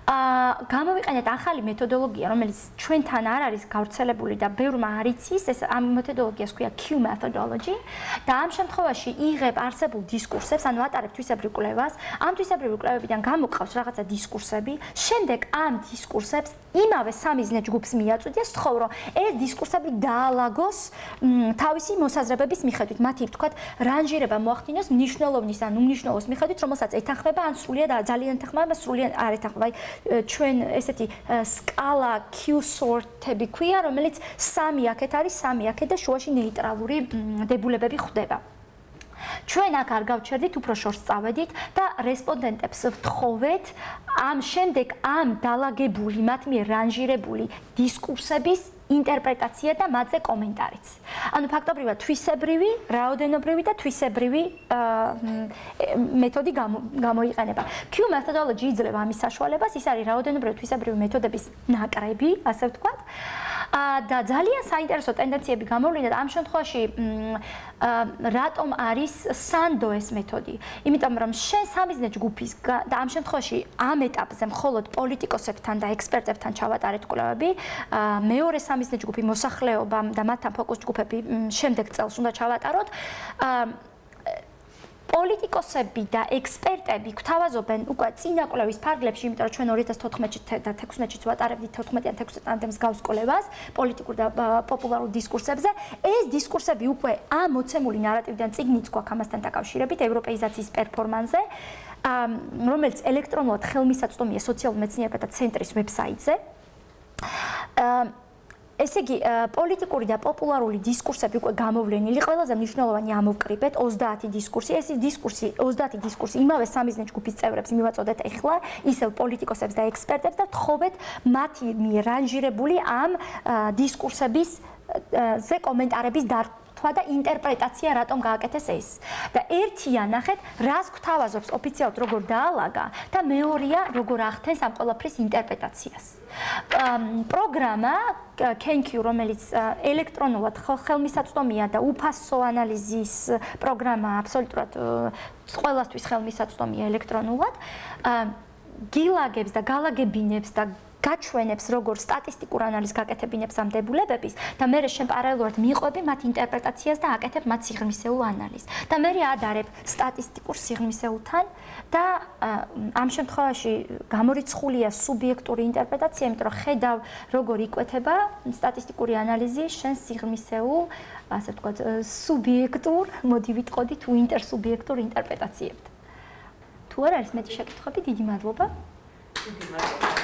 გამოვიყენეთ ახალი მეთოდოლოგია, რომელიც ჩვენთან არ არის გავრცელებული და ბევრმა არ იცის, ეს ამ მეთოდოლოგიას ქვია Q methodology და ამ შემთხვევაში იღებ არსებულ დისკურსებს, ანუ ატარებ თვისებრივ კვლევას, ამ თვისებრივი კვლევებიდან გამოყავს რაღაცა დისკურსები, შემდეგ ამ დისკურსებს იმავე სამიზნე ჯგუფს მიაწვდია, სთხოვ რომ ეს დისკურსები დაალაგოს თავისი მოსაზრებების მიხედვით, მათი თქვათ რანჟირება მოახდინოს მნიშვნელოვნის ან უმნიშვნელოს მიხედვით, რომელსაც ეთანხმება ან სრულიად ძალიან ეთანხმება, სრულიად არ ეთანხმება. ჩვენ ესეთი სკალა Q sort-ები ქვია, რომელიც 3 აქეთ არის, 3 აქეთ და შუაში ნეიტრალური დებულებები ხვდება. ჩვენ აქ არ გავჩერდით, უფრო შორს წავედით და რესპონდენტებს ვთხოვეთ შემდეგ ამ დაალაგებული, მათ მიერ რანჟირებული დისკურსების ინტერპრეტაცია და მათზე კომენტარიც. ანუ ფაქტობრივად თვისებრივი, რაოდენობრივი და თვისებრივი მეთოდი გამოიყენება. Q methodology იძლევა ამის საშუალებას, ის არის რაოდენობრივი თვისებრივი მეთოდების ნაკრები, ასე ვთქვათ. და ძალიან საინტერესო ტენდენციები გამოვლინდა ამ შემთხვევაში რატომ არის სანდო ეს მეთოდი? იმიტომ რომ შენ სამიზნე ჯგუფის და ამ შემთხვევაში ამ ეტაპზე მხოლოდ პოლიტიკოსებთან და ექსპერტებთან ჩავატარეთ კვლევები, მეორე სამიზნე ჯგუფი მოსახლეობა და მათთან ფოკუს ჯგუფები შემდეგ წელს უნდა ჩავატაროთ. პოლიტიკოსები და ექსპერტები გვთავაზობენ უკვე წინა კვლევის ფარგლებში, იმიტომ რომ ჩვენ 2014 და 2016-ში ვატარებდით 14-ან 16-ამდე მსგავს კვლევას პოლიტიკურ და პოპულარულ დისკურსებზე. ეს დისკურსები უკვე ამ მოცემული ნარატივიდან წიგნიც გვაქვს ამასთან დაკავშირებით ევროპეიზაციის პერფორმანსზე, რომელიც ელექტრონულად ხელმისაწვდომია სოციალურ მეცნიერებათა ცენტრის ვებსაიტზე. ესე იგი, პოლიტიკური და პოპულარული დისკურსები უკვე გამოვლენილი, ყველაზე მნიშვნელოვანი ამოვკრიბეთ 30 დისკურსი. ეს დისკურსი, 30 დისკურსი იმავე სამიზნე ჯგუფის წევრებს მივაწოდეთ ახლა, ისევ პოლიტიკოსებს და ექსპერტებს და ვთხოვეთ მათი მიერ რანჟირებული ამ დისკურსების ზე კომენტარების და ინტერპრეტაცია რატომ გააკეთეს ეს. და ერთია ნახეთ, რას გვთავაზობს ოფიციალურად როგორ დაალაგა და მეორეა როგორ ახდენს ამ ყველაფრის ინტერპრეტაციას. პროგრამა CanQ, რომელიც ელექტრონულად ხელმისაწვდომია და უფასო ანალიზის პროგრამა აბსოლუტურად ყველასთვის ხელმისაწვდომია ელექტრონულად, გილაგებს და გალაგებინებს და გაჩვენებს როგორ სტატისტიკურ ანალიზს გაკეთებინებს ამ დებულებების და მე შენ პარალელურად მიყვები მათ ინტერპრეტაციას და აკეთებ მათ სიღრმისეულ ანალიზს. და მე ადარებ სტატისტიკურ სიღრმისეულთან და ამ შემთხვევაში გამორიცხულია სუბიექტური ინტერპრეტაცია, იმიტომ რომ ხედავ როგორ იკვეთება სტატისტიკური ანალიზი შენ სიღრმისეულ, ასე ვთქვათ, სუბიექტურ, მოდი ვიტყოდი თუ ინტერსუბიექტურ ინტერპრეტაციებთან. თუ არ არის მეტი შეკითხვები, დიდი მადლობა. დიდი მადლობა.